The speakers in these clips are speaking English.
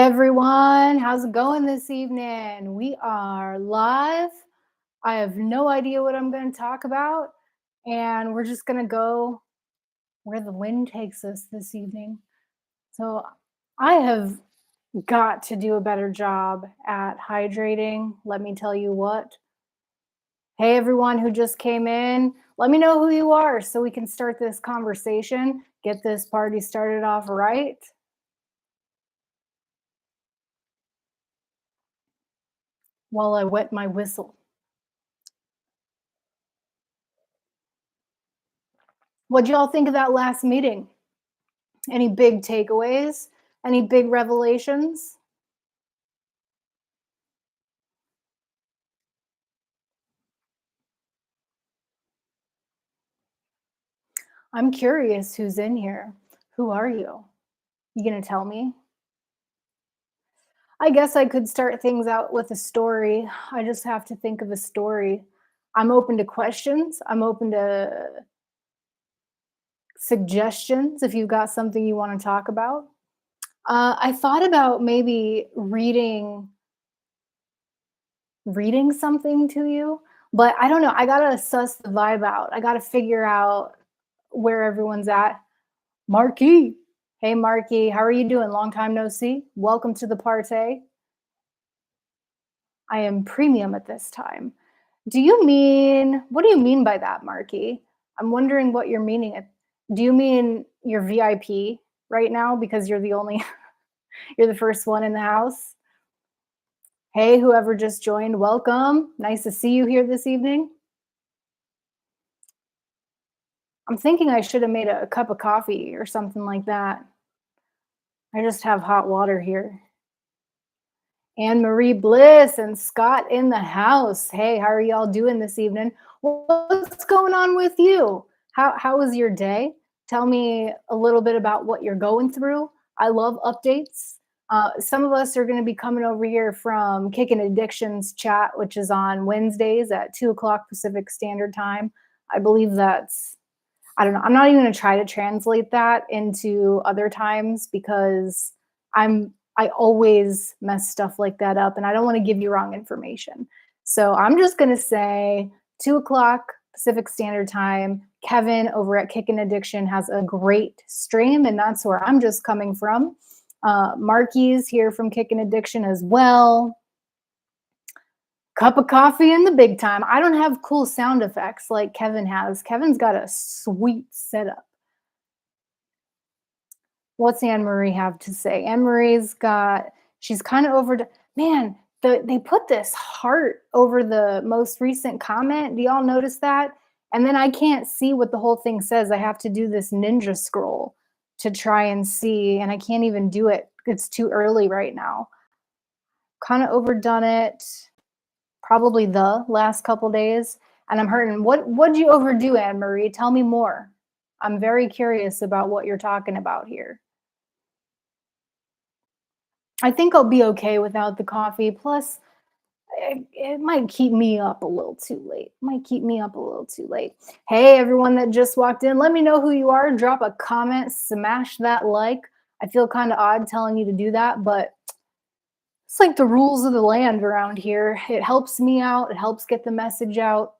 Everyone, how's it going this evening? We are live. I have no idea what I'm going to talk about, and we're just going to go where the wind takes us this evening. So, I have got to do a better job at hydrating. Let me tell you what. Hey, everyone who just came in, let me know who you are so we can start this conversation, get this party started off right while I wet my whistle. What'd y'all think of that last meeting? Any big takeaways? Any big revelations? I'm curious who's in here. Who are you? You gonna tell me? I guess I could start things out with a story. I just have to think of a story. I'm open to questions. I'm open to suggestions if you've got something you want to talk about. I thought about maybe reading something to you, but I don't know. I gotta suss the vibe out. I gotta figure out where everyone's at. Marky. Hey, Marky. How are you doing? Long time no see. Welcome to the party. I am premium at this time. What do you mean by that, Marky? I'm wondering what you're meaning. Do you mean you're VIP right now because you're the only, you're the first one in the house? Hey, whoever just joined, welcome. Nice to see you here this evening. I'm thinking I should have made a cup of coffee or something like that. I just have hot water here. Anne Marie Bliss and Scott in the house. Hey, how are y'all doing this evening? What's going on with you? How was your day? Tell me a little bit about what you're going through. I love updates. Some of us are going to be coming over here from Kicking Addictions chat, which is on Wednesdays at 2 o'clock Pacific Standard Time. I believe that's, I don't know. I'm not even going to try to translate that into other times because I always mess stuff like that up and I don't want to give you wrong information. So I'm just going to say 2 o'clock Pacific Standard Time. Kevin over at Kickin' Addiction has a great stream, and that's where I'm just coming from. Marky's here from Kickin' Addiction as well. Cup of coffee in the big time. I don't have cool sound effects like Kevin has. Kevin's got a sweet setup. What's Anne Marie have to say? Anne Marie's got, she's kind of man, they put this heart over the most recent comment. Do y'all notice that? And then I can't see what the whole thing says. I have to do this ninja scroll to try and see, and I can't even do it. It's too early right now. Kind of overdone it. Probably the last couple days, and I'm hurting. What'd you overdo, Anne Marie? Tell me more. I'm very curious about what you're talking about here. I think I'll be okay without the coffee. Plus, it might keep me up a little too late. Might keep me up a little too late. Hey, everyone that just walked in, let me know who you are. Drop a comment, smash that like. I feel kind of odd telling you to do that, but it's like the rules of the land around here. It helps me out. It helps get the message out.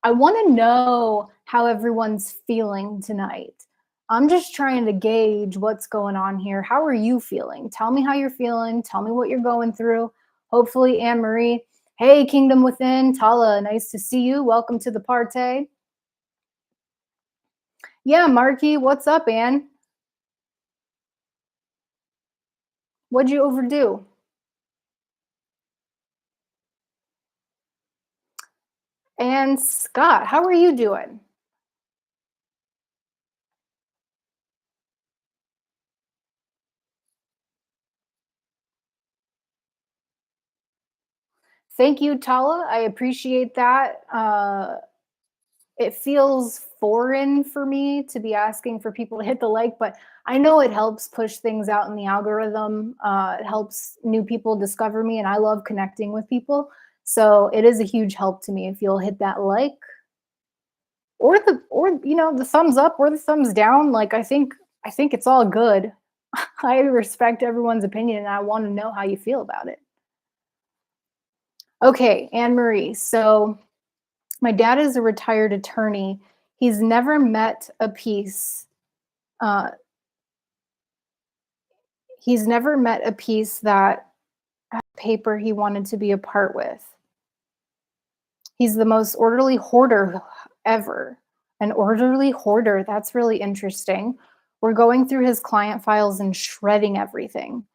I want to know how everyone's feeling tonight. I'm just trying to gauge what's going on here. How are you feeling? Tell me how you're feeling. Tell me what you're going through. Hopefully, Anne Marie. Hey, Kingdom Within. Tala, nice to see you. Welcome to the party. Yeah, Marky, what's up, Anne? What'd you overdo? And Scott, how are you doing? Thank you, Tala. I appreciate that. It feels foreign for me to be asking for people to hit the like, but I know it helps push things out in the algorithm. It helps new people discover me, and I love connecting with people. So it is a huge help to me if you'll hit that like or the thumbs up or the thumbs down. Like I think it's all good. I respect everyone's opinion and I want to know how you feel about it. Okay, Anne Marie. So, my dad is a retired attorney. He's never met a piece. Uh, he's never met a piece that paper he wanted to be a part with. He's the most orderly hoarder ever. An orderly hoarder. That's really interesting. We're going through his client files and shredding everything.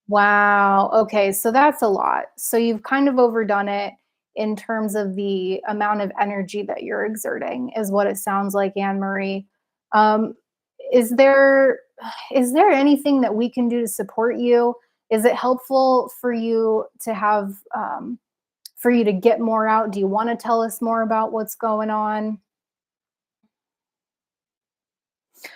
Wow. Okay. So that's a lot. So you've kind of overdone it in terms of the amount of energy that you're exerting, is what it sounds like, Anne Marie. Um, is there is there anything that we can do to support you? Is it helpful for you to have for you to get more out? Do you want to tell us more about what's going on?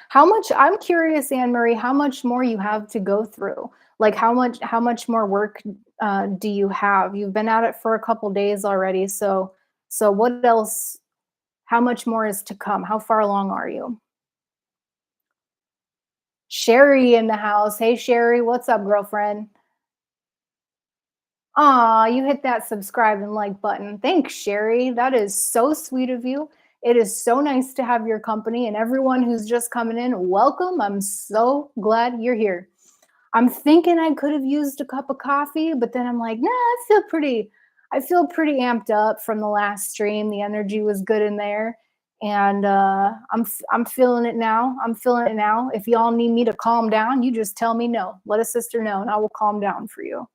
How much I'm curious, Anne Marie, how much more you have to go through? Like how much more work do you have? You've been at it for a couple days already, so what else? How much more is to come? How far along are you? Sherry in the house. Hey Sherry, what's up, girlfriend? Aw, you hit that subscribe and like button. Thanks, Sherry. That is so sweet of you. It is so nice to have your company, and everyone who's just coming in, welcome. I'm so glad you're here. I'm thinking I could have used a cup of coffee, but then I'm like, nah, I feel pretty amped up from the last stream. The energy was good in there. And I'm feeling it now. I'm feeling it now. If y'all need me to calm down, you just tell me no. Let a sister know, and I will calm down for you.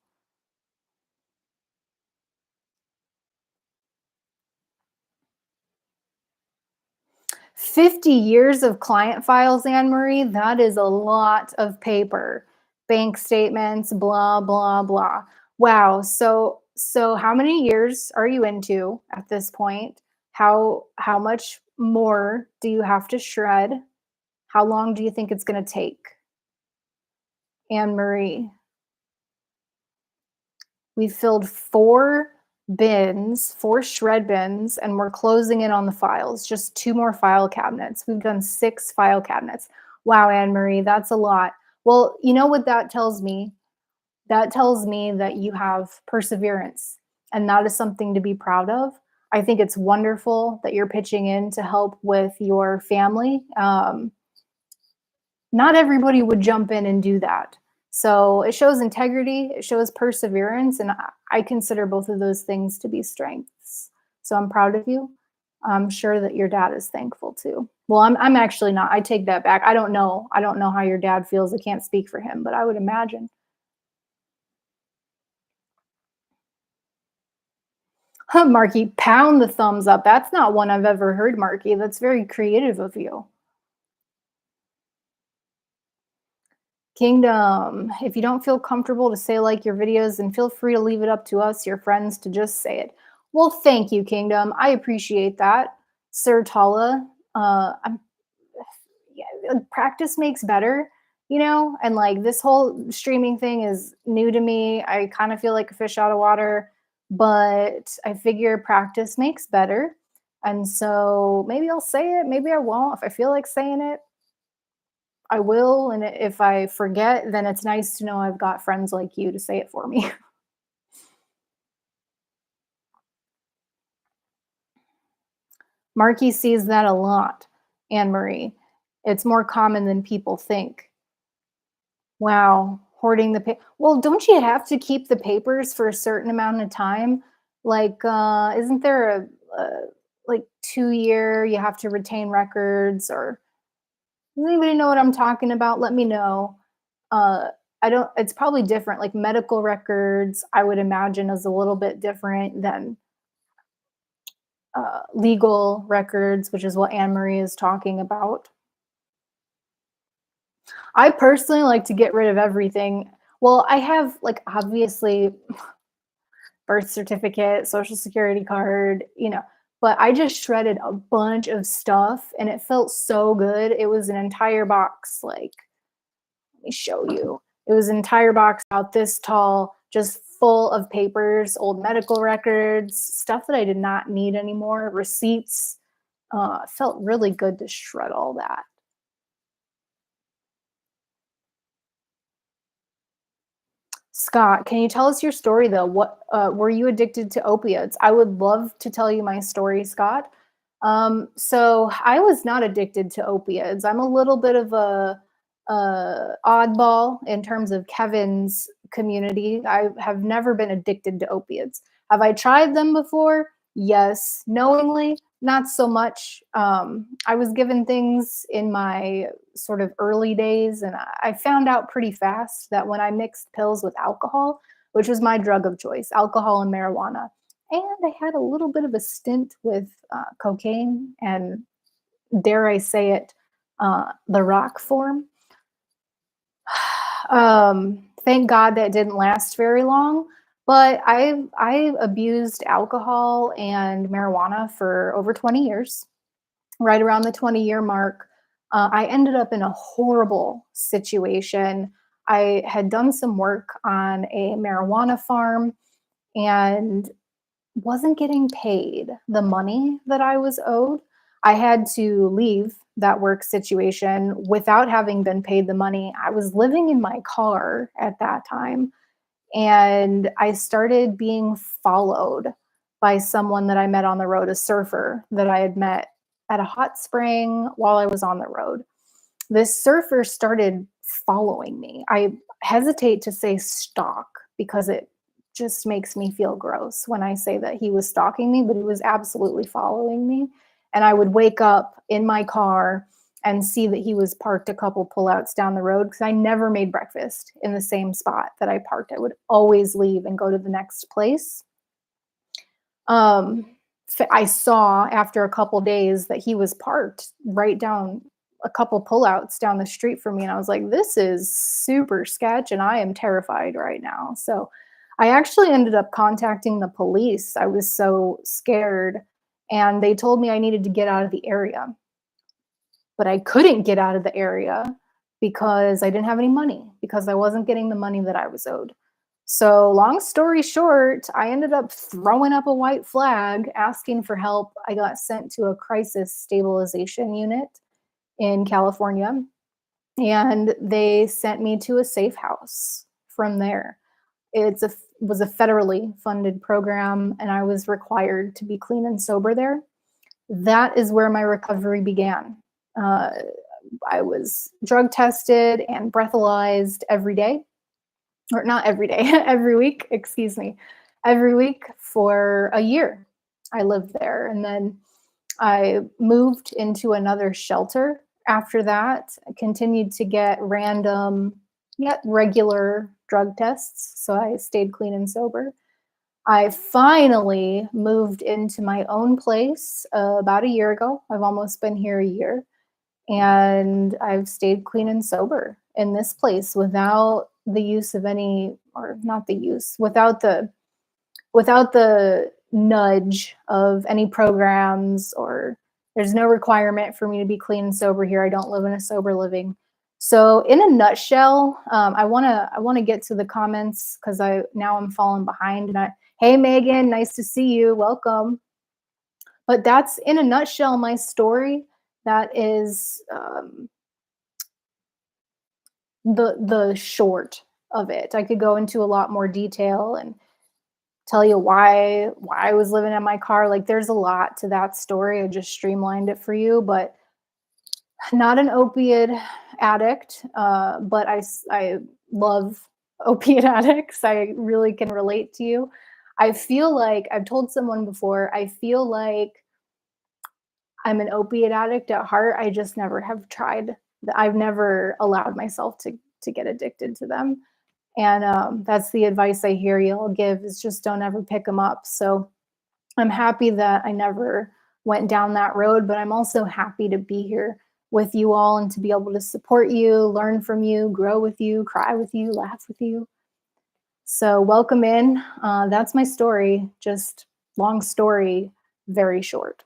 50 years of client files, Anne Marie, that is a lot of paper. Bank statements, blah, blah, blah. Wow. So how many years are you into at this point? How much more do you have to shred? How long do you think it's going to take? Anne Marie, we filled 4 shred bins, and we're closing in on the files. Just 2 more file cabinets. We've done 6 file cabinets. Wow, Anne Marie, that's a lot. Well, you know what that tells me? That tells me that you have perseverance, and that is something to be proud of. I think it's wonderful that you're pitching in to help with your family. Not everybody would jump in and do that. So it shows integrity, it shows perseverance, and I consider both of those things to be strengths. So I'm proud of you. I'm sure that your dad is thankful too. Well, I'm actually not. I take that back. I don't know. I don't know how your dad feels. I can't speak for him, but I would imagine. Huh, Marky, pound the thumbs up. That's not one I've ever heard, Marky. That's very creative of you. Kingdom, if you don't feel comfortable to say like your videos, then feel free to leave it up to us, your friends, to just say it. Well, thank you, Kingdom. I appreciate that. Sir Tala, I'm yeah, like, practice makes better, and like this whole streaming thing is new to me. I kind of feel like a fish out of water, but I figure practice makes better. And so maybe I'll say it, maybe I won't. If I feel like saying it, I will, and if I forget, then it's nice to know I've got friends like you to say it for me. Marky sees that a lot, Anne Marie. It's more common than people think. Wow, hoarding the well, don't you have to keep the papers for a certain amount of time? Like, isn't there like 2 year you have to retain records, or does anybody know what I'm talking about? Let me know. Uh, I don't. It's probably different. Like medical records, I would imagine is a little bit different than legal records, which is what Anne Marie is talking about. I personally like to get rid of everything. Well, I have like obviously birth certificate, social security card, but I just shredded a bunch of stuff and it felt so good. It was an entire box, like, let me show you. It was an entire box about this tall, just full of papers, old medical records, stuff that I did not need anymore, receipts. Felt really good to shred all that. Scott, can you tell us your story though? What were you addicted to opiates? I would love to tell you my story, Scott. So I was not addicted to opiates. I'm a little bit of a oddball in terms of Kevin's community. I have never been addicted to opiates. Have I tried them before? Yes, knowingly, not so much. I was given things in my sort of early days, and I found out pretty fast that when I mixed pills with alcohol, which was my drug of choice, alcohol and marijuana, and I had a little bit of a stint with cocaine and, dare I say it, the rock form. Thank God that didn't last very long. But I abused alcohol and marijuana for over 20 years. Right around the 20-year mark, I ended up in a horrible situation. I had done some work on a marijuana farm and wasn't getting paid the money that I was owed. I had to leave that work situation without having been paid the money. I was living in my car at that time, and I started being followed by someone that I met on the road, a surfer that I had met at a hot spring while I was on the road. This surfer started following me. I hesitate to say stalk because it just makes me feel gross when I say that he was stalking me, but he was absolutely following me. And I would wake up in my car and see that he was parked a couple pullouts down the road because I never made breakfast in the same spot that I parked. I would always leave and go to the next place. I saw after a couple days that he was parked right down a couple pullouts down the street from me. And I was like, this is super sketch and I am terrified right now. So I actually ended up contacting the police. I was so scared. And they told me I needed to get out of the area. But I couldn't get out of the area because I didn't have any money, because I wasn't getting the money that I was owed. So, long story short, I ended up throwing up a white flag asking for help. I got sent to a crisis stabilization unit in California, and they sent me to a safe house from there. It was a federally funded program, and I was required to be clean and sober there. That is where my recovery began. Uh, I was drug tested and breathalyzed every day, or not every day, every week, excuse me, every week for a year. I lived there. And then I moved into another shelter after that. I continued to get random, yet regular drug tests. So I stayed clean and sober. I finally moved into my own place about a year ago. I've almost been here a year. And I've stayed clean and sober in this place without the use of any, or not the use, without the nudge of any programs, or there's no requirement for me to be clean and sober here. I don't live in a sober living. So in a nutshell, I wanna get to the comments because now I'm falling behind. And hey Megan, nice to see you. Welcome. But that's in a nutshell my story. That is the short of it. I could go into a lot more detail and tell you why I was living in my car. Like there's a lot to that story. I just streamlined it for you, but not an opiate addict. But I love opiate addicts. I really can relate to you. I feel like I've told someone before. I feel like I'm an opiate addict at heart. I just never have tried. I've never allowed myself to get addicted to them. And that's the advice I hear you all give, is just don't ever pick them up. So I'm happy that I never went down that road, but I'm also happy to be here with you all and to be able to support you, learn from you, grow with you, cry with you, laugh with you. So welcome in. That's my story. Just long story, very short.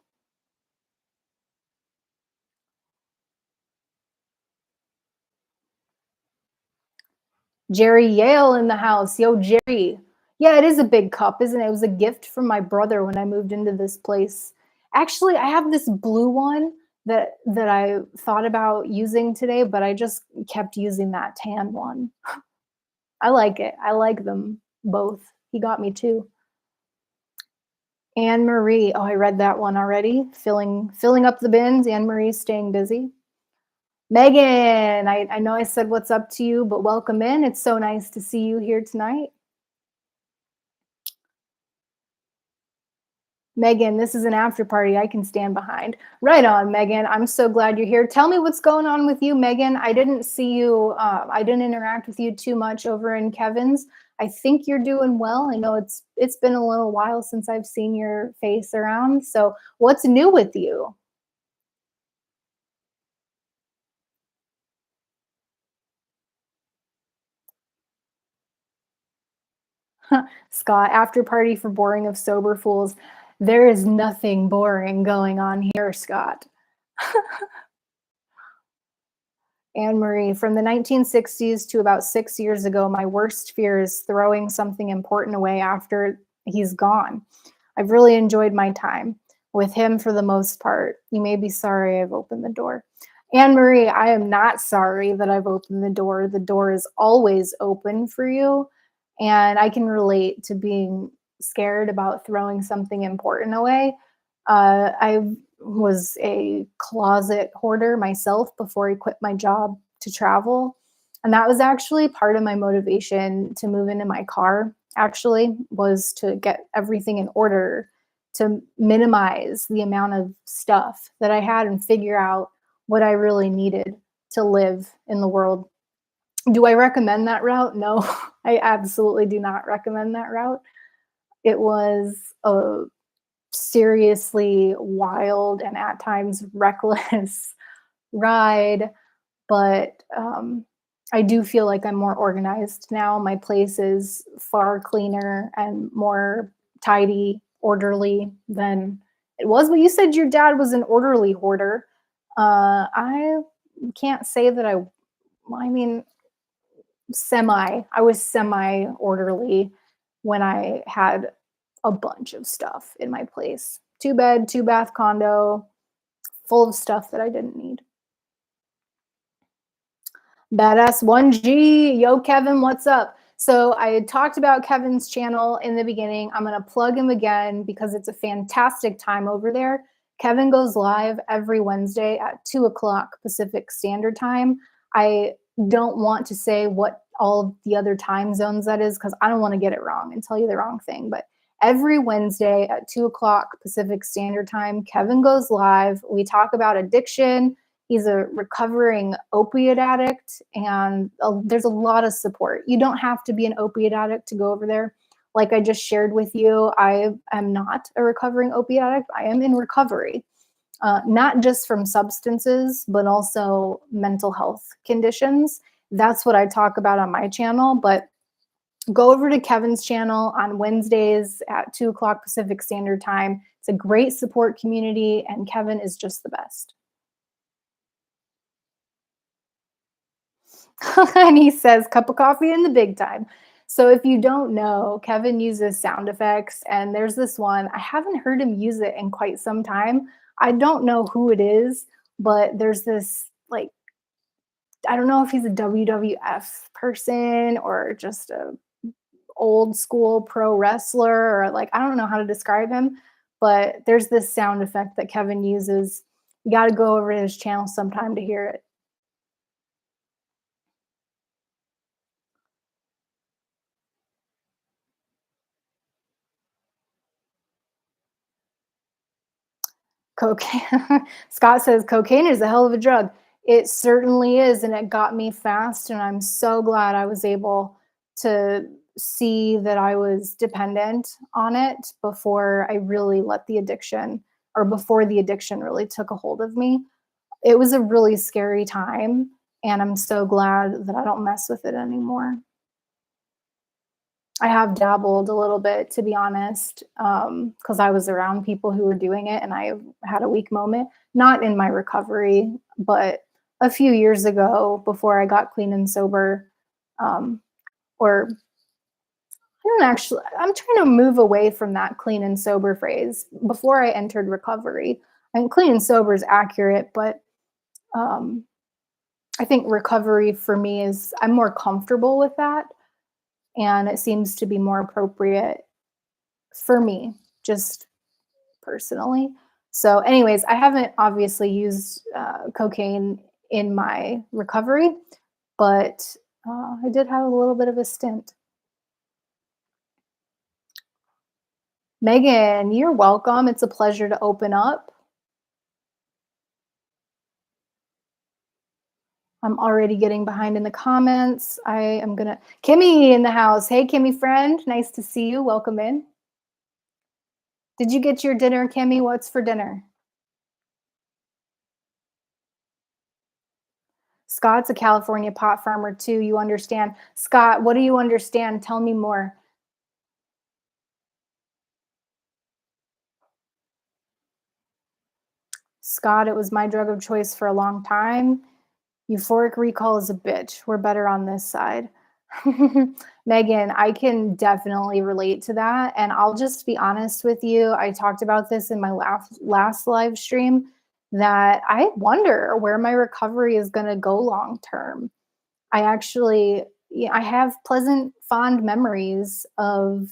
Jerry Yale in the house. Yo, Jerry. Yeah, it is a big cup, isn't it? It was a gift from my brother when I moved into this place. Actually, I have this blue one that I thought about using today, but I just kept using that tan one. I like it. I like them both. He got me too. Anne Marie. Oh, I read that one already. Filling up the bins. Anne Marie's staying busy. Megan, I know I said what's up to you, but welcome in. It's so nice to see you here tonight. Megan, this is an after party I can stand behind. Right on, Megan. I'm so glad you're here. Tell me what's going on with you, Megan. I didn't see you. I didn't interact with you too much over in Kevin's. I think you're doing well. I know it's been a little while since I've seen your face around. So what's new with you? Scott, after party for boring of sober fools. There is nothing boring going on here, Scott. Anne Marie, from the 1960s to about 6 years ago, my worst fear is throwing something important away after he's gone. I've really enjoyed my time with him for the most part. You may be sorry I've opened the door. Anne Marie, I am not sorry that I've opened the door. The door is always open for you. And I can relate to being scared about throwing something important away. I was a closet hoarder myself before I quit my job to travel. And that was actually part of my motivation to move into my car, actually, was to get everything in order, to minimize the amount of stuff that I had and figure out what I really needed to live in the world. Do I recommend that route? No, I absolutely do not recommend that route. It was a seriously wild and at times reckless ride, but I do feel like I'm more organized now. My place is far cleaner and more tidy, orderly than it was. But you said your dad was an orderly hoarder. I can't say that I mean, I was semi orderly when I had a bunch of stuff in my place. 2 bed, 2 bath condo, full of stuff that I didn't need. Badass 1G. Yo, Kevin, what's up? So I had talked about Kevin's channel in the beginning. I'm going to plug him again because it's a fantastic time over there. Kevin goes live every Wednesday at 2 o'clock Pacific Standard Time. I don't want to say what all the other time zones that is because I don't want to get it wrong and tell you the wrong thing. But every Wednesday at 2 o'clock Pacific Standard Time, Kevin goes live. We talk about addiction. He's a recovering opiate addict, and there's a lot of support. You don't have to be an opiate addict to go over there. Like I just shared with you, I am not a recovering opiate addict. I am in recovery, not just from substances, but also mental health conditions. That's what I talk about on my channel. But go over to Kevin's channel on Wednesdays at 2 o'clock Pacific Standard Time. It's a great support community, and Kevin is just the best. And he says, cup of coffee in the big time. So if you don't know, Kevin uses sound effects, and there's this one. I haven't heard him use it in quite some time. I don't know who it is, but there's this, like, I don't know if he's a WWF person or just a old school pro wrestler, or like, I don't know how to describe him, but there's this sound effect that Kevin uses. You got to go over to his channel sometime to hear it. Cocaine. Scott says cocaine is a hell of a drug. It certainly is, and it got me fast. And I'm so glad I was able to see that I was dependent on it before I really let the addiction, or before the addiction really took a hold of me. It was a really scary time, and I'm so glad that I don't mess with it anymore. I have dabbled a little bit, to be honest, because I was around people who were doing it and I had a weak moment, not in my recovery, but a few years ago before I got clean and sober. Or I don't actually, I'm trying to move away from that clean and sober phrase. Before I entered recovery, and clean and sober is accurate, but I think recovery for me is, I'm more comfortable with that. and it seems to be more appropriate for me, just personally. So, anyways, I haven't obviously used cocaine in my recovery, but I did have a little bit of a stint. Megan, you're welcome. It's a pleasure to open up. I'm already getting behind in the comments. I am gonna Kimmy in the house. Hey, Kimmy friend, nice to see you. Welcome in. Did you get your dinner, Kimmy? What's for dinner? Scott's a California pot farmer too. You understand, Scott? What do you understand? Tell me more. Scott, it was my drug of choice for a long time. Euphoric recall is a bitch. We're better on this side. Megan, I can definitely relate to that. And I'll just be honest with you. I talked about this in my last live stream that I wonder where my recovery is going to go long term. I actually, yeah, I have pleasant, fond memories of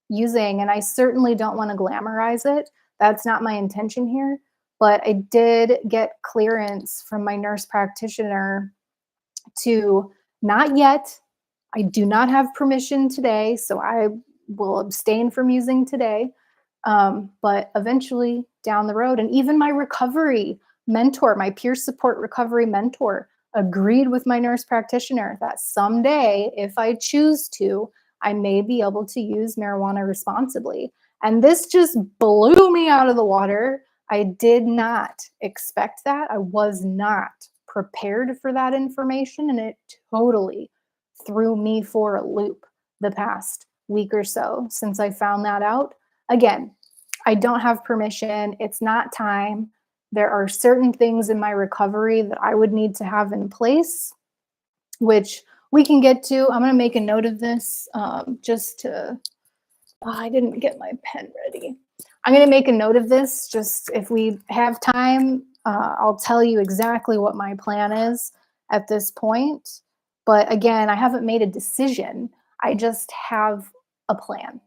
using, and I certainly don't want to glamorize it. That's not my intention here. But I did get clearance from my nurse practitioner to not yet. I do not have permission today, so I will abstain from using today. But eventually down the road, and even my recovery mentor, my peer support recovery mentor, agreed with my nurse practitioner that someday, if I choose to, I may be able to use marijuana responsibly. And this just blew me out of the water. I did not expect that. I was not prepared for that information, and it totally threw me for a loop the past week or so since I found that out. Again, I don't have permission. It's not time. There are certain things in my recovery that I would need to have in place, which we can get to. I'm going to make a note of this just to, I didn't get my pen ready. I'm going to make a note of this just if we have time. I'll tell you exactly what my plan is at this point. But again, I haven't made a decision. I just have a plan.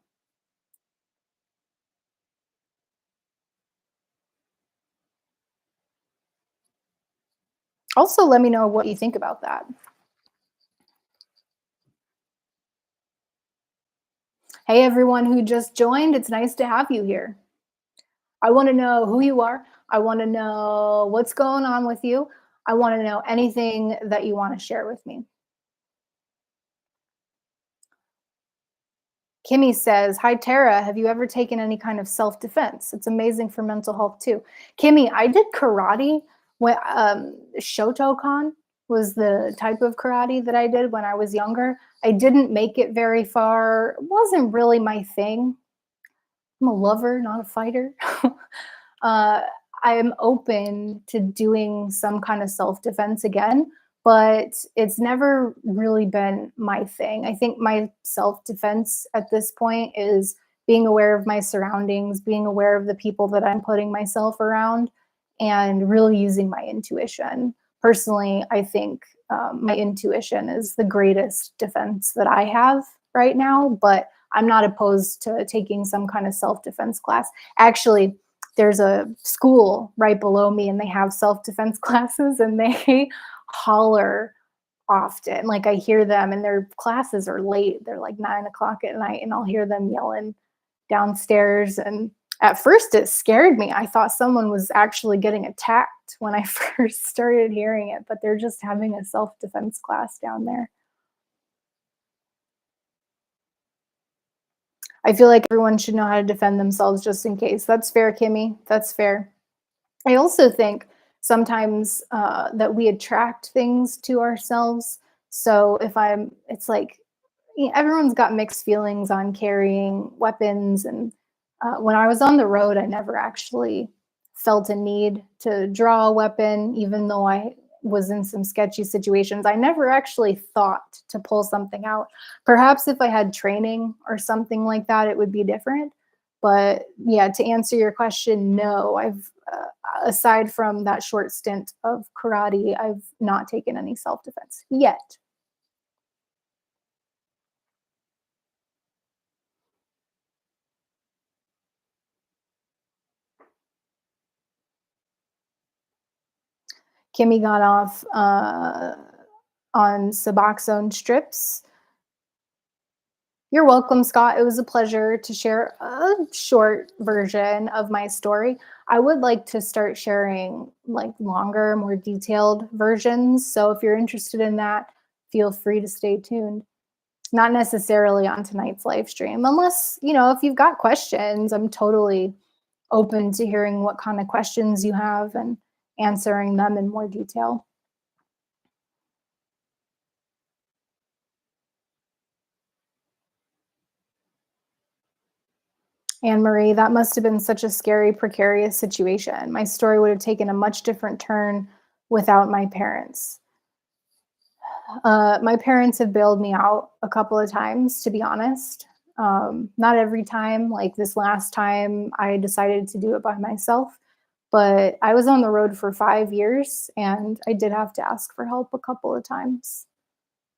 Also, let me know what you think about that. Hey, everyone who just joined, it's nice to have you here. I want to know who you are. I want to know what's going on with you. I want to know anything that you want to share with me. Kimmy says, hi, Tara. Have you ever taken any kind of self-defense? It's amazing for mental health too. Kimmy, I did karate when Shotokan was the type of karate that I did when I was younger. I didn't make it very far. It wasn't really my thing. I'm a lover, not a fighter. uh, I am open to doing some kind of self defense again, but it's never really been my thing. I think my self defense at this point is being aware of my surroundings, being aware of the people that I'm putting myself around, and really using my intuition. Personally, I think my intuition is the greatest defense that I have right now, but I'm not opposed to taking some kind of self defense class. Actually, there's a school right below me and they have self-defense classes and they holler often. Like I hear them and their classes are late. They're like 9 o'clock at night and I'll hear them yelling downstairs. And at first it scared me. I thought someone was actually getting attacked when I first started hearing it, but they're just having a self-defense class down there. I feel like everyone should know how to defend themselves just in case. That's fair, Kimmy. That's fair. I also think sometimes that we attract things to ourselves. So if it's like everyone's got mixed feelings on carrying weapons. And when I was on the road, I never actually felt a need to draw a weapon, even though I was in some sketchy situations. I never actually thought to pull something out. Perhaps if I had training or something like that, it would be different. But yeah, to answer your question, no, I've aside from that short stint of karate, I've not taken any self-defense yet. Kimmy got off on Suboxone strips. You're welcome, Scott. It was a pleasure to share a short version of my story. I would like to start sharing like longer, more detailed versions. So if you're interested in that, feel free to stay tuned. Not necessarily on tonight's live stream, unless, if you've got questions, I'm totally open to hearing what kind of questions you have and answering them in more detail. Anne Marie, that must have been such a scary, precarious situation. My story would have taken a much different turn without my parents. My parents have bailed me out a couple of times, to be honest. Not every time. Like this last time, I decided to do it by myself. But I was on the road for 5 years and I did have to ask for help a couple of times.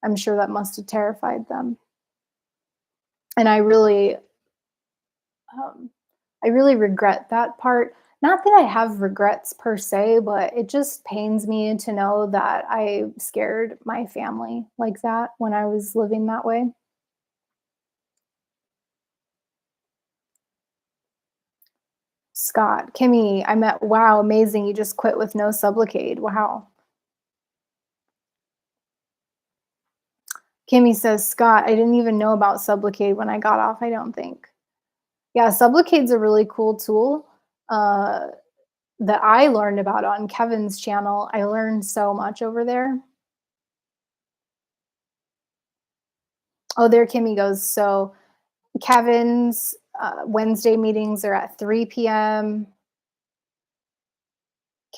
I'm sure that must have terrified them. And um, I really regret that part. Not that I have regrets per se, but it just pains me to know that I scared my family like that when I was living that way. Scott, Kimmy, I met, wow, amazing. You just quit with no Sublocade. Wow. Kimmy says, Scott, I didn't even know about Sublocade when I got off, I don't think. Yeah, Sublocade's a really cool tool uh, that I learned about on Kevin's channel. I learned so much over there. Oh, there Kimmy goes. So Kevin's Wednesday meetings are at 3 p.m.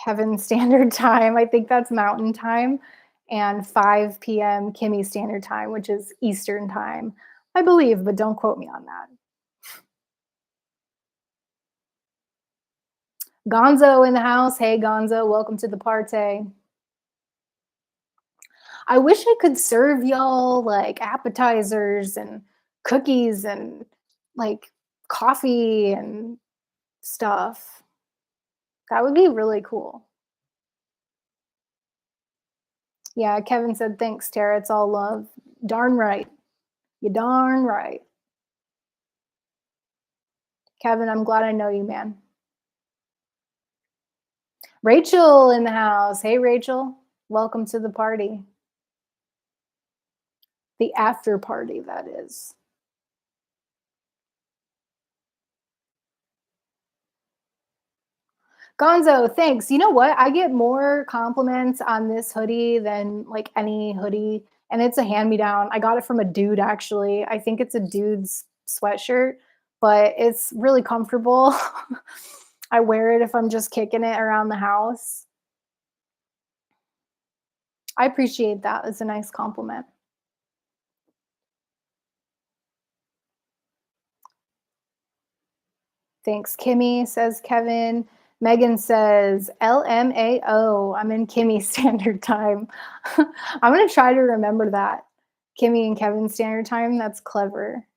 Kevin Standard Time. I think that's Mountain Time, and 5 p.m. Kimmy Standard Time, which is Eastern Time, I believe, but don't quote me on that. Gonzo in the house. Hey, Gonzo, welcome to the party. I wish I could serve y'all like appetizers and cookies and like coffee and stuff. That would be really cool. Yeah, Kevin said, thanks, Tara. It's all love. Darn right. You darn right. Kevin, I'm glad I know you, man. Rachel in the house. Hey, Rachel. Welcome to the party. The after party, that is. Gonzo, thanks. You know what? I get more compliments on this hoodie than like any hoodie, and it's a hand me down. I got it from a dude, actually. I think it's a dude's sweatshirt, but it's really comfortable. I wear it if I'm just kicking it around the house. I appreciate that. It's a nice compliment. Thanks, Kimmy, says Kevin. Megan says, LMAO. I'm in Kimmy Standard Time. I'm going to try to remember that. Kimmy and Kevin Standard Time. That's clever.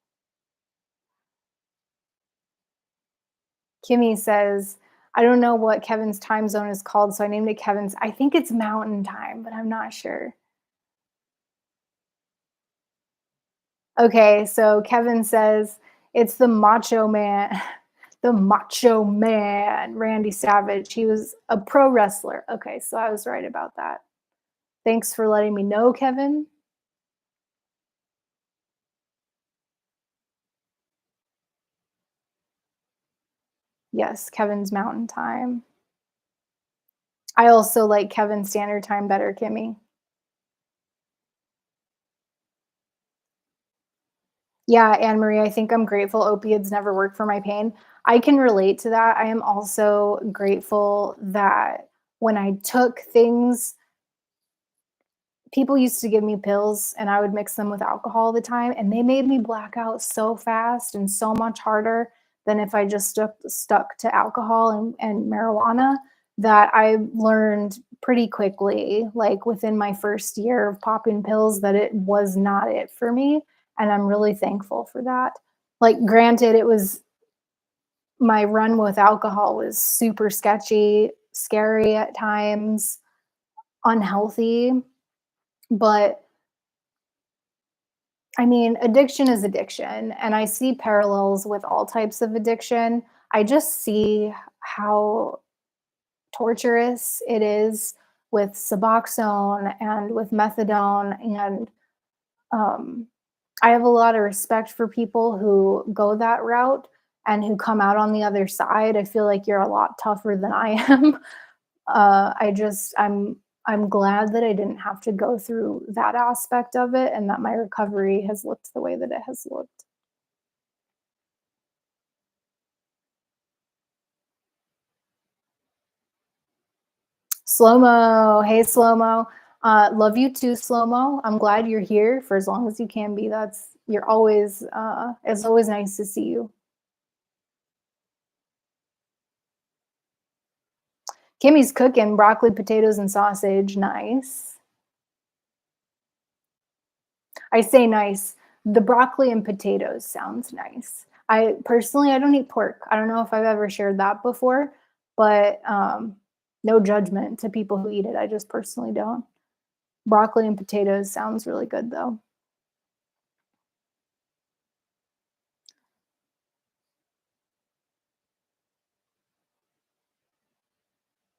Kimmy says, I don't know what Kevin's time zone is called, so I named it Kevin's. I think it's Mountain Time, but I'm not sure. Okay, so Kevin says, it's the Macho Man. The Macho Man, Randy Savage. He was a pro wrestler. Okay, so I was right about that. Thanks for letting me know, Kevin. Yes, Kevin's Mountain Time. I also like Kevin's Standard Time better, Kimmy. Yeah, Anne Marie, I think I'm grateful opiates never work for my pain. I can relate to that. I am also grateful that when I took things, people used to give me pills and I would mix them with alcohol all the time, and they made me black out so fast and so much harder than if I just stuck to alcohol and marijuana, that I learned pretty quickly, like within my first year of popping pills, that it was not it for me. And I'm really thankful for that. Like, granted, it was my run with alcohol was super sketchy, scary at times. unhealthy, but I mean, addiction is addiction, and I see parallels with all types of addiction. I just see how torturous it is with Suboxone and with methadone, and um, I have a lot of respect for people who go that route and who come out on the other side. I feel like you're a lot tougher than I am. I'm glad that I didn't have to go through that aspect of it and that my recovery has looked the way that it has looked. Slow mo, hey slow mo. Love you too, slow mo. I'm glad you're here for as long as you can be. That's you're always. It's always nice to see you. Kimmy's cooking broccoli, potatoes, and sausage. Nice. I say nice. The broccoli and potatoes sounds nice. I personally, I don't eat pork. I don't know if I've ever shared that before, but no judgment to people who eat it. I just personally don't. Broccoli and potatoes sounds really good though.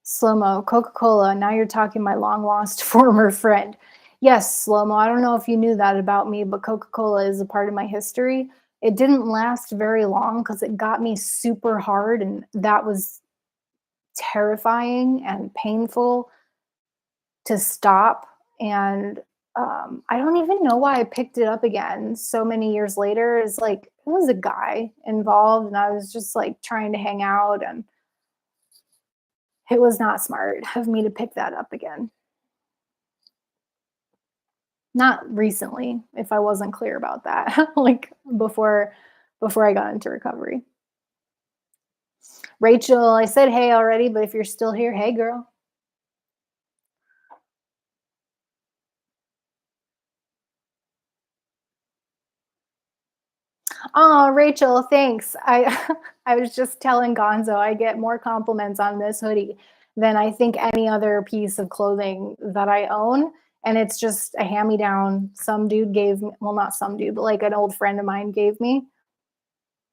Slow mo, Coca Cola. Now you're talking my long lost former friend. Yes, slow mo. I don't know if you knew that about me, but Coca Cola is a part of my history. It didn't last very long because it got me super hard, and that was terrifying and painful to stop. And I don't even know why I picked it up again so many years later. Is like it was a guy involved, and I was just like trying to hang out, and it was not smart of me to pick that up again. Not recently, if I wasn't clear about that, like before I got into recovery. Rachel, I said hey already, but if you're still here, hey girl. Oh, Rachel, thanks. I was just telling Gonzo I get more compliments on this hoodie than I think any other piece of clothing that I own. And it's just a hand me down. Some dude gave me, well, not some dude, but like an old friend of mine gave me.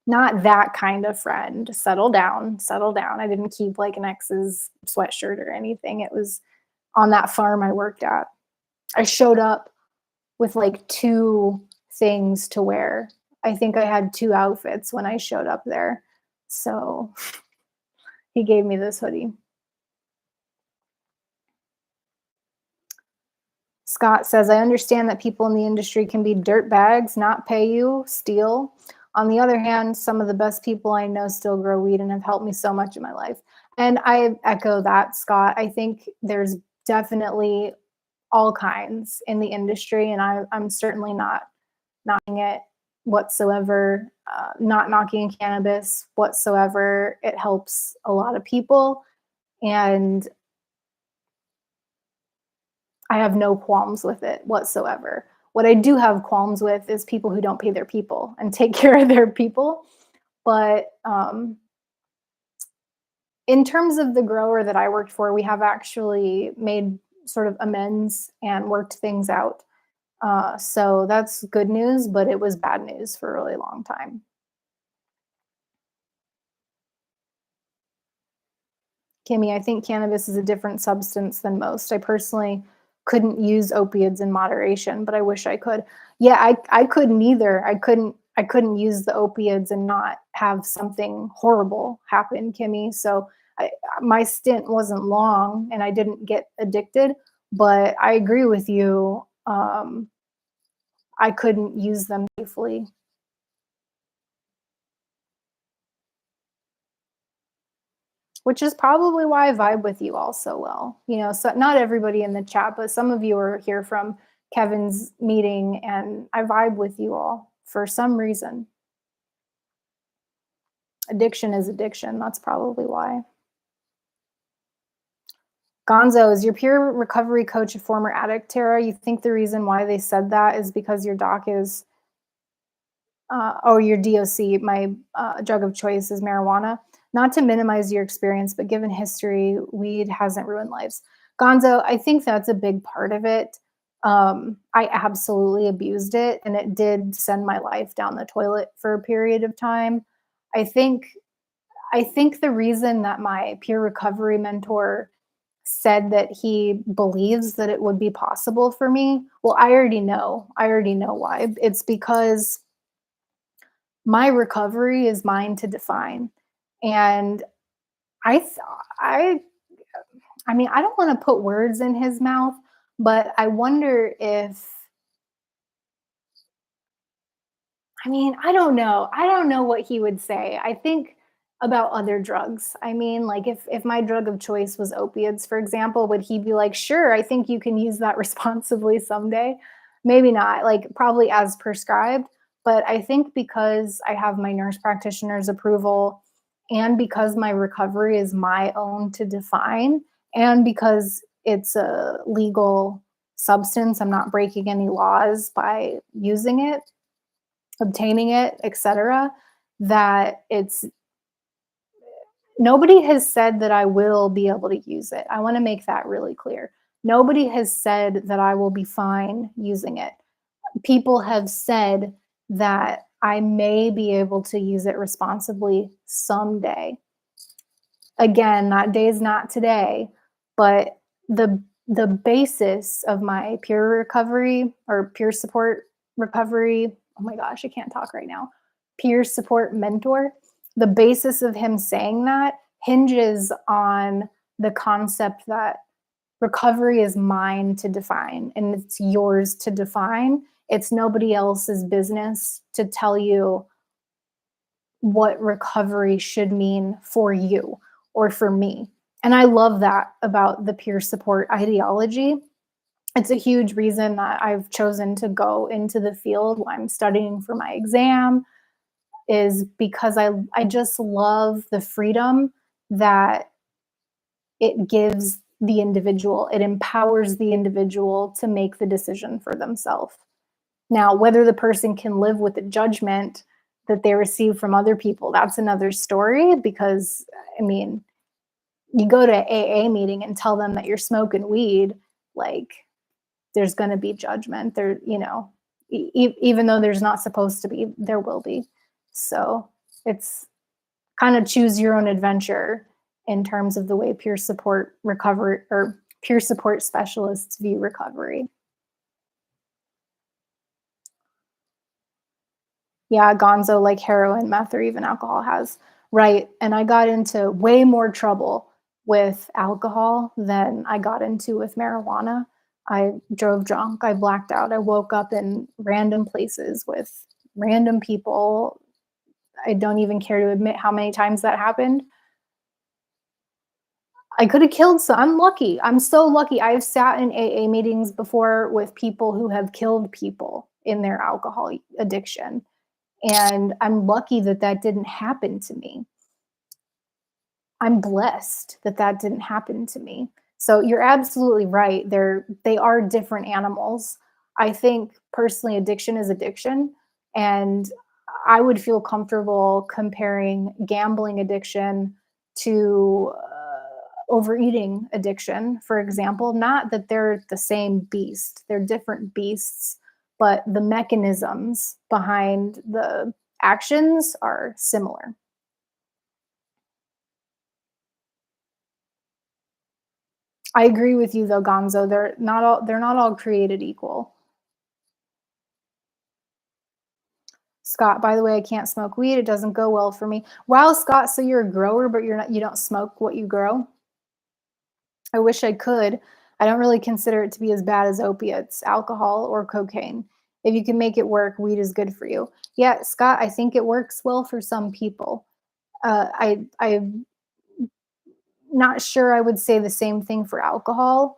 Not that kind of friend. Settle down, settle down. I didn't keep like an ex's sweatshirt or anything. It was on that farm I worked at. I showed up with like two things to wear. I think I had two outfits when I showed up there. So he gave me this hoodie. Scott says, I understand that people in the industry can be dirt bags, not pay you, steal. On the other hand, some of the best people I know still grow weed and have helped me so much in my life. And I echo that, Scott. I think there's definitely all kinds in the industry, and I'm certainly not knocking it whatsoever, not knocking cannabis whatsoever. It helps a lot of people, and I have no qualms with it whatsoever. What I do have qualms with is people who don't pay their people and take care of their people. But in terms of the grower that I worked for, we have actually made sort of amends and worked things out. So that's good news, but it was bad news for a really long time. Kimmy, I think cannabis is a different substance than most. I personally couldn't use opiates in moderation, but I wish I could. Yeah, I couldn't either. I couldn't use the opiates and not have something horrible happen, Kimmy. So I, my stint wasn't long and I didn't get addicted, but I agree with you. I couldn't use them safely. Which is probably why I vibe with you all so well. You know, so not everybody in the chat, but some of you are here from Kevin's meeting, and I vibe with you all for some reason. Addiction is addiction. That's probably why. Gonzo, is your peer recovery coach a former addict, Tara? You think the reason why they said that is because your doc is, or your DOC, my drug of choice is marijuana? Not to minimize your experience, but given history, weed hasn't ruined lives. Gonzo, I think that's a big part of it. I absolutely abused it, and it did send my life down the toilet for a period of time. I think I think the reason that my peer recovery mentor said that he believes that it would be possible for me, well, I already know. I already know why. It's because my recovery is mine to define. And I th- I I mean, I don't want to put words in his mouth, but I wonder if I mean, I don't know. I don't know what he would say. I think about other drugs. I mean, like if my drug of choice was opiates, for example, would he be like, "Sure, I think you can use that responsibly someday?" Maybe not. Like probably as prescribed, but I think because I have my nurse practitioner's approval and because my recovery is my own to define and because it's a legal substance, I'm not breaking any laws by using it, obtaining it, etc., that it's nobody has said that I will be able to use it. I want to make that really clear. Nobody has said that I will be fine using it. People have said that I may be able to use it responsibly someday. Again, that day is not today, but the basis of my peer recovery or peer support recovery, oh my gosh, I can't talk right now. Peer support mentor, the basis of him saying that hinges on the concept that recovery is mine to define and it's yours to define. It's nobody else's business to tell you what recovery should mean for you or for me. And I love that about the peer support ideology. It's a huge reason that I've chosen to go into the field while I'm studying for my exam is because I just love the freedom that it gives the individual. It empowers the individual to make the decision for themselves. Now, whether the person can live with the judgment that they receive from other people, that's another story because, I mean, you go to AA meeting and tell them that you're smoking weed, like there's going to be judgment there, even though there's not supposed to be, there will be. So it's kind of choose your own adventure in terms of the way peer support recovery or peer support specialists view recovery. Yeah, gonzo like heroin, meth, or even alcohol has. Right. And I got into way more trouble with alcohol than I got into with marijuana. I drove drunk. I blacked out. I woke up in random places with random people. I don't even care to admit how many times that happened. I could have killed some. I'm lucky. I'm so lucky. I've sat in AA meetings before with people who have killed people in their alcohol addiction. And I'm lucky that that didn't happen to me. I'm blessed that that didn't happen to me. So you're absolutely right. They are different animals. I think personally addiction is addiction and I would feel comfortable comparing gambling addiction to overeating addiction, for example. Not that they're the same beast, they're different beasts, but the mechanisms behind the actions are similar. I agree with you though, Gonzo. They're not all created equal. Scott, by the way, I can't smoke weed. It doesn't go well for me. Wow, Scott, so you're a grower, but you don't smoke what you grow? I wish I could. I don't really consider it to be as bad as opiates, alcohol, or cocaine. If you can make it work, weed is good for you. Yeah, Scott, I think it works well for some people. I'm not sure I would say the same thing for alcohol.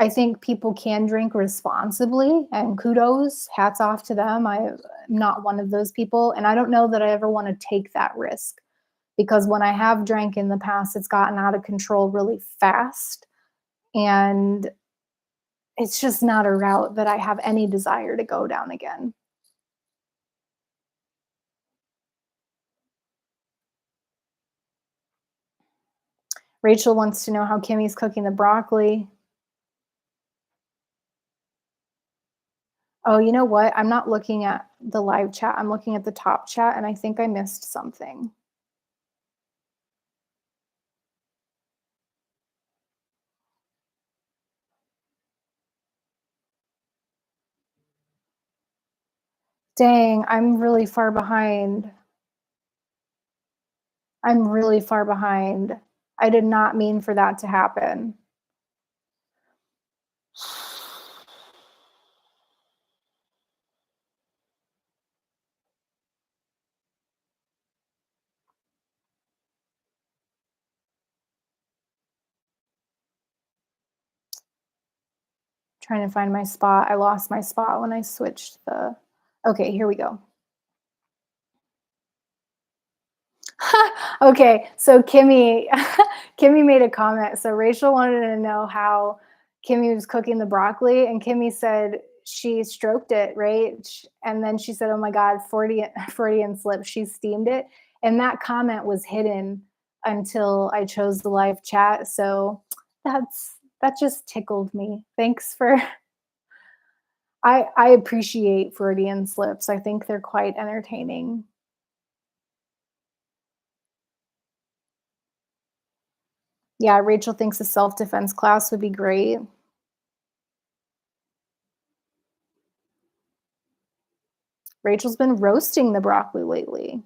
I think people can drink responsibly, and kudos, hats off to them. I'm not one of those people, and I don't know that I ever want to take that risk because when I have drank in the past, it's gotten out of control really fast, and it's just not a route that I have any desire to go down again. Rachel wants to know how Kimmy's cooking the broccoli. Oh, you know what? I'm not looking at the live chat. I'm looking at the top chat, and I think I missed something. Dang, I'm really far behind. I'm really far behind. I did not mean for that to happen. Trying to find my spot. I lost my spot when I switched the. Okay, here we go. Okay, so Kimmy Kimmy made a comment. So Rachel wanted to know how Kimmy was cooking the broccoli, and Kimmy said she stroked it, right? And then she said, "Oh my God, Freudian slip." She steamed it, and that comment was hidden until I chose the live chat. So that just tickled me. Thanks for. I appreciate Freudian slips. I think they're quite entertaining. Yeah, Rachel thinks a self-defense class would be great. Rachel's been roasting the broccoli lately.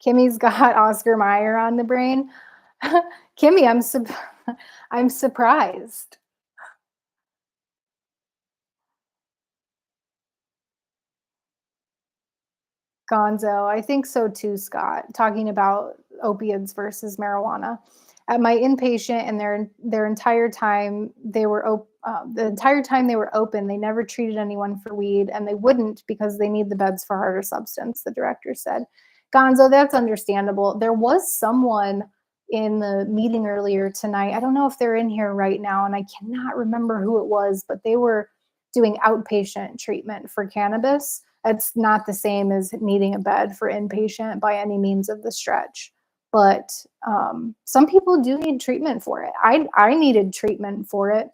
Kimmy's got Oscar Mayer on the brain. Kimmy, I'm surprised. Gonzo. I think so too, Scott, talking about opiates versus marijuana. At my inpatient and their entire time the entire time they were open, they never treated anyone for weed, and they wouldn't because they need the beds for harder substance, the director said. Gonzo, that's understandable. There was someone in the meeting earlier tonight. I don't know if they're in here right now, and I cannot remember who it was, but they were doing outpatient treatment for cannabis. It's not the same as needing a bed for inpatient by any means of the stretch. But some people do need treatment for it. I needed treatment for it,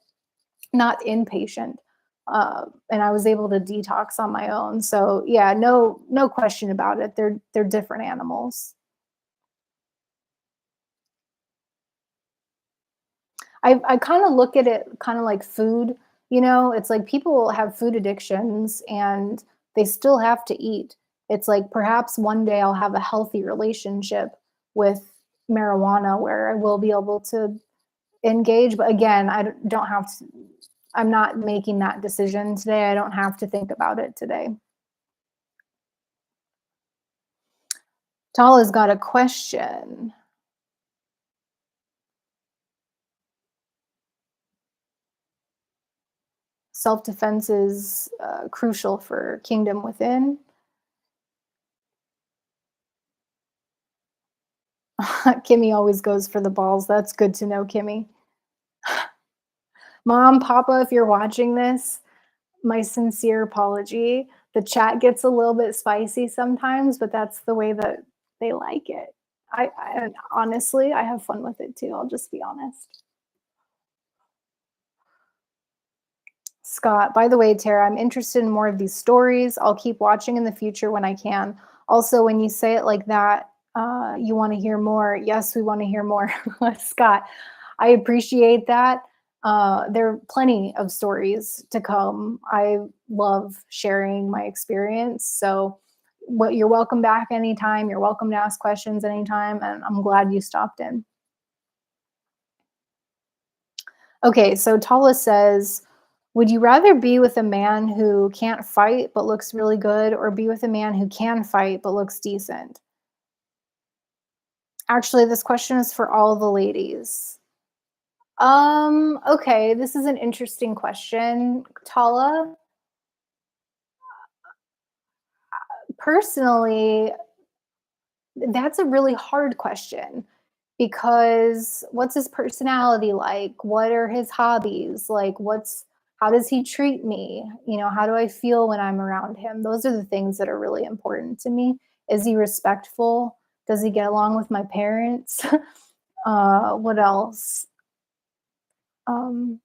not inpatient, and I was able to detox on my own. So yeah, no question about it. They're different animals. I kind of look at it kind of like food, you know, it's like people have food addictions and they still have to eat. It's like perhaps one day I'll have a healthy relationship with marijuana where I will be able to engage. But again, don't have to, I'm not making that decision today. I don't have to think about it today. Tala's got a question. Self defense is crucial for Kingdom Within. Kimmy always goes for the balls. That's good to know, Kimmy. Mom, Papa, if you're watching this, my sincere apology. The chat gets a little bit spicy sometimes, but that's the way that they like it. And honestly, I have fun with it too. I'll just be honest. Scott, by the way, Tara, I'm interested in more of these stories. I'll keep watching in the future when I can. Also, when you say it like that, you want to hear more. Yes, we want to hear more. Scott, I appreciate that. There are plenty of stories to come. I love sharing my experience. So, you're welcome back anytime. You're welcome to ask questions anytime. And I'm glad you stopped in. Okay, so Tala says, would you rather be with a man who can't fight but looks really good, or be with a man who can fight but looks decent? Actually, this question is for all the ladies. Okay, this is an interesting question, Tala. Personally, that's a really hard question because what's his personality like? What are his hobbies? Like how does he treat me? You know, how do I feel when I'm around him? Those are the things that are really important to me. Is he respectful? Does he get along with my parents? What else? Um,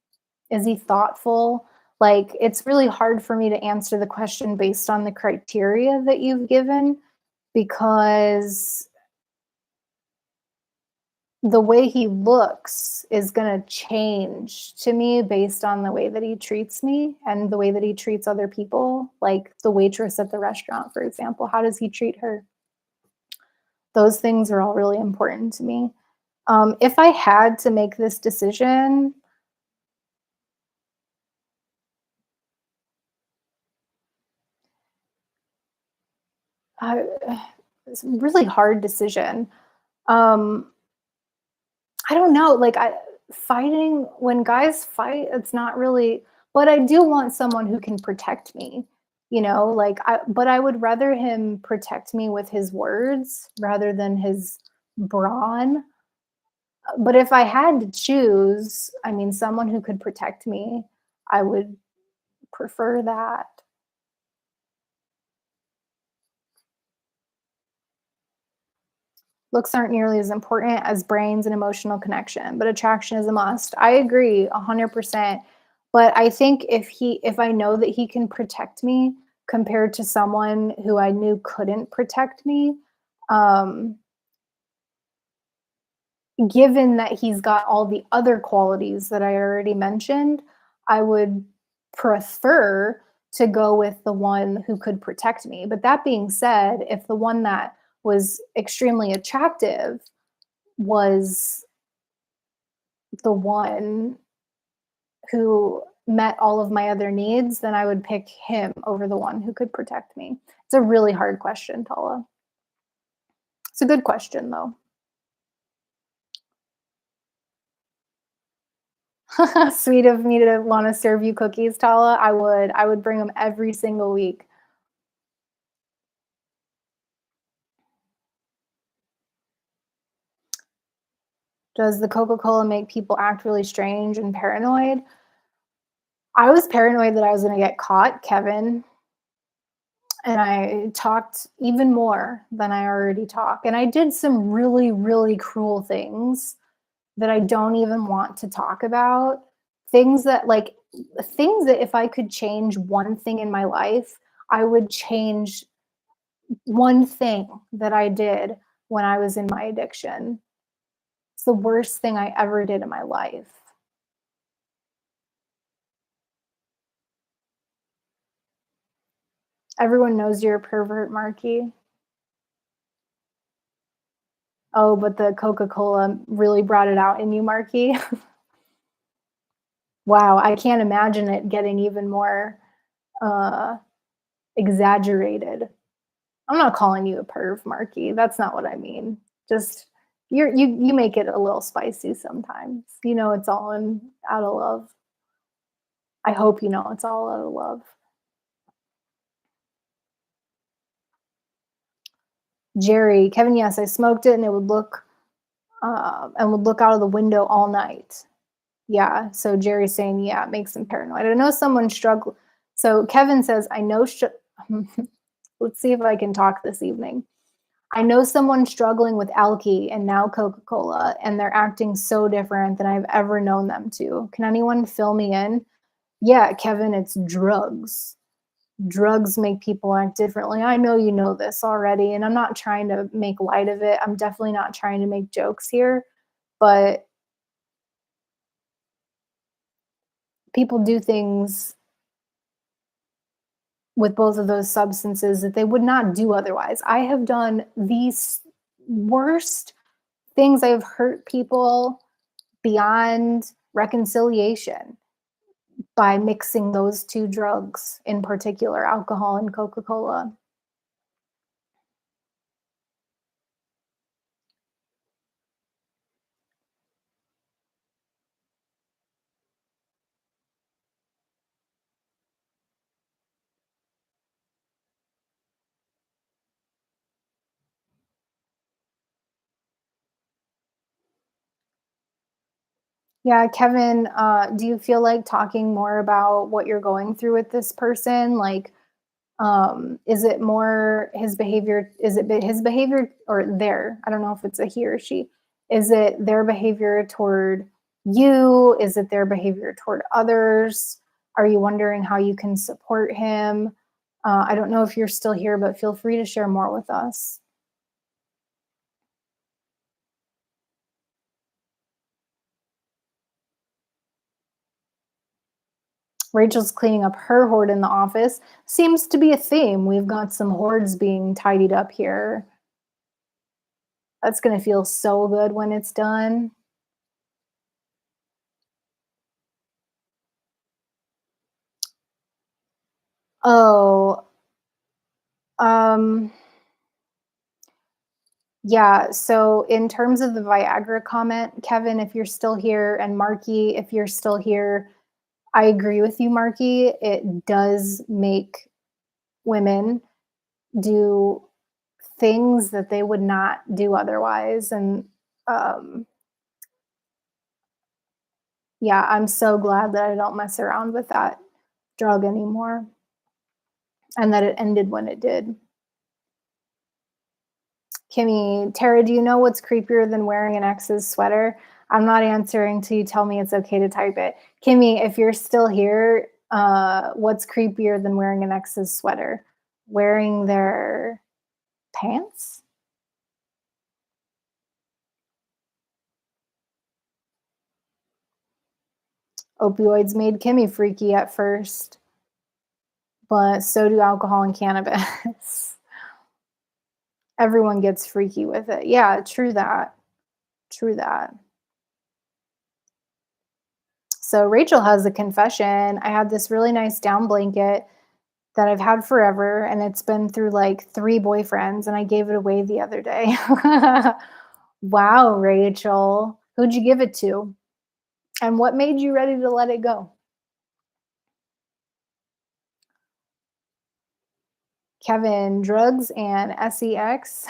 is he thoughtful? Like, it's really hard for me to answer the question based on the criteria that you've given because the way he looks is gonna change to me based on the way that he treats me and the way that he treats other people, like the waitress at the restaurant, for example. How does he treat her? Those things are all really important to me. If I had to make this decision, I it's a really hard decision. Um, I don't know, like, fighting when guys fight, it's not really but I do want someone who can protect me, like, I would rather him protect me with his words rather than his brawn. But if I had to choose, I mean, someone who could protect me, I would prefer that. Looks aren't nearly as important as brains and emotional connection, but attraction is a must. I agree 100%. But I think if I know that he can protect me compared to someone who I knew couldn't protect me, um, given that he's got all the other qualities that I already mentioned, I would prefer to go with the one who could protect me. But that being said, if the one that was extremely attractive was the one who met all of my other needs, then I would pick him over the one who could protect me. It's a really hard question, Tala. It's a good question, though. Sweet of me to want to serve you cookies, Tala. I would. I would bring them every single week. Does the Coca-Cola make people act really strange and paranoid? I was paranoid that I was going to get caught, Kevin, and I talked even more than I already talk. And I did some really, really cruel things that I don't even want to talk about. Things that, like, things that if I could change one thing in my life, I would change one thing that I did when I was in my addiction. It's the worst thing I ever did in my life. Everyone knows you're a pervert, Marky. Oh, but the Coca-Cola really brought it out in you, Marky. Wow, I can't imagine it getting even more uh, exaggerated. I'm not calling you a perv, Marky. That's not what I mean. Just you make it a little spicy sometimes. You know it's all in out of love. I hope you know it's all out of love. Jerry, Kevin, yes, I smoked it and it would look out of the window all night. Yeah. So Jerry's saying, yeah, it makes him paranoid. I know someone struggle. So Kevin says, I know. Let's see if I can talk this evening. I know someone struggling with alky and now Coca-Cola, and they're acting so different than I've ever known them to. Can anyone fill me in? Yeah, Kevin, it's drugs. Drugs make people act differently. I know you know this already, and I'm not trying to make light of it. I'm definitely not trying to make jokes here, but people do things with both of those substances that they would not do otherwise. I have done these worst things. I've hurt people beyond reconciliation by mixing those two drugs, in particular, alcohol and Coca-Cola. Yeah, Kevin, do you feel like talking more about what you're going through with this person? Like, is it more his behavior? Is it his behavior or their? I don't know if it's a he or she. Is it their behavior toward you? Is it their behavior toward others? Are you wondering how you can support him? I don't know if you're still here, but feel free to share more with us. Rachel's cleaning up her hoard in the office. Seems to be a theme. We've got some hoards being tidied up here. That's going to feel so good when it's done. Oh, um, yeah. So, in terms of the Viagra comment, Kevin, if you're still here, and Marky, if you're still here, I agree with you, Marky. It does make women do things that they would not do otherwise. And um, yeah, I'm so glad that I don't mess around with that drug anymore and that it ended when it did. Kimmy, Tara, do you know what's creepier than wearing an ex's sweater? I'm not answering till you tell me it's okay to type it. Kimmy, if you're still here, what's creepier than wearing an ex's sweater? Wearing their pants? Opioids made Kimmy freaky at first, but so do alcohol and cannabis. Everyone gets freaky with it. Yeah, true that. True that. So Rachel has a confession. I had this really nice down blanket that I've had forever, and it's been through like 3 boyfriends, and I gave it away the other day. Wow, Rachel. Who'd you give it to? And what made you ready to let it go? Kevin, drugs and sex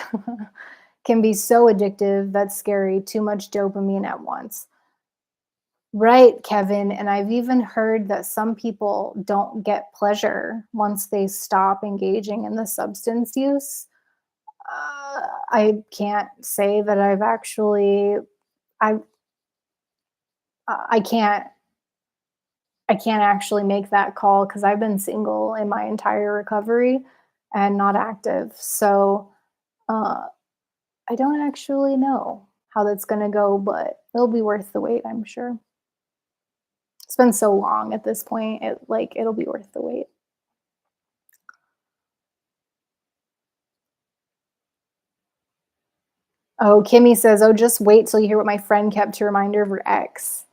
can be so addictive. That's scary. Too much dopamine at once. Right, Kevin. And I've even heard that some people don't get pleasure once they stop engaging in the substance use. I can't say that I've actually, I, I can't, I can't actually make that call because I've been single in my entire recovery and not active. So uh, I don't actually know how that's going to go, but it'll be worth the wait, I'm sure. It's been so long at this point. It'll be worth the wait. Oh, Kimmy says, "Oh, just wait till you hear what my friend kept to remind her of her ex."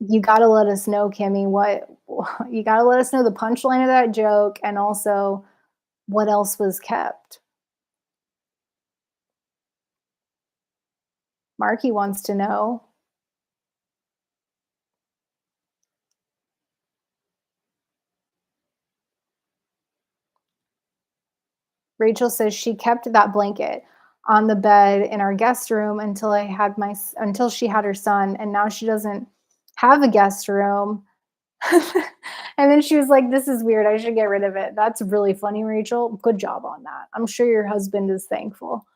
You gotta let us know, Kimmy, what you gotta let us know the punchline of that joke and also what else was kept. Marky wants to know. Rachel says she kept that blanket on the bed in our guest room until she had her son, and now she doesn't have a guest room. And then she was like, "This is weird. I should get rid of it." That's really funny, Rachel. Good job on that. I'm sure your husband is thankful.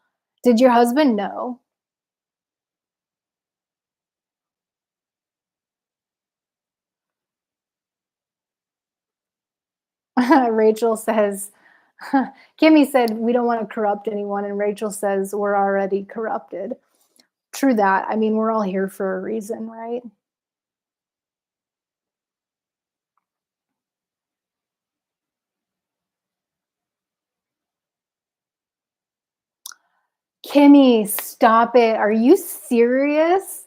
Did your husband know? Rachel says, Kimmy said, "We don't want to corrupt anyone." And Rachel says, "We're already corrupted." True that. I mean, we're all here for a reason, right? Kimmy, stop it. Are you serious?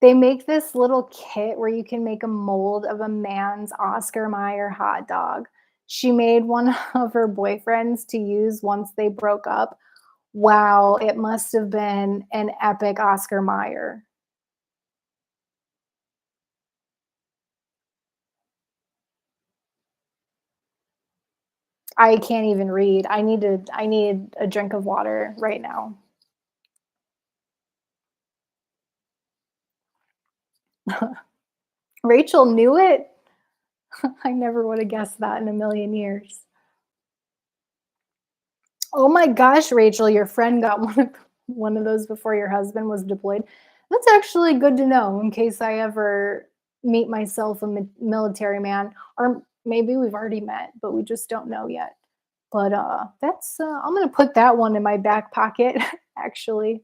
They make this little kit where you can make a mold of a man's Oscar Mayer hot dog. She made one of her boyfriends to use once they broke up. Wow, it must have been an epic Oscar Mayer. I can't even read. I need a drink of water right now. Rachel knew it? I never would have guessed that in a million years. Oh my gosh, Rachel, your friend got one of one of those before your husband was deployed. That's actually good to know in case I ever meet myself a military man, or maybe we've already met, but we just don't know yet. But that's I'm gonna put that one in my back pocket. Actually,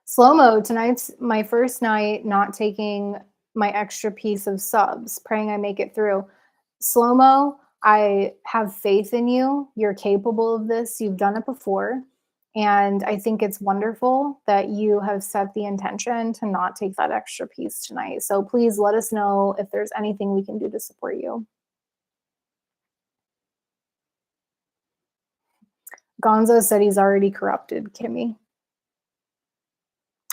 slow mo tonight's my first night not taking my extra piece of subs. Praying I make it through. Slow mo, I have faith in you. You're capable of this. You've done it before. And I think it's wonderful that you have set the intention to not take that extra piece tonight. So please let us know if there's anything we can do to support you. Gonzo said he's already corrupted, Kimmy.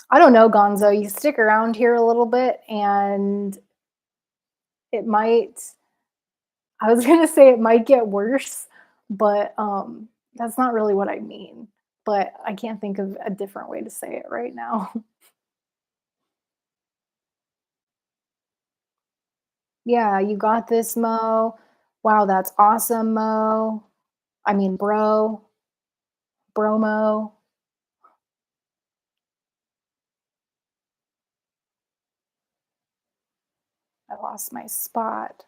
I don't know, Gonzo. You stick around here a little bit and it might, I was going to say it might get worse, but that's not really what I mean. But I can't think of a different way to say it right now. Yeah, you got this, Mo. Wow, that's awesome, Mo. I mean, Bromo. I lost my spot.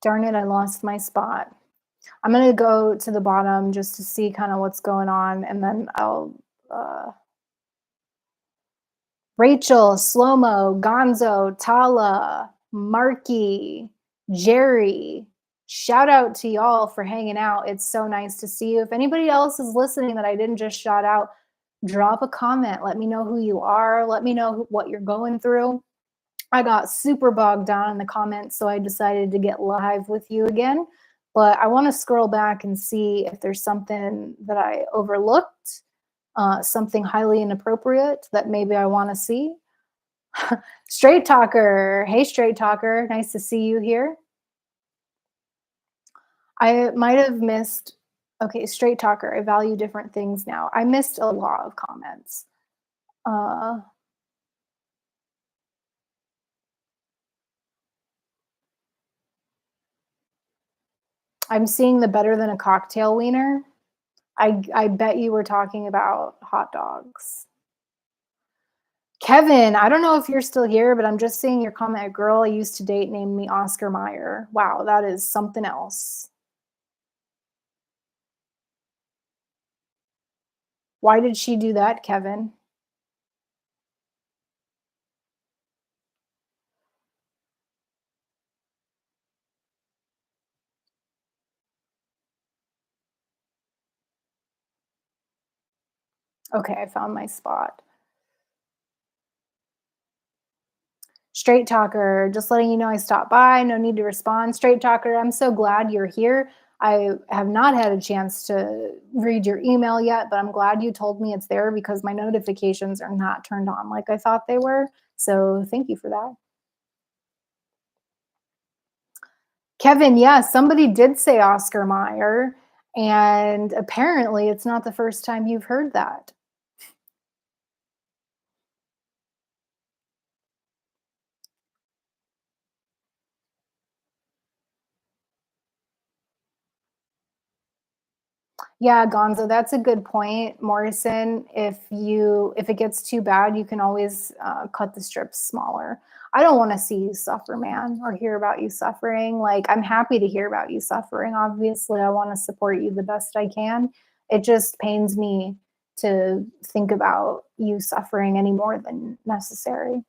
Darn it, I lost my spot. I'm gonna go to the bottom just to see kind of what's going on, and then I'll Rachel, Slomo, Gonzo, Tala, Marky, Jerry. Shout out to y'all for hanging out. It's so nice to see you. If anybody else is listening that I didn't just shout out, drop a comment. Let me know who you are. Let me know what you're going through. I got super bogged down in the comments, so I decided to get live with you again. But I want to scroll back and see if there's something that I overlooked, something highly inappropriate that maybe I want to see. Straight Talker. Hey, Straight Talker. Nice to see you here. I might have missed. Okay, Straight Talker. I value different things now. I missed a lot of comments. Uh, I'm seeing the better than a cocktail wiener. I bet you were talking about hot dogs. Kevin, I don't know if you're still here, but I'm just seeing your comment. A girl I used to date named me Oscar Mayer. Wow, that is something else. Why did she do that, Kevin? Okay, I found my spot. Straight Talker, just letting you know I stopped by. No need to respond. Straight Talker, I'm so glad you're here. I have not had a chance to read your email yet, but I'm glad you told me it's there because my notifications are not turned on like I thought they were. So thank you for that. Kevin, yeah, somebody did say Oscar Mayer, and apparently it's not the first time you've heard that. Yeah, Gonzo, that's a good point, Morrison. If it gets too bad, you can always cut the strips smaller. I don't want to see you suffer, man, or hear about you suffering. Like, I'm happy to hear about you suffering. Obviously, I want to support you the best I can. It just pains me to think about you suffering any more than necessary.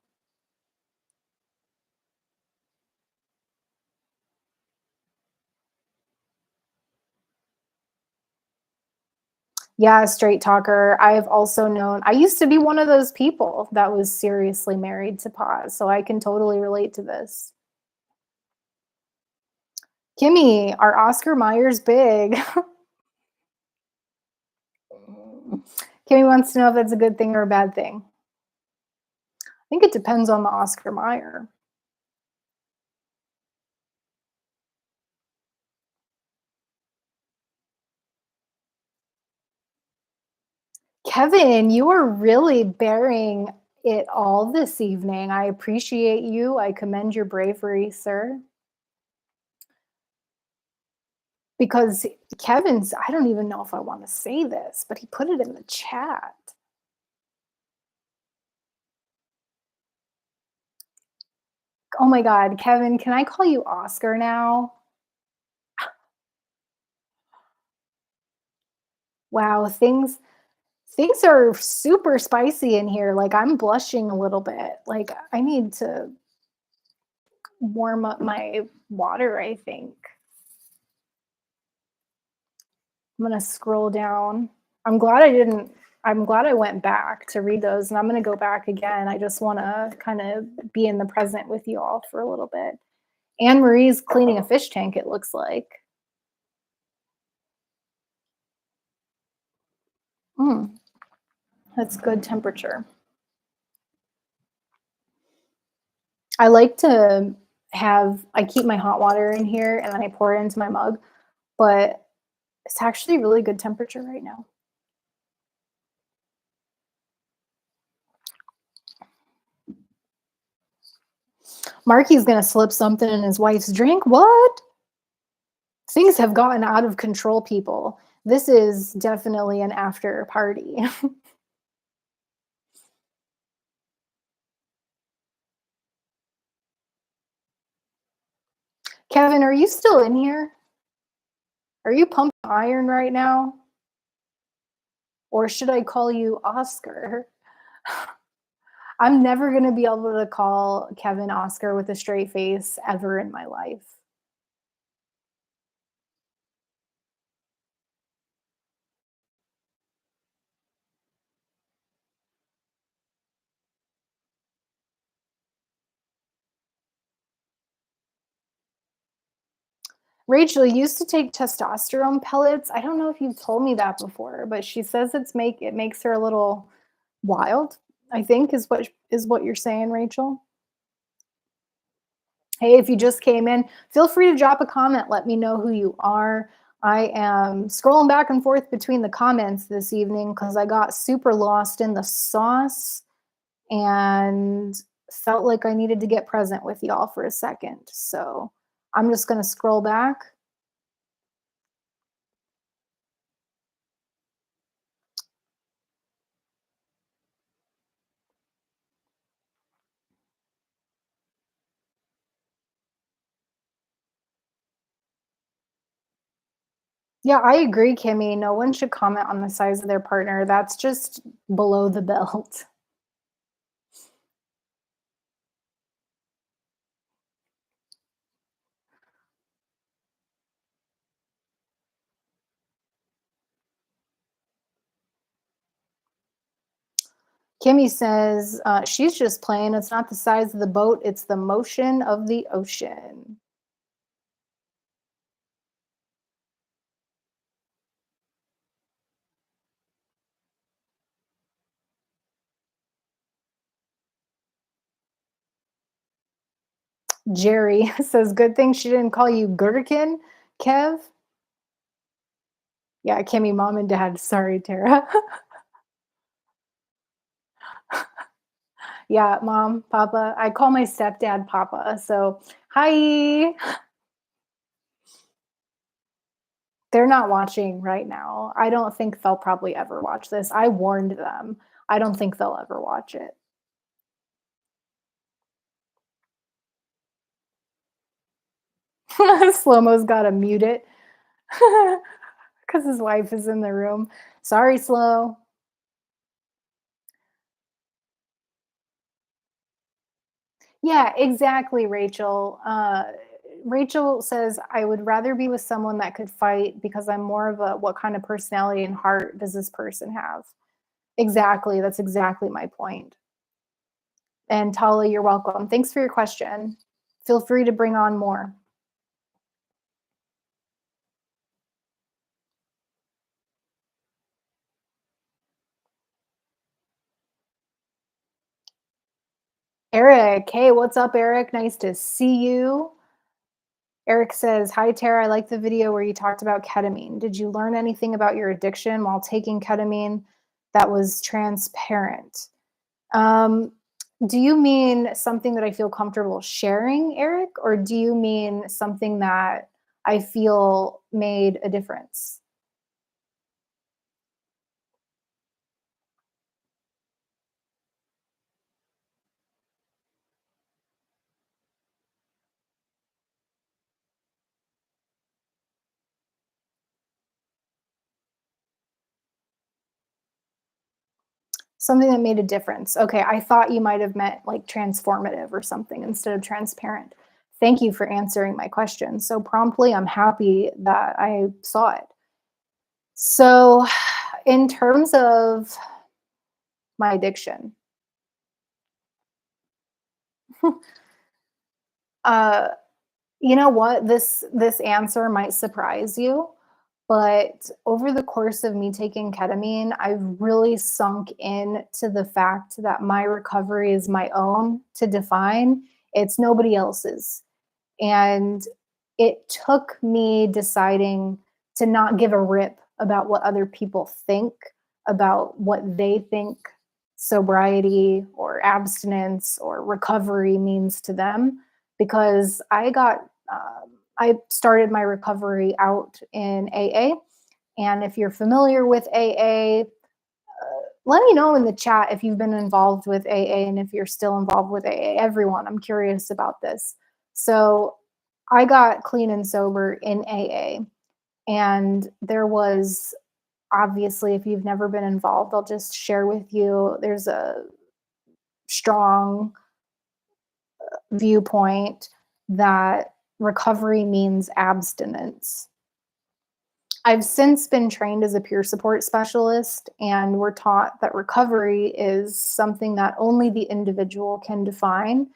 Yeah, straight talker. I've also known, I used to be one of those people that was seriously married to pause, so I can totally relate to this. Kimmy, are Oscar Myers big? Kimmy wants to know if that's a good thing or a bad thing. I think it depends on the Oscar Mayer. Kevin, you are really bearing it all this evening. I appreciate you. I commend your bravery, sir. Because Kevin's, I don't even know if I want to say this, but he put it in the chat. Oh my God, Kevin, can I call you Oscar now? Wow, things are super spicy in here. Like I'm blushing a little bit. Like I need to warm up my water, I think. I'm gonna scroll down. I'm glad I didn't. I'm glad I went back to read those, and I'm gonna go back again. I just want to kind of be in the present with you all for a little bit. Anne Marie's cleaning a fish tank. It looks like. Mm, that's good temperature. I like to have. I keep my hot water in here, and then I pour it into my mug. But it's actually really good temperature right now. Marky's gonna slip something in his wife's drink. What? Things have gotten out of control, people. This is definitely an after party. Kevin, are you still in here? Are you pumping iron right now? Or should I call you Oscar? I'm never going to be able to call Kevin Oscar with a straight face ever in my life. Rachel used to take testosterone pellets. I don't know if you've told me that before, but she says it makes her a little wild. I think is what you're saying, Rachel. Hey, if you just came in, feel free to drop a comment. Let me know who you are. I am scrolling back and forth between the comments this evening because I got super lost in the sauce and felt like I needed to get present with y'all for a second. So I'm just going to scroll back. Yeah, I agree, Kimmy. No one should comment on the size of their partner. That's just below the belt. Kimmy says she's just playing. It's not the size of the boat, it's the motion of the ocean. Jerry says, good thing she didn't call you Gherkin, Kev. Yeah, Kimmy, mom and dad. Sorry, Tara. Yeah, mom, papa. I call my stepdad papa. So, hi. They're not watching right now. I don't think they'll probably ever watch this. I warned them. I don't think they'll ever watch it. Slow-mo's got to mute it because his wife is in the room. Sorry, Slow. Yeah, exactly, Rachel. Rachel says, I would rather be with someone that could fight because I'm more of a what kind of personality and heart does this person have? Exactly. That's exactly my point. And Tala, you're welcome. Thanks for your question. Feel free to bring on more. Eric, hey, what's up, Eric? Nice to see you. Eric says, hi, Tara. I like the video where you talked about ketamine. Did you learn anything about your addiction while taking ketamine? that was transparent. Um, do you mean something that I feel comfortable sharing, Eric, or do you mean something that I feel made a difference? Something that made a difference. Okay, I thought you might have meant like transformative or something instead of transparent. Thank you for answering my question so promptly. I'm happy that I saw it. So, in terms of my addiction, uh, you know what? This answer might surprise you, but over the course of me taking ketamine, I've really sunk in to the fact that my recovery is my own to define. It's nobody else's. And it took me deciding to not give a rip about what other people think, about what they think sobriety or abstinence or recovery means to them. Because I started my recovery out in AA. And if you're familiar with AA, let me know in the chat if you've been involved with AA and if you're still involved with AA. Everyone, I'm curious about this. So I got clean and sober in AA, and there was obviously, if you've never been involved, I'll just share with you there's a strong viewpoint that recovery means abstinence. I've since been trained as a peer support specialist, and we're taught that recovery is something that only the individual can define.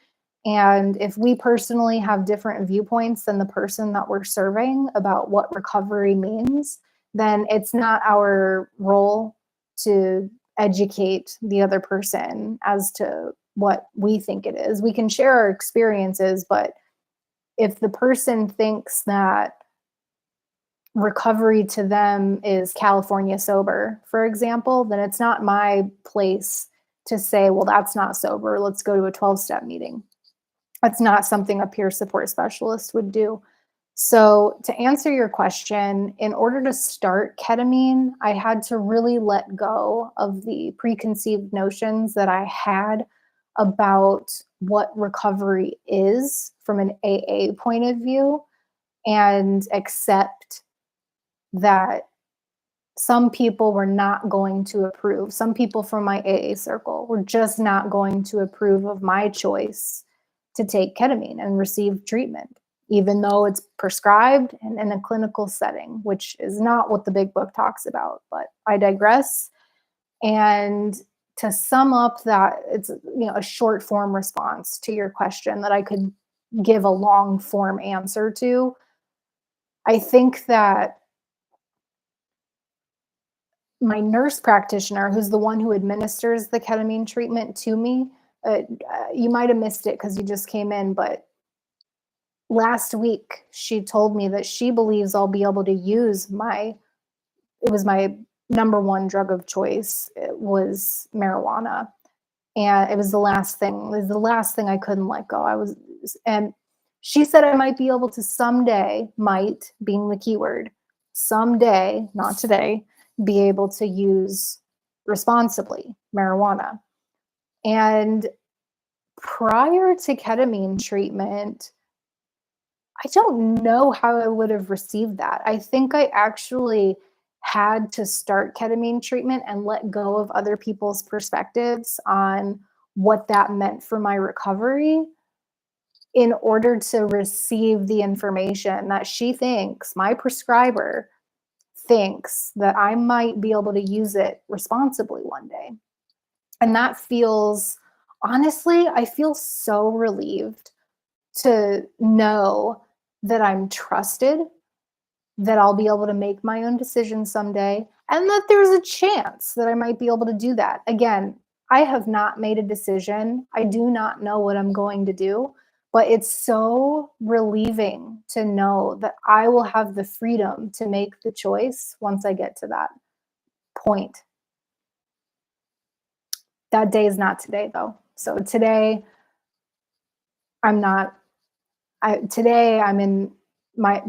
And if we personally have different viewpoints than the person that we're serving about what recovery means, then it's not our role to educate the other person as to what we think it is. We can share our experiences, but if the person thinks that recovery to them is California sober, for example, then it's not my place to say, well, that's not sober. Let's go to a 12-step meeting. That's not something a peer support specialist would do. So, to answer your question, in order to start ketamine, I had to really let go of the preconceived notions that I had about what recovery is from an AA point of view and accept that some people were not going to approve. Some people from my AA circle were just not going to approve of my choice to take ketamine and receive treatment, even though it's prescribed and in a clinical setting, which is not what the big book talks about. But I digress. And to sum up that, it's a short form response to your question that I could give a long form answer to. I think that my nurse practitioner, who's the one who administers the ketamine treatment to me, you might have missed it because you just came in, but last week she told me that she believes I'll be able to use it was my number one drug of choice. It was marijuana. And it was the last thing I couldn't let go. And she said I might be able to someday, might being the keyword, someday, not today, be able to use responsibly marijuana. And prior to ketamine treatment, I don't know how I would have received that. I think I actually had to start ketamine treatment and let go of other people's perspectives on what that meant for my recovery in order to receive the information that she thinks, my prescriber thinks, that I might be able to use it responsibly one day. And that feels, honestly, I feel so relieved to know that I'm trusted, that I'll be able to make my own decisions someday, and that there's a chance that I might be able to do that. Again, I have not made a decision. I do not know what I'm going to do, but it's so relieving to know that I will have the freedom to make the choice once I get to that point. That day is not today though. So today I'm not today I'm in my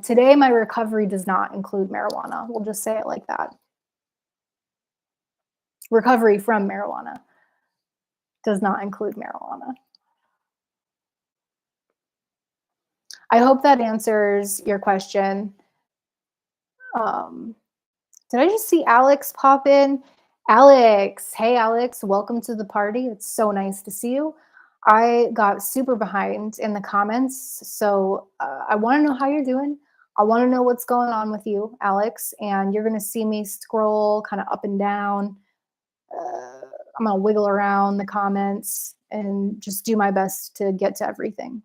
recovery does not include marijuana. We'll just say it like that. Recovery from marijuana does not include marijuana. I hope that answers your question. Um, did I just see Alex pop in? Alex, hey Alex, welcome to the party. It's so nice to see you. I got super behind in the comments, so I want to know how you're doing. I want to know what's going on with you, Alex, and you're going to see me scroll kind of up and down. I'm going to wiggle around the comments and just do my best to get to everything.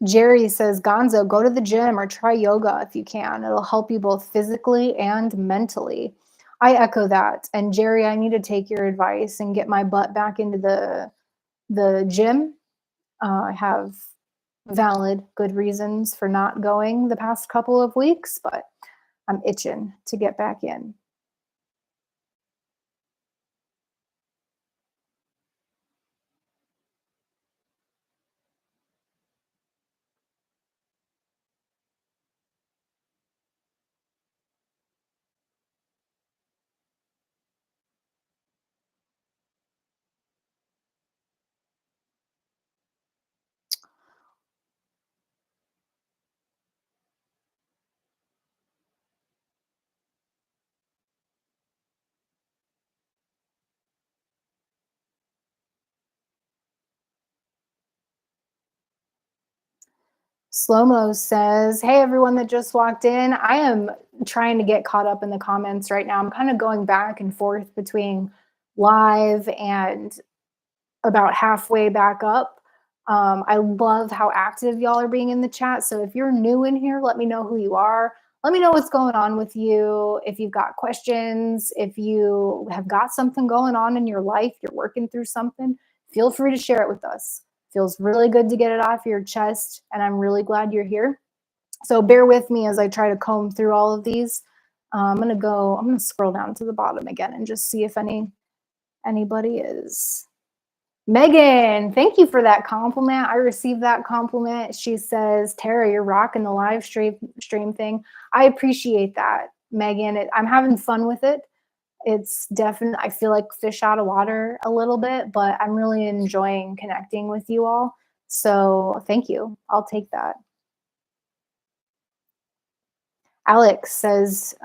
Jerry says, Gonzo, go to the gym or try yoga if you can. It'll help you both physically and mentally. I echo that. And Jerry, I need to take your advice and get my butt back into the gym. I have valid, good reasons for not going the past couple of weeks, but I'm itching to get back in. Slow-mo says, hey, everyone that just walked in. I am trying to get caught up in the comments right now. I'm kind of going back and forth between live and about halfway back up. I love how active y'all are being in the chat. So if you're new in here, let me know who you are. Let me know what's going on with you. If you've got questions, if you have got something going on in your life, you're working through something, feel free to share it with us. Feels really good to get it off your chest, and I'm really glad you're here. So bear with me as I try to comb through all of these. I'm gonna scroll down to the bottom again and just see if anybody is. Megan, thank you for that compliment. I received that compliment. She says, Tara, you're rocking the live stream thing. I appreciate that, Megan. I'm having fun with it. It's definitely, I feel like fish out of water a little bit, but I'm really enjoying connecting with you all. So thank you. I'll take that. Alex says,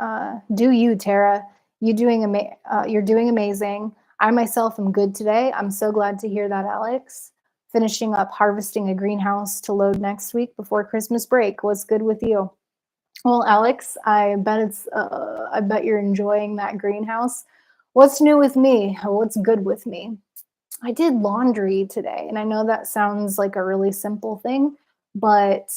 do you, Tara? You're doing amazing. I myself am good today. I'm so glad to hear that, Alex. Finishing up harvesting a greenhouse to load next week before Christmas break. What's good with you? Well, Alex, I bet you're enjoying that greenhouse. What's new with me? What's good with me? I did laundry today, and I know that sounds like a really simple thing, but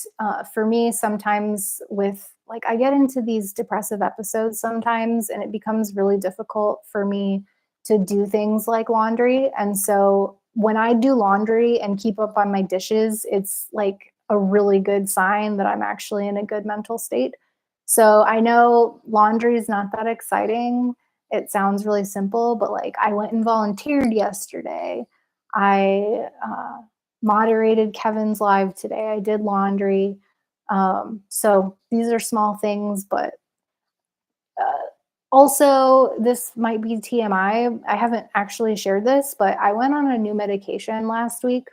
for me, sometimes I get into these depressive episodes sometimes, and it becomes really difficult for me to do things like laundry. And so when I do laundry and keep up on my dishes, it's like a really good sign that I'm actually in a good mental state. So I know laundry is not that exciting. It sounds really simple, but like I went and volunteered yesterday. I moderated Kevin's live today. I did laundry. So these are small things, but also this might be TMI. I haven't actually shared this, but I went on a new medication last week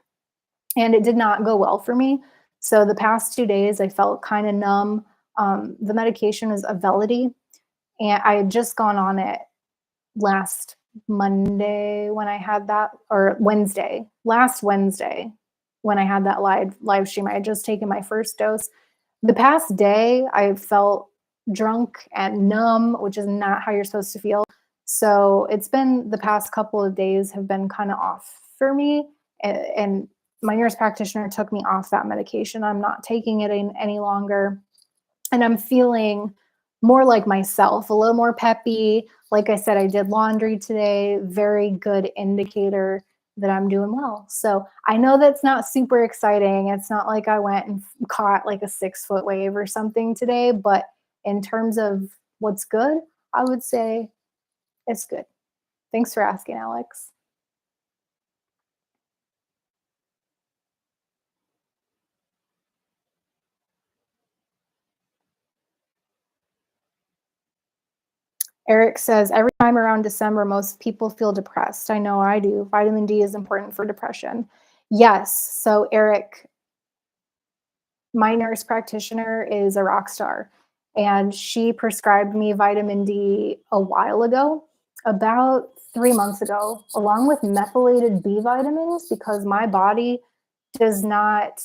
and it did not go well for me. So the past 2 days I felt kind of numb. The medication is Avelity, and I had just gone on it last Monday when I had that, or last Wednesday when I had that live stream. I had just taken my first dose. The past day I felt drunk and numb, which is not how you're supposed to feel. So it's been, the past couple of days have been kind of off for me, and my nurse practitioner took me off that medication. I'm not taking it any longer, and I'm feeling more like myself, a little more peppy. Like I said, I did laundry today, very good indicator that I'm doing well. So I know that's not super exciting. It's not like I went and caught like a 6-foot wave or something today, but in terms of what's good, I would say it's good. Thanks for asking, Alex. Eric says, every time around December, most people feel depressed. I know I do. Vitamin D is important for depression. Yes. So, Eric, my nurse practitioner is a rock star, and she prescribed me vitamin D a while ago, about 3 months ago, along with methylated B vitamins, because my body does not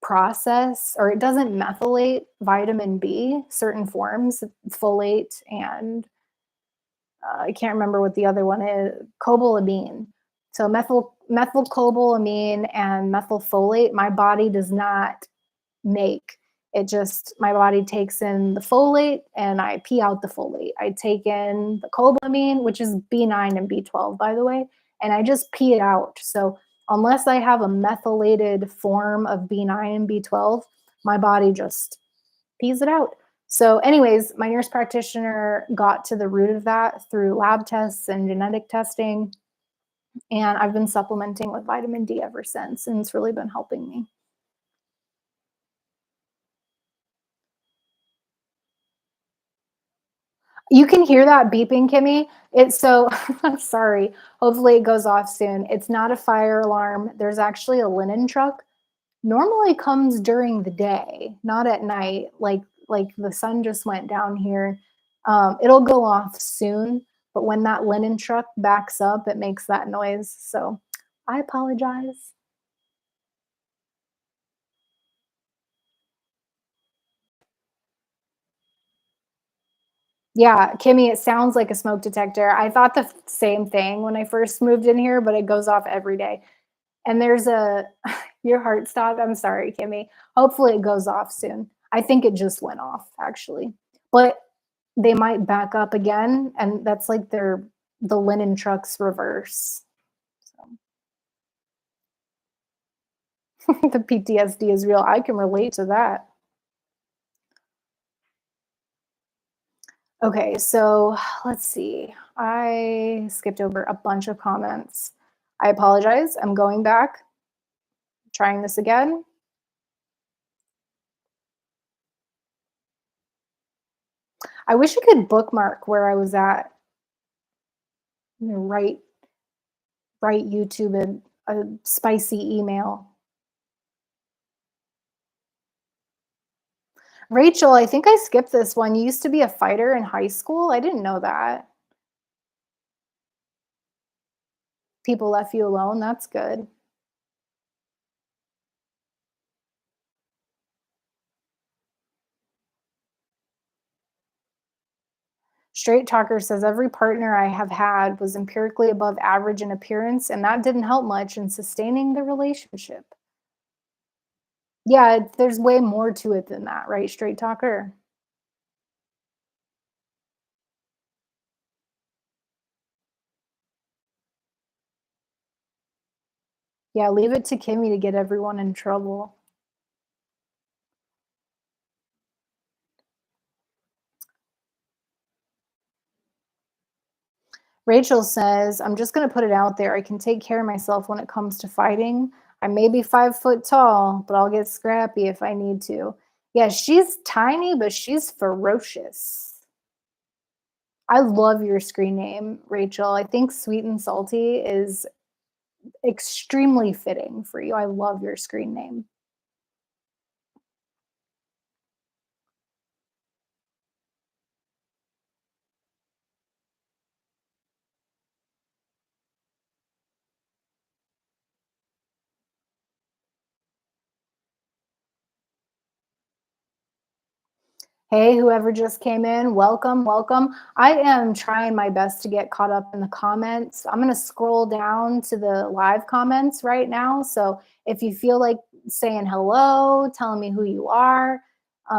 process or it doesn't methylate vitamin B, certain forms, folate, and I can't remember what the other one is, cobalamine. So methylcobalamin and methylfolate, my body does not make. It just, my body takes in the folate and I pee out the folate. I take in the cobalamine, which is B9 and B12, by the way, and I just pee it out. So unless I have a methylated form of B9 and B12, my body just pees it out. So, anyways, my nurse practitioner got to the root of that through lab tests and genetic testing. And I've been supplementing with vitamin D ever since, and it's really been helping me. You can hear that beeping, Kimmy. It's so, I'm sorry. Hopefully it goes off soon. It's not a fire alarm. There's actually a linen truck. Normally comes during the day, not at night. Like the sun just went down here. It'll go off soon, but when that linen truck backs up, it makes that noise. So I apologize. Yeah, Kimmy, it sounds like a smoke detector. I thought the same thing when I first moved in here, but it goes off every day. And there's a your heart stopped. I'm sorry, Kimmy. Hopefully it goes off soon. I think it just went off actually. But they might back up again and that's like their the linen truck's reverse. So the PTSD is real. I can relate to that. Okay, so let's see. I skipped over a bunch of comments. I apologize. I'm going back, trying this again. I wish I could bookmark where I was at. Write YouTube a spicy email. Rachel, I think I skipped this one. You used to be a fighter in high school. I didn't know that. People left you alone. That's good. Straight Talker says every partner I have had was empirically above average in appearance, and that didn't help much in sustaining the relationship. Yeah, there's way more to it than that, right, Straight Talker? Yeah, leave it to Kimmy to get everyone in trouble. Rachel says, I'm just going to put it out there. I can take care of myself when it comes to fighting. I may be 5 foot tall, but I'll get scrappy if I need to. Yeah, she's tiny, but she's ferocious. I love your screen name, Rachel. I think Sweet and Salty is extremely fitting for you. I love your screen name. Hey, whoever just came in, welcome, welcome. I am trying my best to get caught up in the comments. I'm going to scroll down to the live comments right now. So if you feel like saying hello, telling me who you are,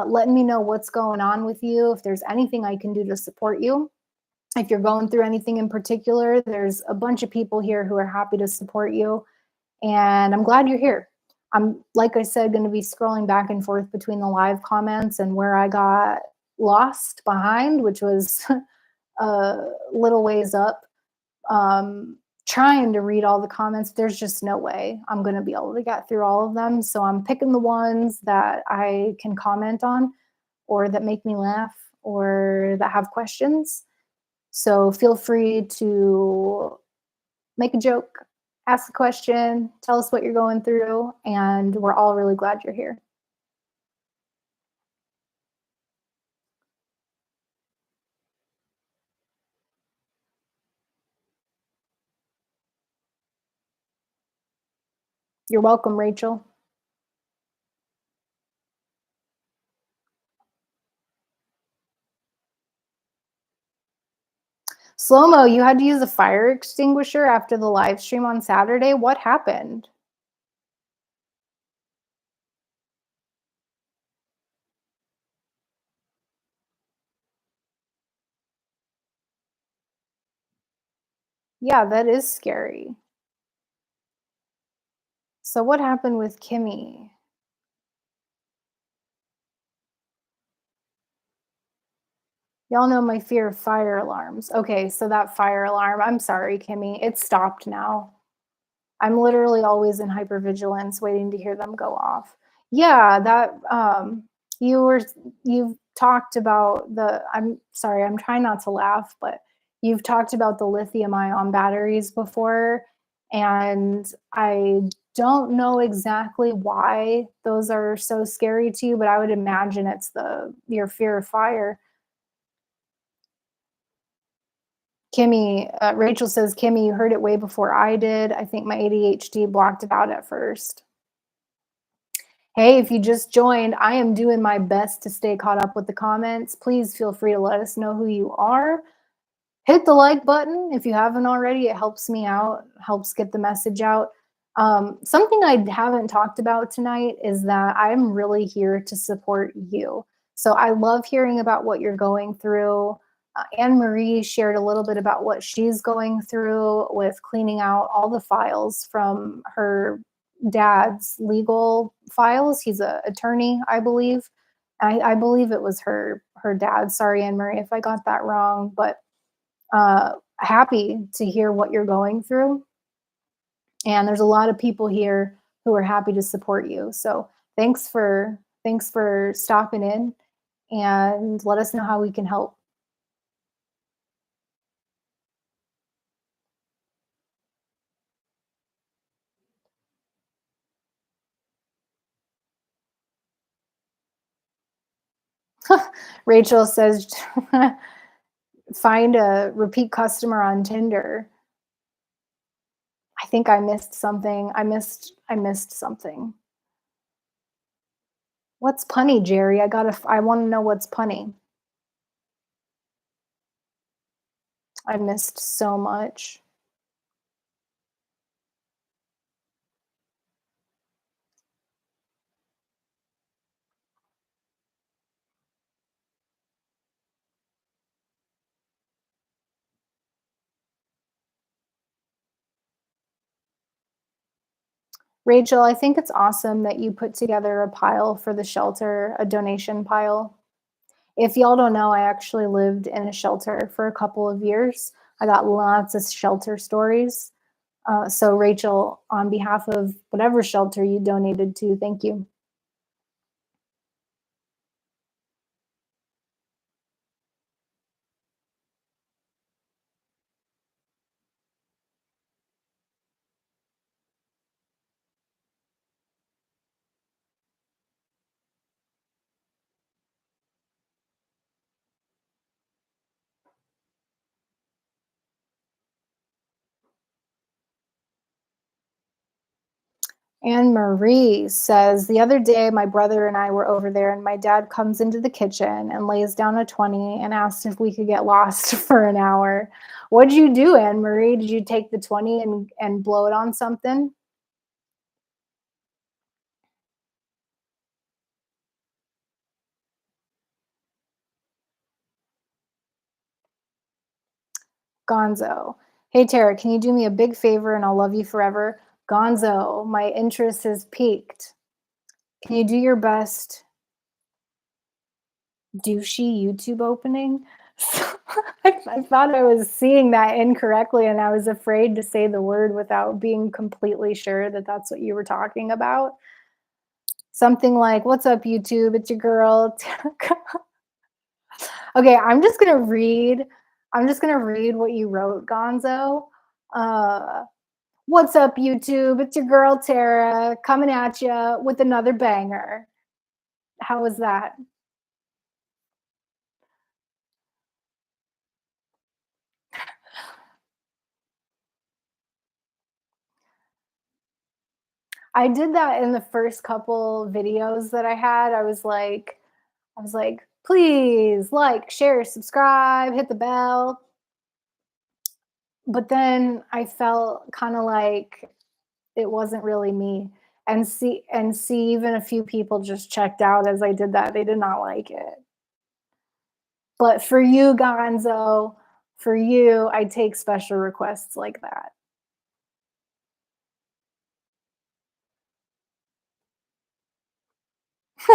letting me know what's going on with you, if there's anything I can do to support you. If you're going through anything in particular, there's a bunch of people here who are happy to support you. And I'm glad you're here. I'm, like I said, going to be scrolling back and forth between the live comments and where I got lost behind, which was a little ways up, um, trying to read all the comments. There's just no way I'm going to be able to get through all of them. So I'm picking the ones that I can comment on or that make me laugh or that have questions. So feel free to make a joke, ask a question, tell us what you're going through, and we're all really glad you're here. You're welcome, Rachel. Slow mo, you had to use a fire extinguisher after the live stream on Saturday. What happened? Yeah, that is scary. So, what happened with Kimmy? Y'all know my fear of fire alarms. Okay, so that fire alarm, I'm sorry, Kimmy, it stopped now. I'm literally always in hypervigilance waiting to hear them go off. Yeah, that you were you've talked about the I'm sorry, I'm trying not to laugh, but you've talked about the lithium ion batteries before and I don't know exactly why those are so scary to you, but I would imagine it's the your fear of fire. Kimmy, Rachel says, Kimmy, you heard it way before I did. I think my ADHD blocked it out at first. Hey, if you just joined, I am doing my best to stay caught up with the comments. Please feel free to let us know who you are. Hit the like button if you haven't already. It helps me out, helps get the message out. Something I haven't talked about tonight is that I'm really here to support you. So I love hearing about what you're going through. Anne Marie shared a little bit about what she's going through with cleaning out all the files from her dad's legal files. He's an attorney, I believe. I believe it was her dad. Sorry, Anne Marie, if I got that wrong, but happy to hear what you're going through. And there's a lot of people here who are happy to support you. So thanks for stopping in and let us know how we can help. Rachel says, find a repeat customer on Tinder. I think I missed something. I missed something. What's punny, Jerry? I want to know what's punny. I missed so much. Rachel, I think it's awesome that you put together a pile for the shelter, a donation pile. If y'all don't know, I actually lived in a shelter for a couple of years. I got lots of shelter stories. So, Rachel, on behalf of whatever shelter you donated to, thank you. Anne Marie says, the other day, my brother and I were over there, and my dad comes into the kitchen and lays down a 20 and asked if we could get lost for an hour. What'd you do, Anne Marie? Did you take the 20 and blow it on something? Gonzo. Hey, Tara, can you do me a big favor and I'll love you forever? Gonzo, my interest has peaked. Can you do your best? douchey YouTube opening. So I thought I was seeing that incorrectly, and I was afraid to say the word without being completely sure that that's what you were talking about. Something like, "What's up, YouTube? It's your girl." Okay, I'm just gonna read what you wrote, Gonzo. Uh, "What's up, YouTube? It's your girl Tara coming at you with another banger." How was that? I did that in the first couple videos that I had. I was like, "Please like, share, subscribe, hit the bell." But then I felt kind of like it wasn't really me. And see even a few people just checked out as I did that. They did not like it. But for you, Gonzo, for you, I take special requests like that.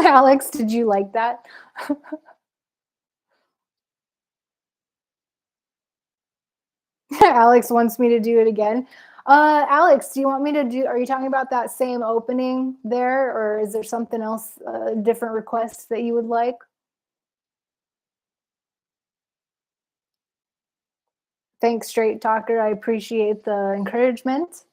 Alex, did you like that? Alex wants me to do it again. Alex, do you want me to do? Are you talking about that same opening there, or is there something else, different requests that you would like? Thanks, Straight Talker. I appreciate the encouragement.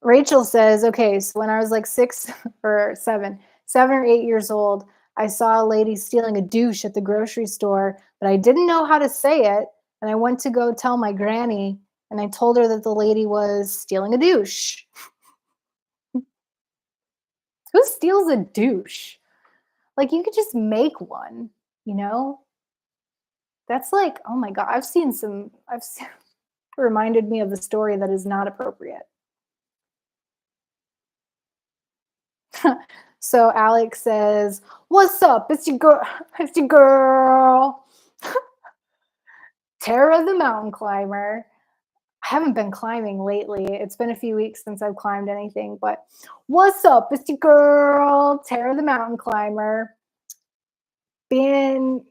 Rachel says, okay, so when I was like 6 or 7, 7 or 8 years old, I saw a lady stealing a douche at the grocery store, but I didn't know how to say it. And I went to go tell my granny, and I told her that the lady was stealing a douche. Who steals a douche? Like, you could just make one, you know? That's like, oh my God, I've seen, reminded me of a story that is not appropriate. So Alex says, "What's up? It's your girl. It's your girl, Tara the mountain climber." I haven't been climbing lately. It's been a few weeks since I've climbed anything, but what's up? It's your girl, Tara the mountain climber, being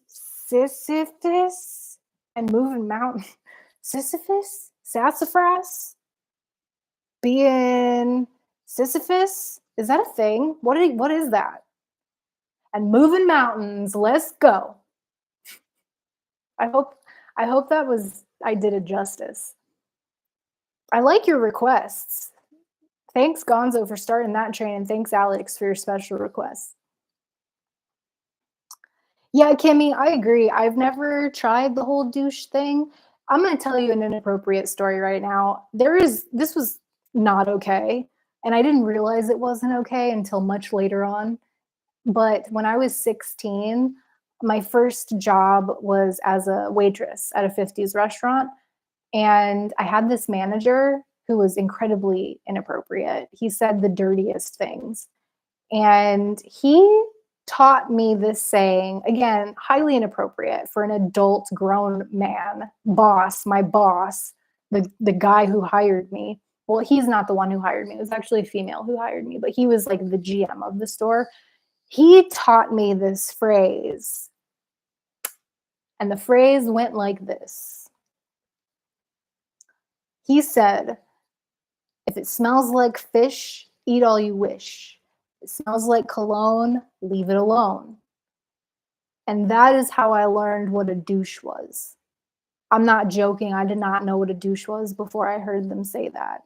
Sisyphus and moving mountain. Sisyphus, sassafras, being Sisyphus. Is that a thing? What is that? And moving mountains. Let's go. I hope I hope that was I did it justice. I like your requests. Thanks, Gonzo, for starting that train, and thanks, Alex, for your special requests. Yeah, Kimmy, I agree. I've never tried the whole douche thing. I'm going to tell you an inappropriate story right now. This was not okay, and I didn't realize it wasn't okay until much later on. But when I was 16, my first job was as a waitress at a 50s restaurant. And I had this manager who was incredibly inappropriate. He said the dirtiest things. And he taught me this saying, again, highly inappropriate for an adult grown man, boss, my boss, the guy who hired me. Well, he's not the one who hired me. It was actually a female who hired me, but he was like the GM of the store. He taught me this phrase, and the phrase went like this. He said, "If it smells like fish, eat all you wish. If it smells like cologne, leave it alone." And that is how I learned what a douche was. I'm not joking. I did not know what a douche was before I heard them say that.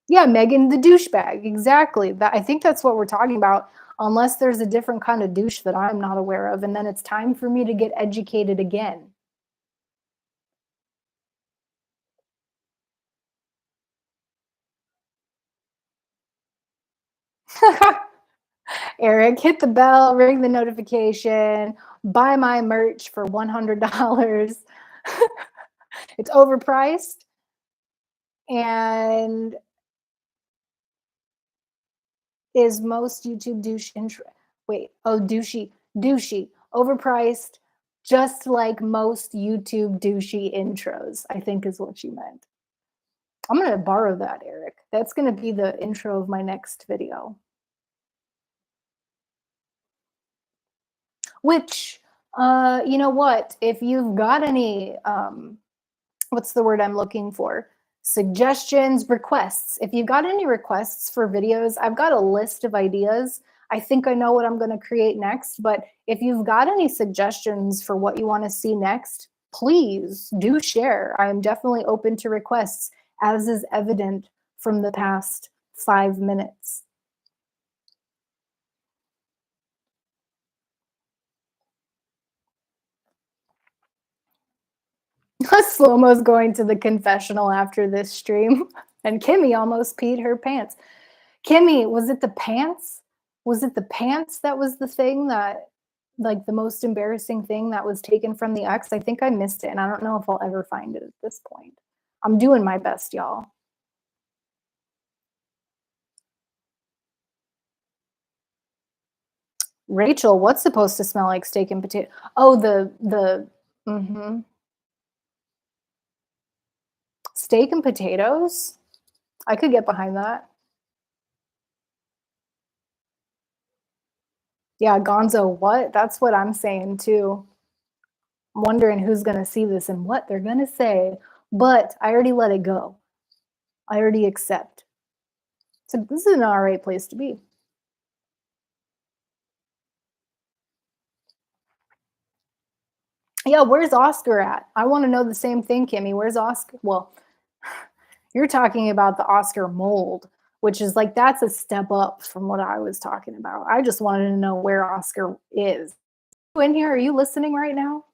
Yeah, Megan the douchebag. Exactly. That I think that's what we're talking about, unless there's a different kind of douche that I'm not aware of, and then it's time for me to get educated again. Eric, hit the bell, ring the notification, buy my merch for $100. It's overpriced, and is most YouTube douche intro. Wait, oh, douchey, douchey. Overpriced, just like most YouTube douchey intros, I think is what she meant. I'm gonna borrow that, Eric. That's gonna be the intro of my next video. Which, you know what? If you've got any, what's the word I'm looking for? Suggestions, requests. If you've got any requests for videos, I've got a list of ideas. I think I know what I'm going to create next, but if you've got any suggestions for what you want to see next, please do share. I am definitely open to requests, as is evident from the past 5 minutes. Slow-mo's going to the confessional after this stream, and Kimmy almost peed her pants. Kimmy, was it the pants? Was it the pants that was the thing that, like, the most embarrassing thing that was taken from the ex? I think I missed it, and I don't know if I'll ever find it at this point. I'm doing my best, y'all. Rachel, what's supposed to smell like steak and potato? Oh, mhm. Steak and potatoes? I could get behind that. Yeah, Gonzo, what? That's what I'm saying too. I'm wondering who's gonna see this and what they're gonna say, but I already let it go. I already accept. So this is an all right place to be. Yeah, where's Oscar at? I want to know the same thing, Kimmy. Where's Oscar? Well, you're talking about the Oscar mold, which is like, that's a step up from what I was talking about. I just wanted to know where Oscar is. Are you in here? Are you listening right now?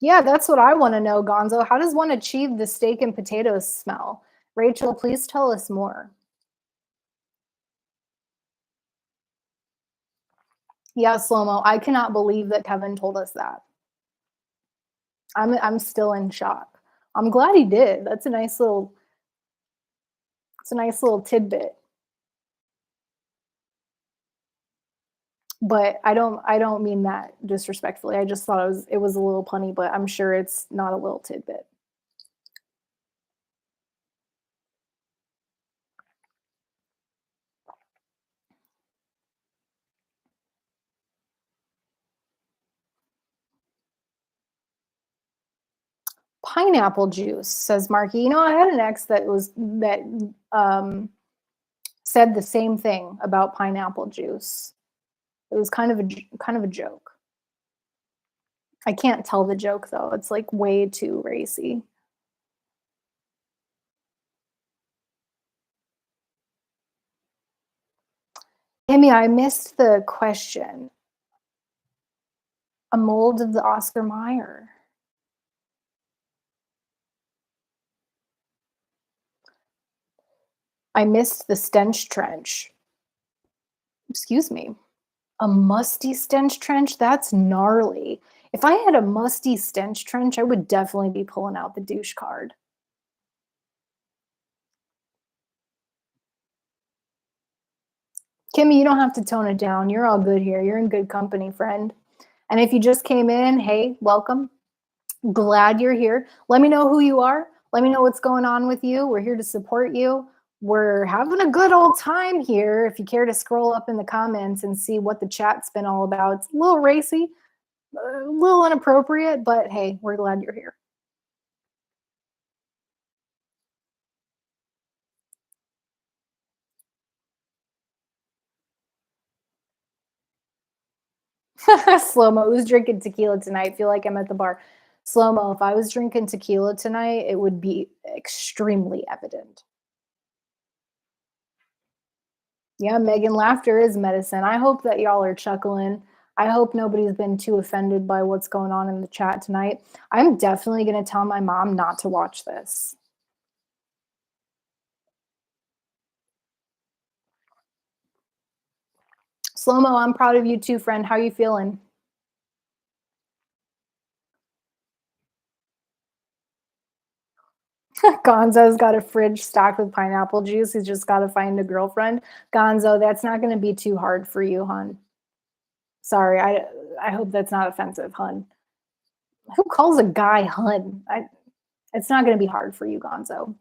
Yeah, that's what I want to know, Gonzo. How does one achieve the steak and potatoes smell? Rachel, please tell us more. Yeah, Slow-mo, I cannot believe that Kevin told us that. I'm still in shock. I'm glad he did. That's a nice little tidbit. But I don't mean that disrespectfully. I just thought it was a little punny, but I'm sure it's not a little tidbit. Pineapple juice, says Marky. You know, I had an ex that said the same thing about pineapple juice. It was kind of a joke. I can't tell the joke though. It's like way too racy. Amy, I missed the question. A mold of the Oscar Mayer. I missed the stench trench. Excuse me. A musty stench trench? That's gnarly. If I had a musty stench trench, I would definitely be pulling out the douche card. Kimmy, you don't have to tone it down. You're all good here. You're in good company, friend. And if you just came in, hey, welcome. Glad you're here. Let me know who you are. Let me know what's going on with you. We're here to support you. We're having a good old time here. If you care to scroll up in the comments and see what the chat's been all about, it's a little racy, a little inappropriate, but hey, we're glad you're here. Slow-mo, who's drinking tequila tonight? Feel like I'm at the bar. Slow-mo, if I was drinking tequila tonight, it would be extremely evident. Yeah, Megan, laughter is medicine. I hope that y'all are chuckling. I hope nobody's been too offended by what's going on in the chat tonight. I'm definitely going to tell my mom not to watch this. Slow-mo, I'm proud of you too, friend. How you feeling? Gonzo's got a fridge stocked with pineapple juice. He's just got to find a girlfriend. Gonzo, that's not going to be too hard for you, hun. Sorry, I hope that's not offensive, hun. Who calls a guy hun? It's not going to be hard for you, Gonzo.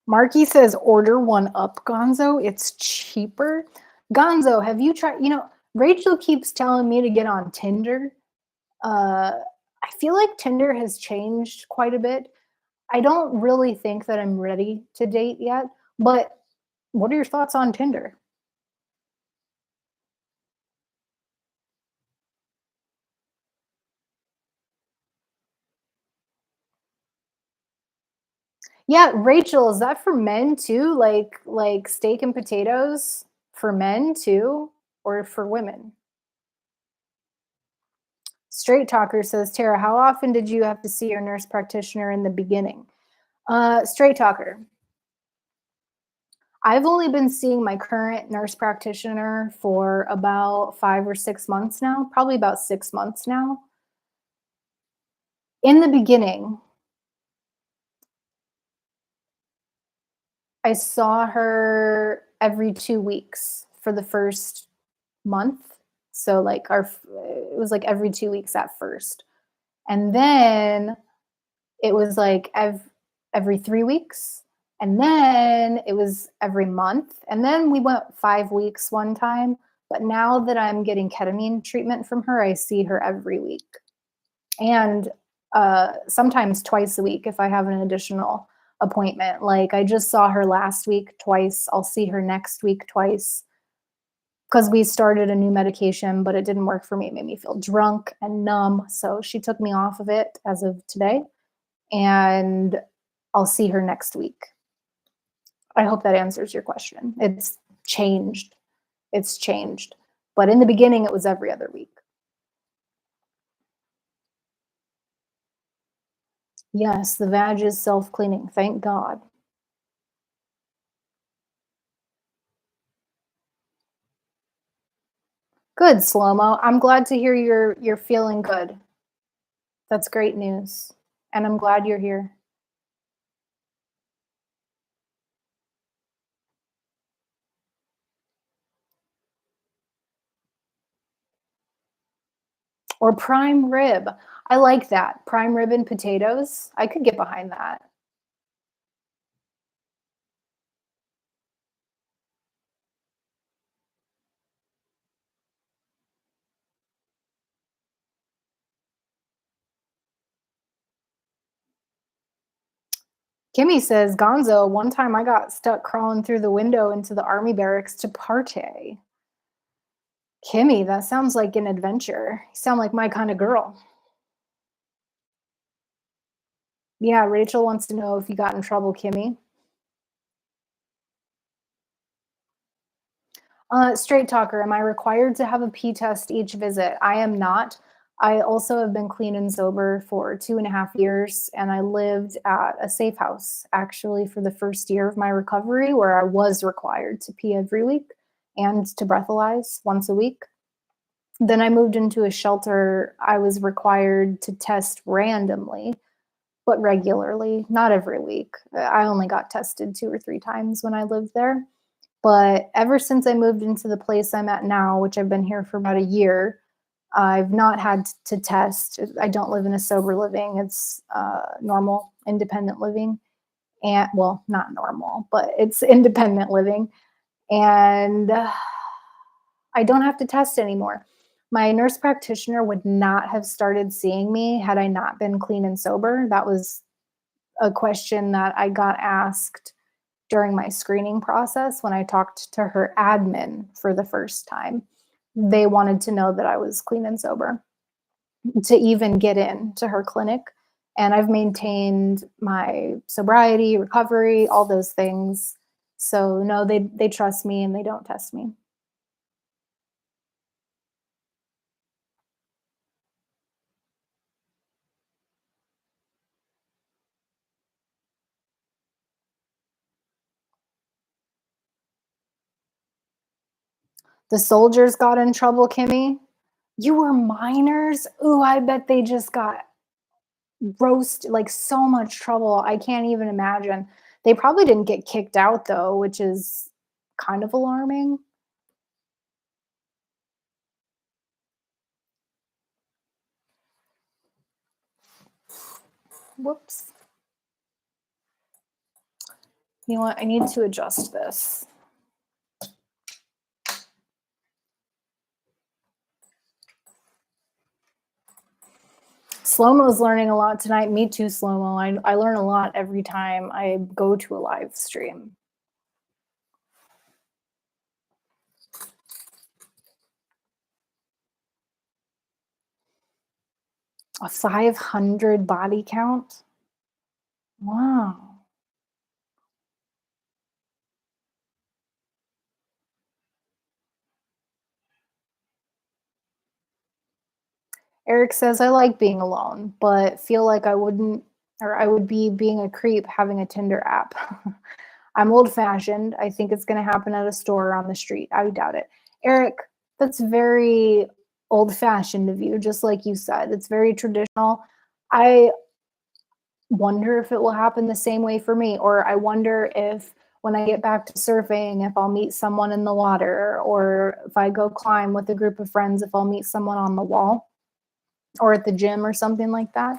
Marky says order one up, Gonzo. It's cheaper. Gonzo, have you tried? Rachel keeps telling me to get on Tinder. I feel like Tinder has changed quite a bit. I don't really think that I'm ready to date yet, but what are your thoughts on Tinder? Yeah, Rachel, is that for men too? Like steak and potatoes for men too, or for women? Straight Talker says, Tara, how often did you have to see your nurse practitioner in the beginning? Straight Talker, I've only been seeing my current nurse practitioner for about 5 or 6 months now, probably about 6 months now. In the beginning, I saw her every 2 weeks for the first month. So it was like every 2 weeks at first. And then it was like every 3 weeks. And then it was every month. And then we went 5 weeks one time. But now that I'm getting ketamine treatment from her, I see her every week. And sometimes twice a week if I have an additional appointment. Like I just saw her last week twice. I'll see her next week twice because we started a new medication, but it didn't work for me. It made me feel drunk and numb. So she took me off of it as of today. And I'll see her next week. I hope that answers your question. It's changed. It's changed. But in the beginning, it was every other week. Yes, the vag is self-cleaning. Thank God. Good, Slow-Mo. I'm glad to hear you're feeling good. That's great news. And I'm glad you're here. Or prime rib. I like that. Prime rib and potatoes. I could get behind that. Kimmy says, Gonzo, one time I got stuck crawling through the window into the army barracks to partay. Kimmy, that sounds like an adventure. You sound like my kind of girl. Yeah, Rachel wants to know if you got in trouble, Kimmy. Straight Talker, am I required to have a pee test each visit? I am not. I also have been clean and sober for 2.5 years, and I lived at a safe house actually for the first year of my recovery, where I was required to pee every week and to breathalyze once a week. Then I moved into a shelter. I was required to test randomly, but regularly, not every week. I only got tested 2 or 3 times when I lived there. But ever since I moved into the place I'm at now, which I've been here for about a year, I've not had to test. I don't live in a sober living. It's normal, independent living. And well, not normal, but it's independent living. And I don't have to test anymore. My nurse practitioner would not have started seeing me had I not been clean and sober. That was a question that I got asked during my screening process when I talked to her admin for the first time. They wanted to know that I was clean and sober to even get in to her clinic. And I've maintained my sobriety, recovery, all those things. So no, they trust me and they don't test me. The soldiers got in trouble, Kimmy. You were minors? Ooh, I bet they just got roast like so much trouble. I can't even imagine. They probably didn't get kicked out though, which is kind of alarming. Whoops. You know what? I need to adjust this. Slow-mo's learning a lot tonight. Me too, Slow-mo. I learn a lot every time I go to a live stream. A 500 body count? Wow. Eric says, I like being alone, but feel like I would be being a creep having a Tinder app. I'm old fashioned. I think it's going to happen at a store or on the street. I doubt it. Eric, that's very old fashioned of you, just like you said. It's very traditional. I wonder if it will happen the same way for me, or I wonder if when I get back to surfing, if I'll meet someone in the water, or if I go climb with a group of friends, if I'll meet someone on the wall or at the gym or something like that.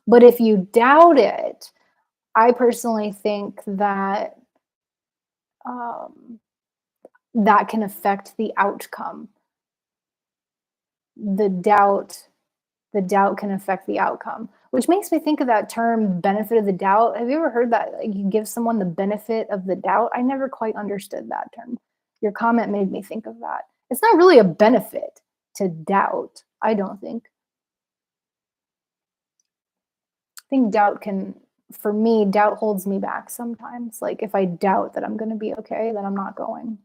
But if you doubt it, I personally think that um, that can affect the outcome. The doubt, the doubt can affect the outcome, which makes me think of that term benefit of the doubt. Have you ever heard that? Like, you give someone the benefit of the doubt. I never quite understood that term. Your comment made me think of that. It's not really a benefit to doubt, I don't think. I think doubt can, for me, doubt holds me back sometimes. Like if I doubt that I'm going to be okay, then I'm not going.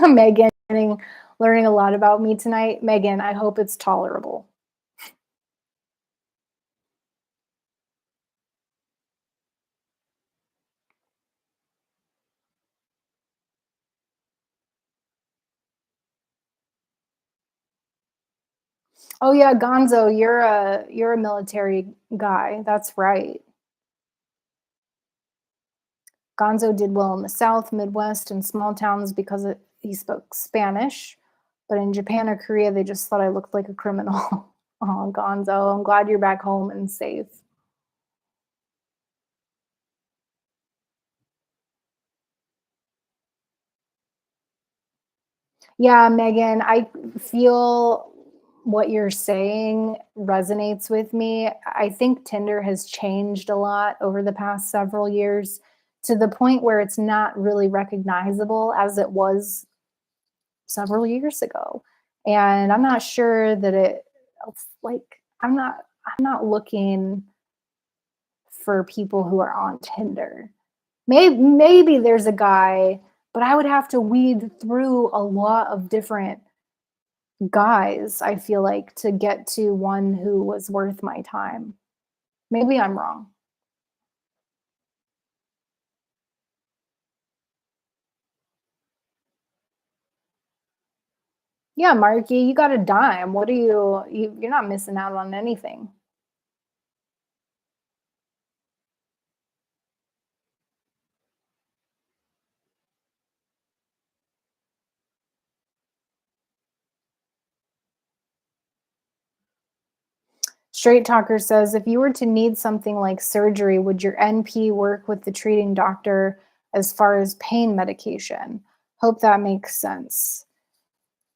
Megan, learning a lot about me tonight. Megan, I hope it's tolerable. Oh yeah, Gonzo, you're a military guy. That's right. Gonzo did well in the South, Midwest, and small towns because he spoke Spanish. But in Japan or Korea, they just thought I looked like a criminal. Oh, Gonzo, I'm glad you're back home and safe. Yeah, Megan, I feel what you're saying resonates with me. I think Tinder has changed a lot over the past several years to the point where it's not really recognizable as it was several years ago. And I'm not sure that it's like I'm not looking for people who are on Tinder. Maybe there's a guy, but I would have to weed through a lot of different guys, I feel like, to get to one who was worth my time. Maybe I'm wrong. Yeah, Marky, you got a dime. What are you're not missing out on anything. Straight Talker says, if you were to need something like surgery, would your NP work with the treating doctor as far as pain medication? Hope that makes sense.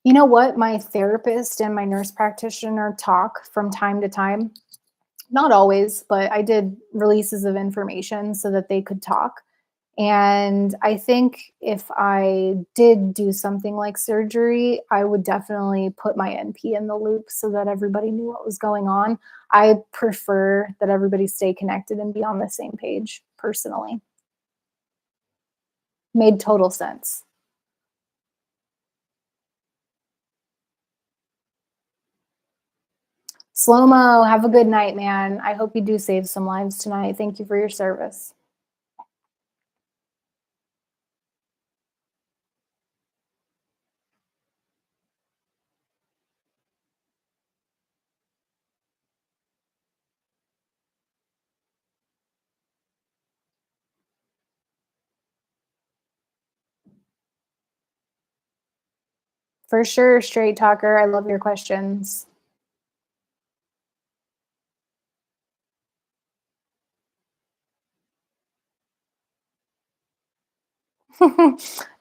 You know what? My therapist and my nurse practitioner talk from time to time. Not always, but I did releases of information so that they could talk. And I think if I did do something like surgery, I would definitely put my NP in the loop so that everybody knew what was going on. I prefer that everybody stay connected and be on the same page personally. Made total sense. Slow mo, have a good night, man. I hope you do save some lives tonight. Thank you for your service. For sure, straight talker. I love your questions.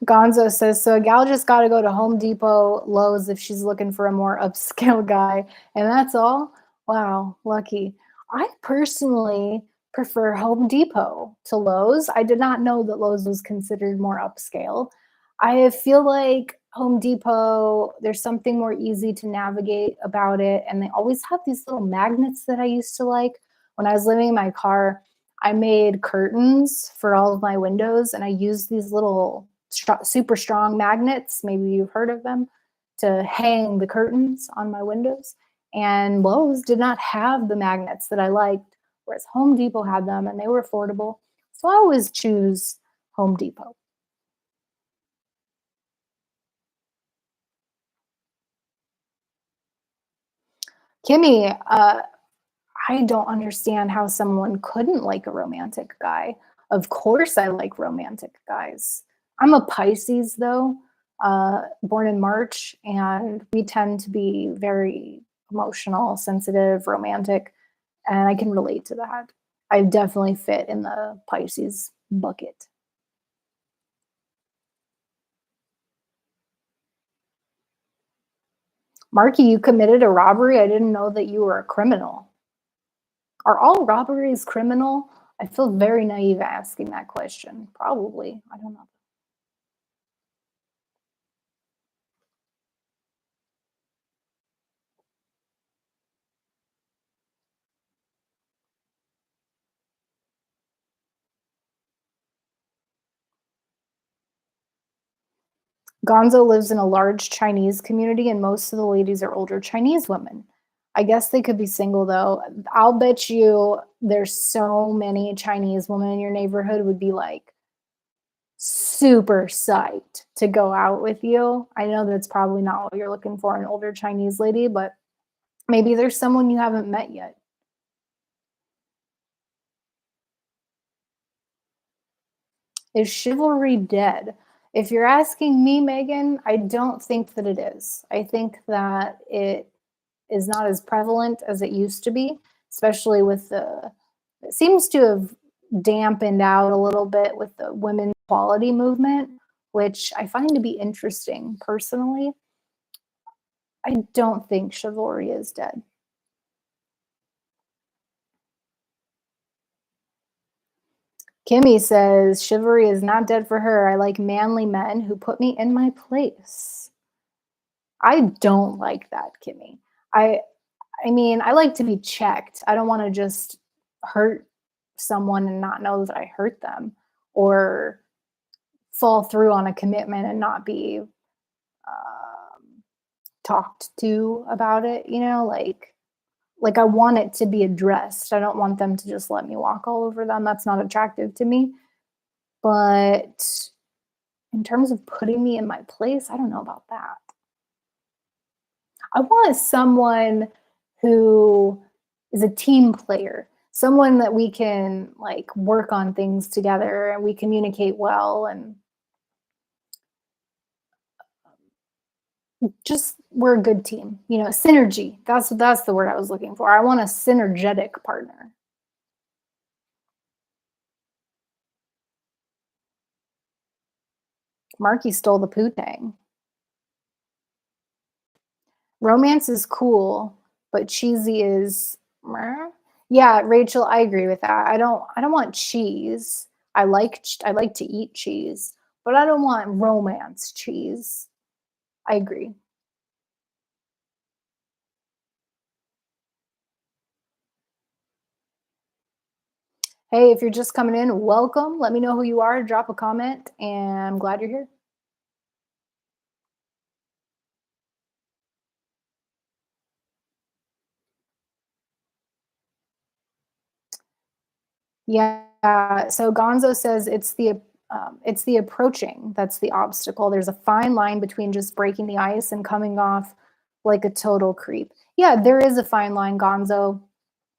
Gonzo says, so a gal just got to go to Home Depot, Lowe's if she's looking for a more upscale guy. And that's all? Wow, lucky. I personally prefer Home Depot to Lowe's. I did not know that Lowe's was considered more upscale. I feel like Home Depot, there's something more easy to navigate about it. And they always have these little magnets that I used to like. When I was living in my car, I made curtains for all of my windows, and I used these little super strong magnets. Maybe you've heard of them, to hang the curtains on my windows. And Lowe's did not have the magnets that I liked, whereas Home Depot had them and they were affordable. So I always choose Home Depot. Kimmy, I don't understand how someone couldn't like a romantic guy. Of course, I like romantic guys. I'm a Pisces, though, born in March, and we tend to be very emotional, sensitive, romantic, and I can relate to that. I definitely fit in the Pisces bucket. Marky, you committed a robbery. I didn't know that you were a criminal. Are all robberies criminal? I feel very naive asking that question. Probably. I don't know. Gonzo lives in a large Chinese community, and most of the ladies are older Chinese women. I guess they could be single though. I'll bet you there's so many Chinese women in your neighborhood would be like super psyched to go out with you. I know that's probably not what you're looking for, an older Chinese lady, but maybe there's someone you haven't met yet. Is chivalry dead? If you're asking me, Megan, I don't think that it is. I think that it is not as prevalent as it used to be, especially with the, it seems to have dampened out a little bit with the women's equality movement, which I find to be interesting personally. I don't think chivalry is dead. Kimmy says chivalry is not dead for her. I like manly men who put me in my place. I don't like that, Kimmy. I I mean, I like to be checked. I don't want to just hurt someone and not know that I hurt them, or fall through on a commitment and not be talked to about it, like I want it to be addressed. I don't want them to just let me walk all over them. That's not attractive to me. But in terms of putting me in my place, I don't know about that. I want someone who is a team player, someone that we can like work on things together and we communicate well, and just we're a good team. Synergy. That's the word I was looking for. I want a synergetic partner. Marky stole the poo-tang. Romance is cool, but cheesy is meh. Yeah, Rachel, I agree with that. I don't want cheese. I like to eat cheese, but I don't want romance cheese. I agree. Hey, if you're just coming in, welcome. Let me know who you are, drop a comment, and I'm glad you're here. Yeah, so Gonzo says it's the approaching that's the obstacle. There's a fine line between just breaking the ice and coming off like a total creep. Yeah, there is a fine line, Gonzo.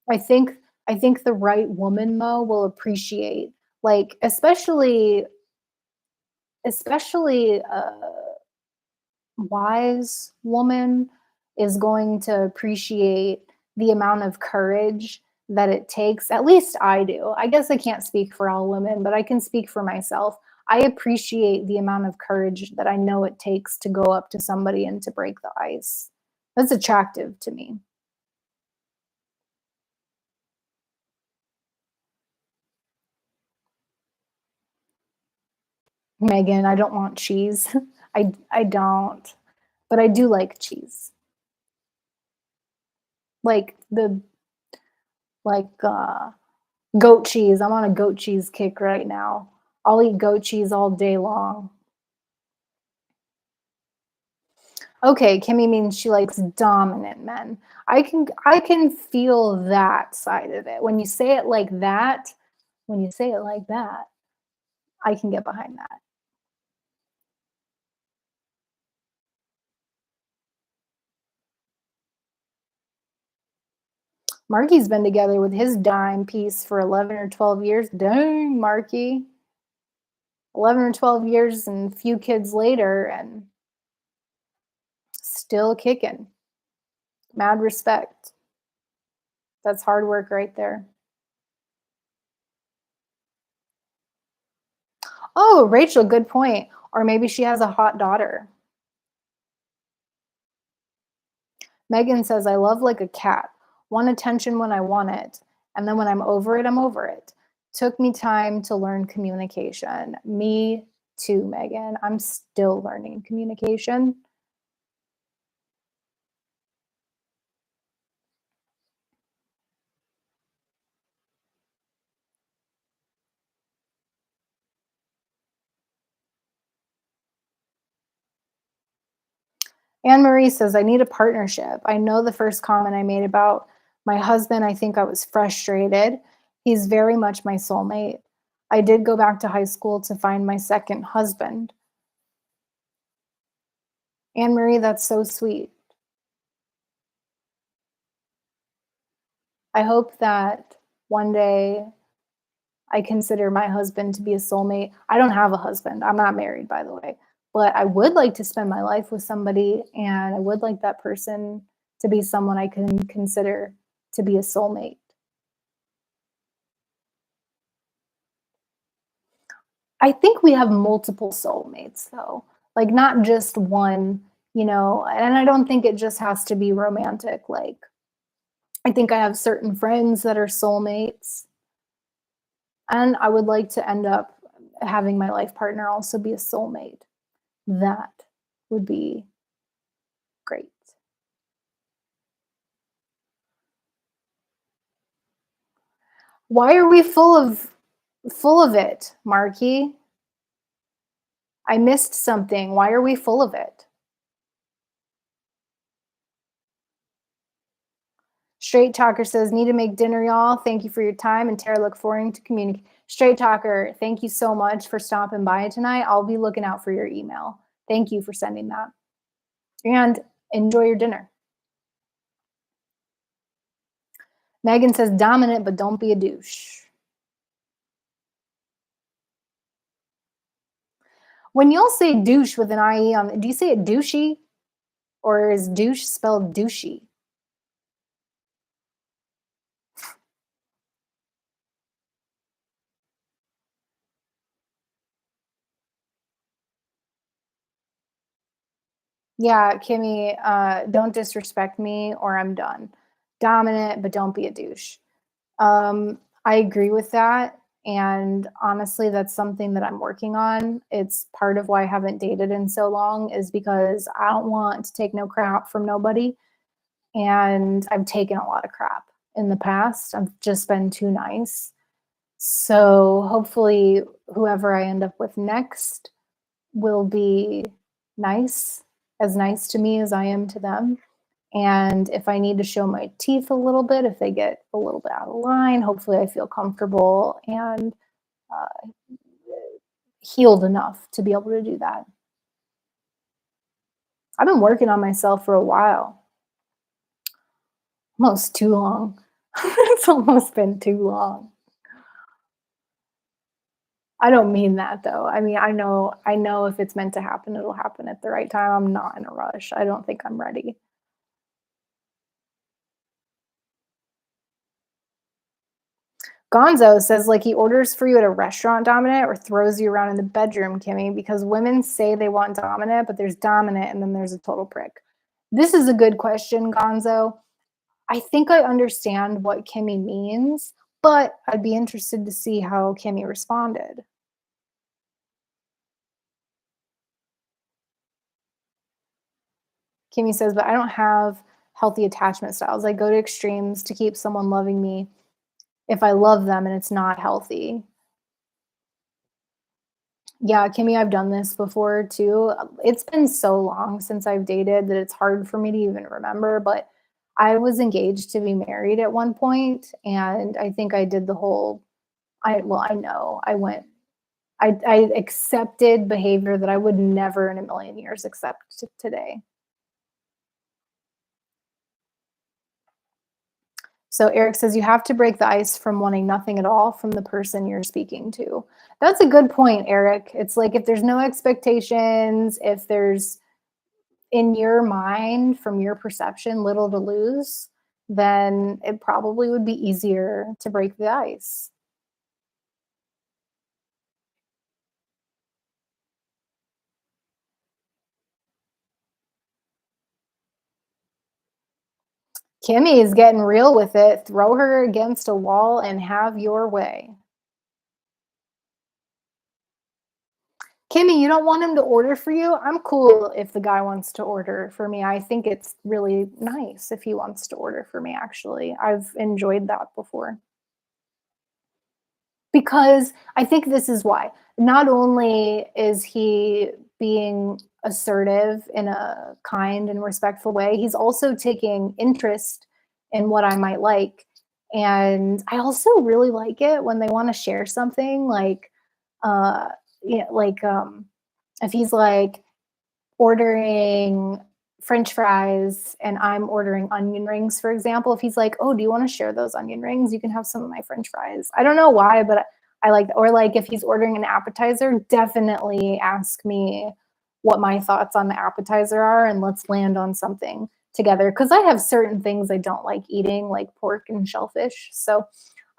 I think I think the right woman, Mo, will appreciate, like, especially wise woman is going to appreciate the amount of courage that it takes. At least I do. I guess I can't speak for all women, but I can speak for myself. I appreciate the amount of courage that I know it takes to go up to somebody and to break the ice. That's attractive to me. Megan, I don't want cheese. I don't, but I do like cheese. Like the like goat cheese. I'm on a goat cheese kick right now. I'll eat goat cheese all day long. Okay, Kimmy means she likes dominant men. I can feel that side of it. When you say it like that, when you say it like that, I can get behind that. Marky's been together with his dime piece for 11 or 12 years. Dang, Marky. 11 or 12 years and a few kids later and still kicking. Mad respect. That's hard work right there. Oh, Rachel, good point. Or maybe she has a hot daughter. Megan says, I love like a cat. Want attention when I want it. And then when I'm over it, I'm over it. Took me time to learn communication. Me too, Megan. I'm still learning communication. Anne Marie says, I need a partnership. I know the first comment I made about my husband, I think I was frustrated. He's very much my soulmate. I did go back to high school to find my second husband. Anne Marie, that's so sweet. I hope that one day I consider my husband to be a soulmate. I don't have a husband. I'm not married, by the way. But I would like to spend my life with somebody, and I would like that person to be someone I can consider to be a soulmate. I think we have multiple soulmates, though, like not just one, and I don't think it just has to be romantic. Like, I think I have certain friends that are soulmates, and I would like to end up having my life partner also be a soulmate. That would be great. Why are we full of it, Marky? I missed something. Why are we full of it? Straight Talker says, need to make dinner, y'all. Thank you for your time. And Tara, look forward to communicate. Straight Talker, thank you so much for stopping by tonight. I'll be looking out for your email. Thank you for sending that. And enjoy your dinner. Megan says, dominant, but don't be a douche. When y'all say douche with an IE on, do you say it douchey? Or is douche spelled douchey? Yeah, Kimmy, don't disrespect me or I'm done. Dominant, but don't be a douche. I agree with that. And honestly, that's something that I'm working on. It's part of why I haven't dated in so long, is because I don't want to take no crap from nobody. And I've taken a lot of crap in the past. I've just been too nice. So hopefully, whoever I end up with next will be nice, as nice to me as I am to them. And if I need to show my teeth a little bit, if they get a little bit out of line, hopefully I feel comfortable and uh, healed enough to be able to do that. I've been working on myself for a while, almost too long. It's almost been too long. I don't mean that though. I mean, I know if it's meant to happen, it'll happen at the right time. I'm not in a rush. I don't think I'm ready. Gonzo says like he orders for you at a restaurant dominant or throws you around in the bedroom, Kimmy, because women say they want dominant, but there's dominant and then there's a total prick. This is a good question, Gonzo. I think I understand what Kimmy means, but I'd be interested to see how Kimmy responded. Kimmy says, but I don't have healthy attachment styles. I go to extremes to keep someone loving me if I love them and it's not healthy. Yeah, Kimmy, I've done this before too. It's been so long since I've dated that it's hard for me to even remember, but I was engaged to be married at one point, and I think I did the whole I know. I accepted behavior that I would never in a million years accept today. So Eric says you have to break the ice from wanting nothing at all from the person you're speaking to. That's a good point, Eric. It's like if there's no expectations, if there's in your mind, from your perception, little to lose, then it probably would be easier to break the ice. Kimmy is getting real with it. Throw her against a wall and have your way. Kimmy, you don't want him to order for you? I'm cool if the guy wants to order for me. I think it's really nice if he wants to order for me, actually. I've enjoyed that before. Because I think this is why. Not only is he being assertive in a kind and respectful way, he's also taking interest in what I might like. And I also really like it when they want to share something like, uh, if he's like, ordering french fries and I'm ordering onion rings, for example, if he's like, "Oh, do you want to share those onion rings? You can have some of my french fries." I don't know why, but I like that. Or like if he's ordering an appetizer, definitely ask me what my thoughts on the appetizer are and let's land on something together because I have certain things I don't like eating like pork and shellfish. So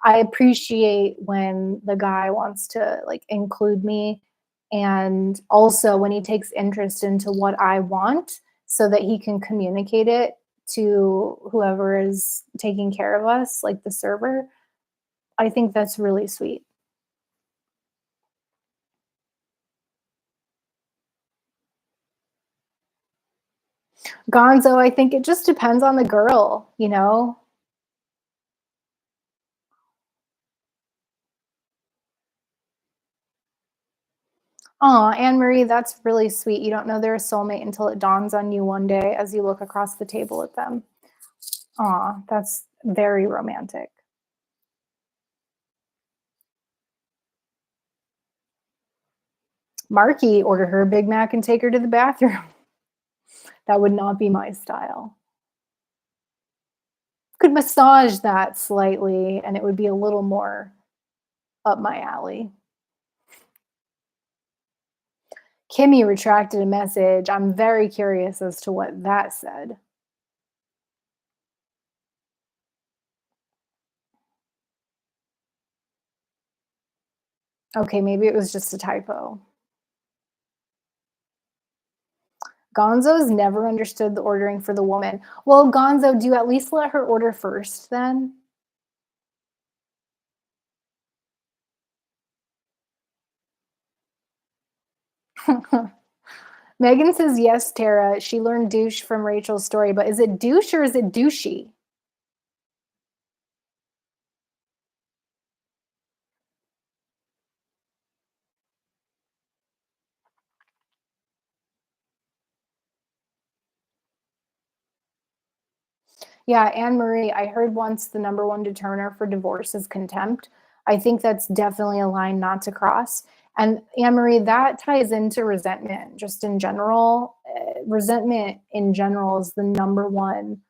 I appreciate when the guy wants to like include me and also when he takes interest into what I want so that he can communicate it to whoever is taking care of us, like the server. I think that's really sweet. Gonzo, I think it just depends on the girl, you know? Aw, Anne Marie, that's really sweet. You don't know they're a soulmate until it dawns on you one day as you look across the table at them. Aw, that's very romantic. Marky, order her a Big Mac and take her to the bathroom. That would not be my style. Could massage that slightly and it would be a little more up my alley. Kimmy retracted a message. I'm very curious as to what that said. Okay, maybe it was just a typo. Gonzo's never understood the ordering for the woman. Well, Gonzo, do you at least let her order first then? Megan says yes, Tara. She learned douche from Rachel's story, but is it douche or is it douchey? Yeah, Anne Marie, I heard once the number one determiner for divorce is contempt. I think that's definitely a line not to cross. And Anne Marie, that ties into resentment just in general. Resentment in general is the number one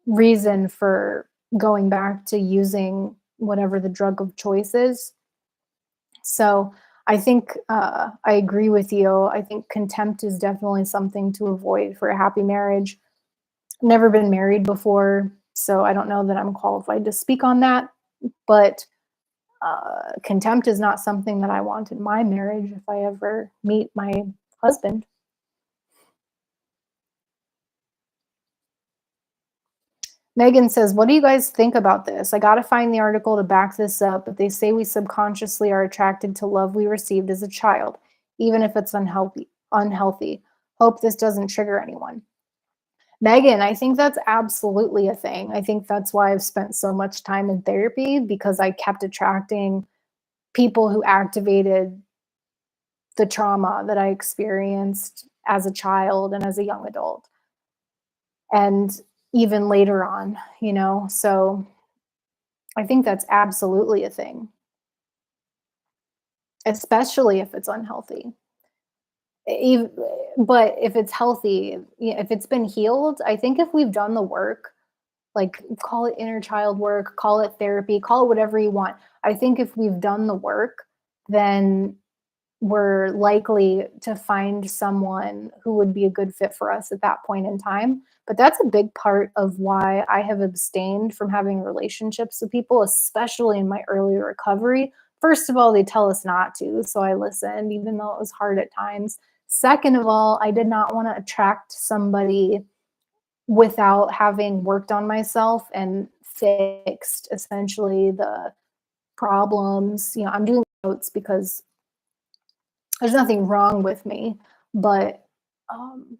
reason for going back to using whatever the drug of choice is. So I think I agree with you. I think contempt is definitely something to avoid for a happy marriage. Never been married before, so I don't know that I'm qualified to speak on that. But contempt is not something that I want in my marriage if I ever meet my husband. Megan says, "What do you guys think about this? I got to find the article to back this up, but they say we subconsciously are attracted to love we received as a child, even if it's unhealthy. Unhealthy. Hope this doesn't trigger anyone." Megan, I think that's absolutely a thing. I think that's why I've spent so much time in therapy because I kept attracting people who activated the trauma that I experienced as a child and as a young adult. And even later on, you know? So I think that's absolutely a thing, especially if it's unhealthy. Ev- But if it's healthy, if it's been healed, I think if we've done the work, like call it inner child work, call it therapy, call it whatever you want. I think if we've done the work, then we're likely to find someone who would be a good fit for us at that point in time. But that's a big part of why I have abstained from having relationships with people, especially in my early recovery. First of all, they tell us not to, so I listened, even though it was hard at times. Second of all, I did not want to attract somebody without having worked on myself and fixed essentially the problems. I'm doing notes because there's nothing wrong with me, but um,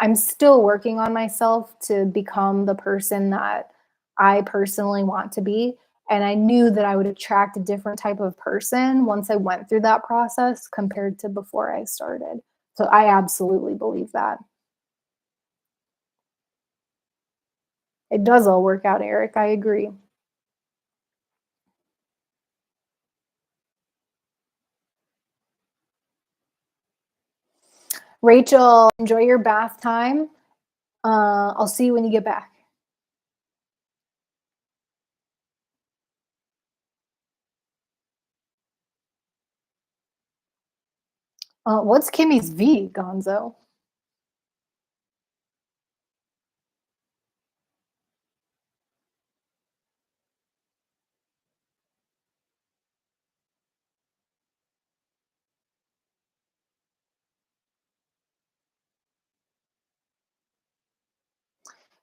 I'm still working on myself to become the person that I personally want to be. And I knew that I would attract a different type of person once I went through that process compared to before I started. So I absolutely believe that. It does all work out, Eric. I agree. Rachel, enjoy your bath time. I'll see you when you get back. What's Kimmy's V, Gonzo?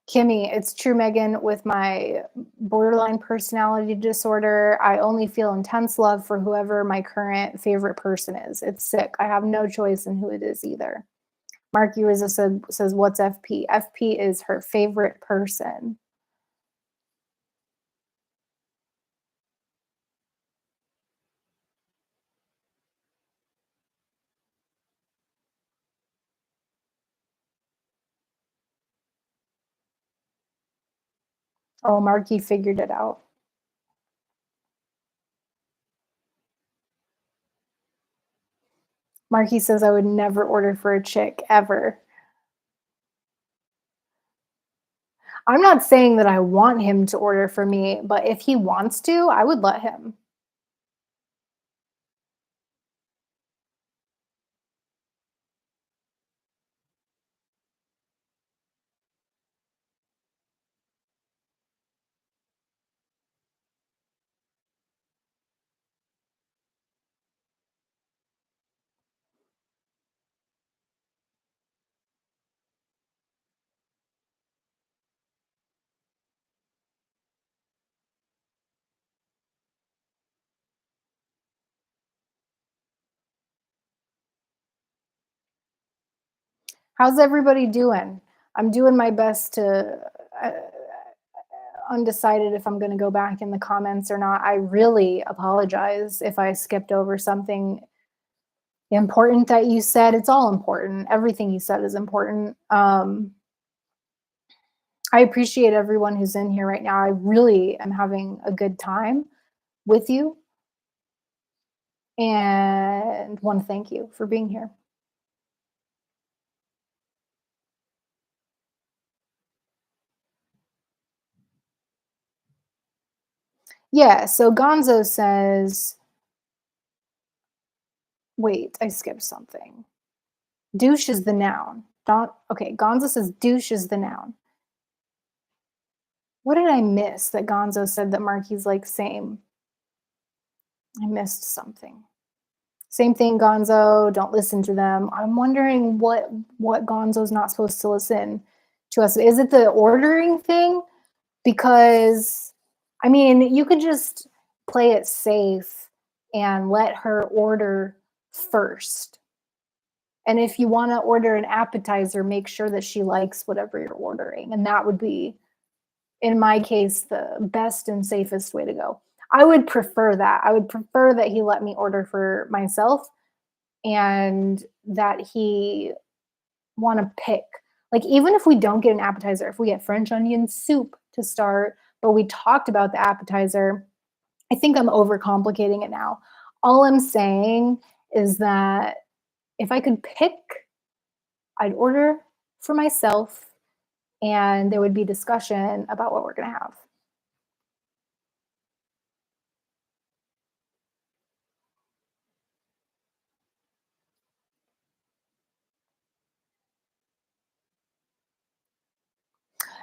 Kimmy, it's true, Megan. With my borderline personality disorder, I only feel intense love for whoever my current favorite person is. It's sick. I have no choice in who it is either. Marky Rizzo says, "What's FP? FP is her favorite person." Oh, Marky figured it out. Marky says, "I would never order for a chick ever." I'm not saying that I want him to order for me, but if he wants to, I would let him. How's everybody doing? I'm doing my best to uh, undecided if I'm going to go back in the comments or not. I really apologize if I skipped over something important that you said. It's all important. Everything you said is important. I appreciate everyone who's in here right now. I really am having a good time with you and want to thank you for being here. Yeah, so Gonzo says, wait, I skipped something. Douche is the noun. Okay, Gonzo says douche is the noun. What did I miss that Gonzo said that Marky's like same? I missed something. Same thing, Gonzo. Don't listen to them. I'm wondering what Gonzo's not supposed to listen to us. Is it the ordering thing? Because I mean, you could just play it safe and let her order first. And if you want to order an appetizer, make sure that she likes whatever you're ordering. And that would be, in my case, the best and safest way to go. I would prefer that. I would prefer that he let me order for myself and that he want to pick. Like, even if we don't get an appetizer, if we get French onion soup to start, but we talked about the appetizer, I think I'm overcomplicating it now. All I'm saying is that if I could pick, I'd order for myself and there would be discussion about what we're going to have.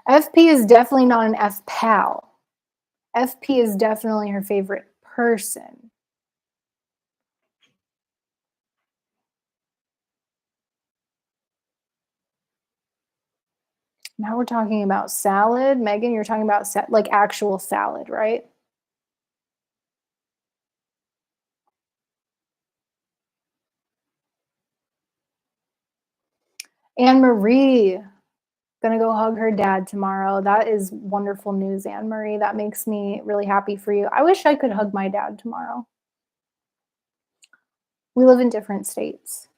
FP is definitely not an F pal. FP is definitely her favorite person. Now we're talking about salad. Megan, you're talking about like actual salad, right? Anne Marie, gonna go hug her dad tomorrow. That is wonderful news, Anne Marie. That makes me really happy for you. I wish I could hug my dad tomorrow. We live in different states.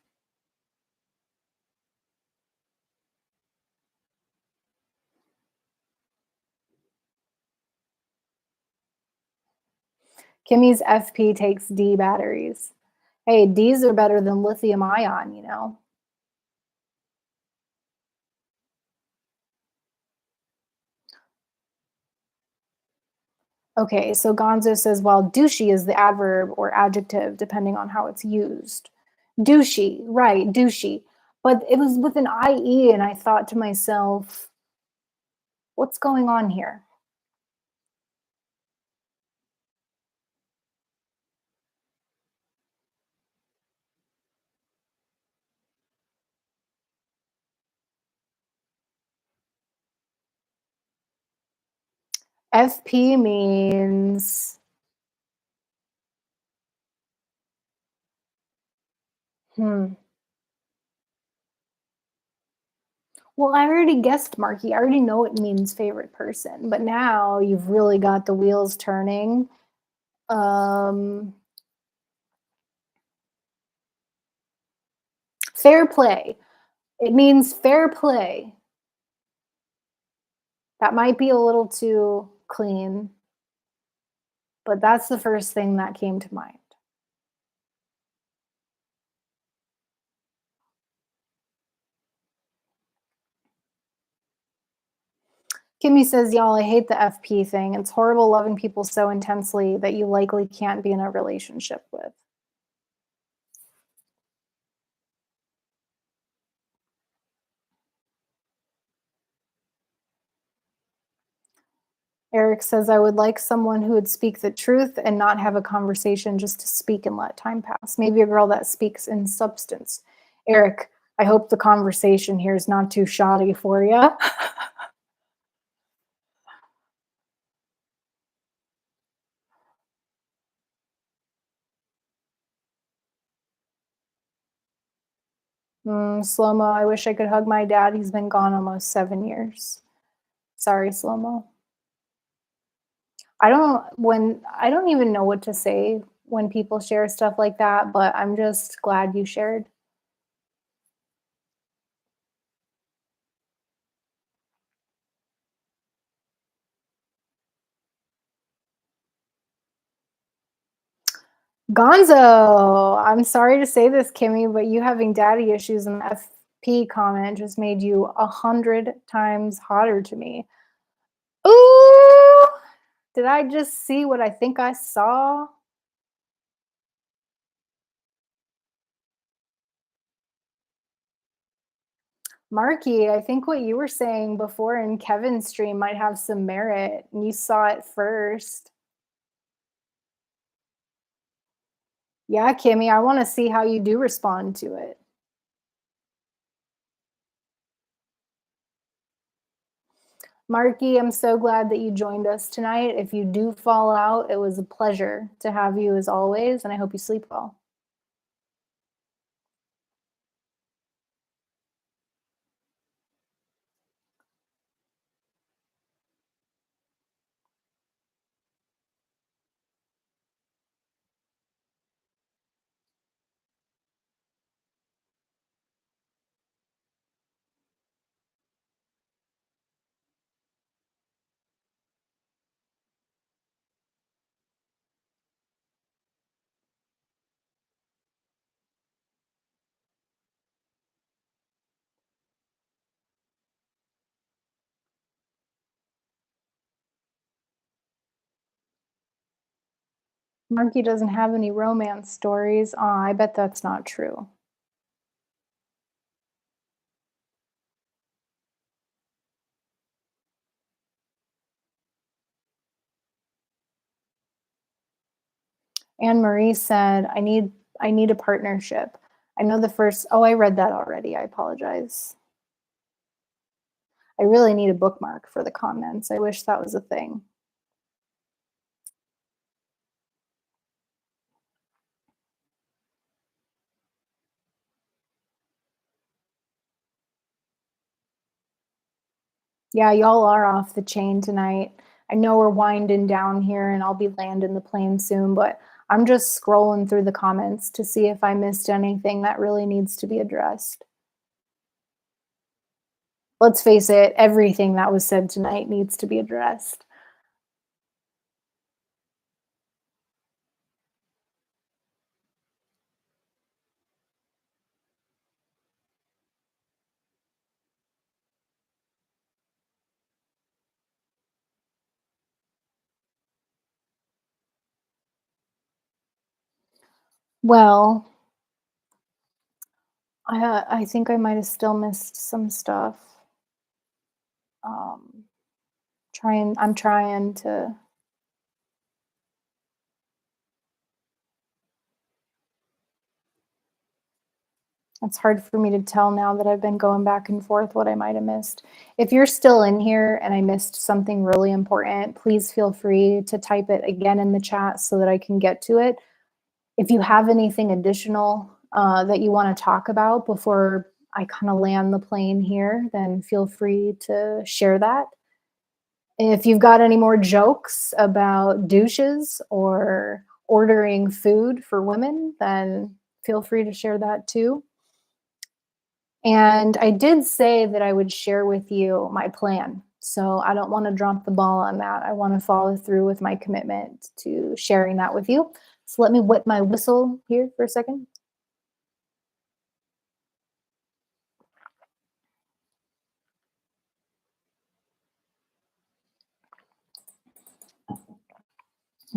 Kimmy's FP takes D batteries. Hey, D's are better than lithium ion, you know? Okay, so Gonzo says, well, douchey is the adverb or adjective, depending on how it's used. Douchey, right, douchey. But it was with an IE, and I thought to myself, what's going on here? FP means, hmm. Well, I already guessed, Marky. I already know it means favorite person, but now you've really got the wheels turning. Um, Fair play. It means fair play. That might be a little too clean, but that's the first thing that came to mind. Kimmy says, y'all, I hate the FP thing. It's horrible loving people so intensely that you likely can't be in a relationship with. Eric says, I would like someone who would speak the truth and not have a conversation just to speak and let time pass. Maybe a girl that speaks in substance. Eric, I hope the conversation here is not too shoddy for you. Slow mo, I wish I could hug my dad. He's been gone almost 7 years. Sorry, slow mo. I don't even know what to say when people share stuff like that, but I'm just glad you shared. Gonzo, I'm sorry to say this, Kimmy, but you having daddy issues in the FP comment just made you 100 times hotter to me. Ooh, did I just see what I think I saw? Marky, I think what you were saying before in Kevin's stream might have some merit, and you saw it first. Yeah, Kimmy, I want to see how you do respond to it. Marky, I'm so glad that you joined us tonight. If you do fall out, it was a pleasure to have you as always, and I hope you sleep well. Marky doesn't have any romance stories. Aw, I bet that's not true. Anne Marie said, I need a partnership. I know the first oh, I read that already. I apologize. I really need a bookmark for the comments. I wish that was a thing. Yeah, y'all are off the chain tonight. I know we're winding down here and I'll be landing the plane soon, but I'm just scrolling through the comments to see if I missed anything that really needs to be addressed. Let's face it, everything that was said tonight needs to be addressed. Well, I think I might have still missed some stuff. Um, I'm trying to. It's hard for me to tell now that I've been going back and forth what I might have missed. If you're still in here and I missed something really important, please feel free to type it again in the chat so that I can get to it. If you have anything additional that you want to talk about before I kind of land the plane here, then feel free to share that. If you've got any more jokes about douches or ordering food for women, then feel free to share that too. And I did say that I would share with you my plan. So I don't want to drop the ball on that. I want to follow through with my commitment to sharing that with you. So let me wet my whistle here for a second.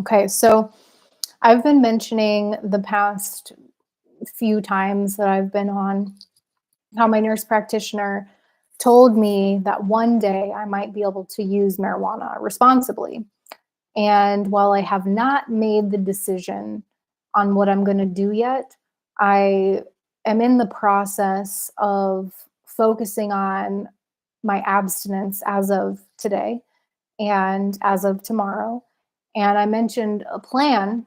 Okay, so I've been mentioning the past few times that I've been on how my nurse practitioner told me that one day I might be able to use marijuana responsibly. And while I have not made the decision on what I'm going to do yet, I am in the process of focusing on my abstinence as of today and as of tomorrow. And I mentioned a plan.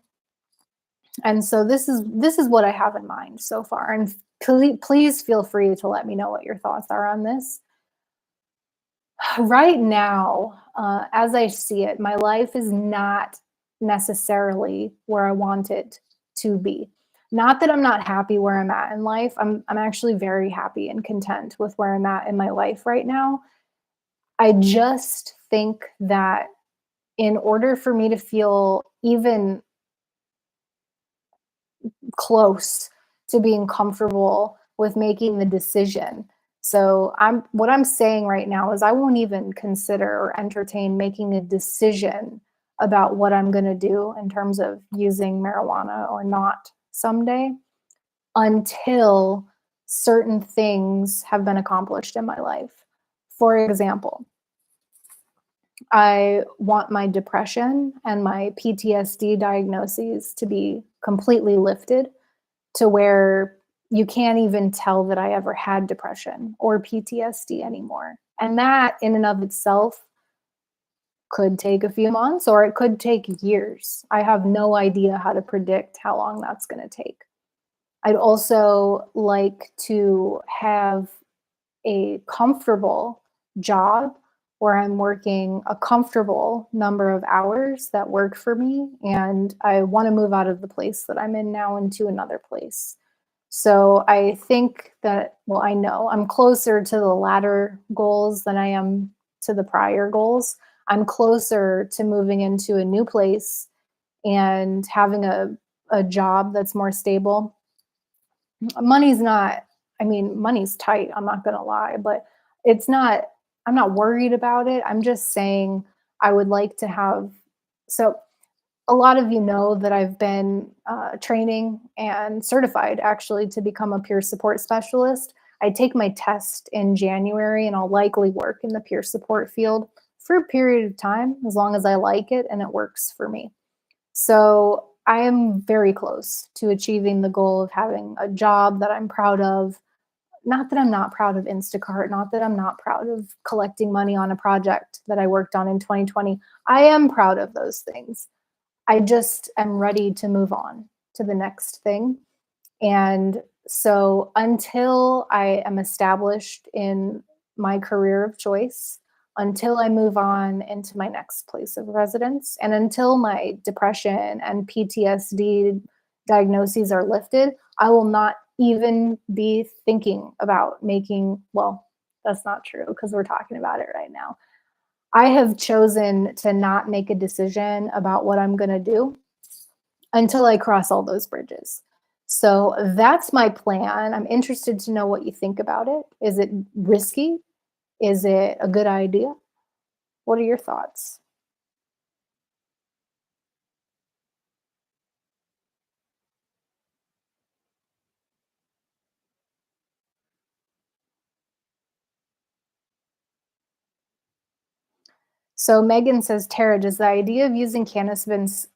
And so this is what I have in mind so far. And please feel free to let me know what your thoughts are on this. Right now, as I see it, my life is not necessarily where I want it to be. Not that I'm not happy where I'm at in life. I'm actually very happy and content with where I'm at in my life right now. I just think that in order for me to feel even close to being comfortable with making the decision. So what I'm saying right now is I won't even consider or entertain making a decision about what I'm going to do in terms of using marijuana or not someday until certain things have been accomplished in my life. For example, I want my depression and my PTSD diagnoses to be completely lifted to where you can't even tell that I ever had depression or PTSD anymore. And that in and of itself could take a few months or it could take years. I have no idea how to predict how long that's going to take. I'd also like to have a comfortable job where I'm working a comfortable number of hours that work for me. And I want to move out of the place that I'm in now into another place. So I think that, well, I know I'm closer to the latter goals than I am to the prior goals. I'm closer to moving into a new place and having a job that's more stable. Money's not, I mean, money's tight, I'm not gonna lie, but it's not, I'm not worried about it. I'm just saying I would like to have, so a lot of you know that I've been training and certified actually to become a peer support specialist. I take my test in January and I'll likely work in the peer support field for a period of time as long as I like it and it works for me. So I am very close to achieving the goal of having a job that I'm proud of. Not that I'm not proud of Instacart, not that I'm not proud of collecting money on a project that I worked on in 2020. I am proud of those things. I just am ready to move on to the next thing. And so until I am established in my career of choice, until I move on into my next place of residence, and until my depression and PTSD diagnoses are lifted, I will not even be thinking about making, well, that's not true because we're talking about it right now. I have chosen to not make a decision about what I'm going to do until I cross all those bridges. So that's my plan. I'm interested to know what you think about it. Is it risky? Is it a good idea? What are your thoughts? So Megan says, Tara, does the idea of using cannabis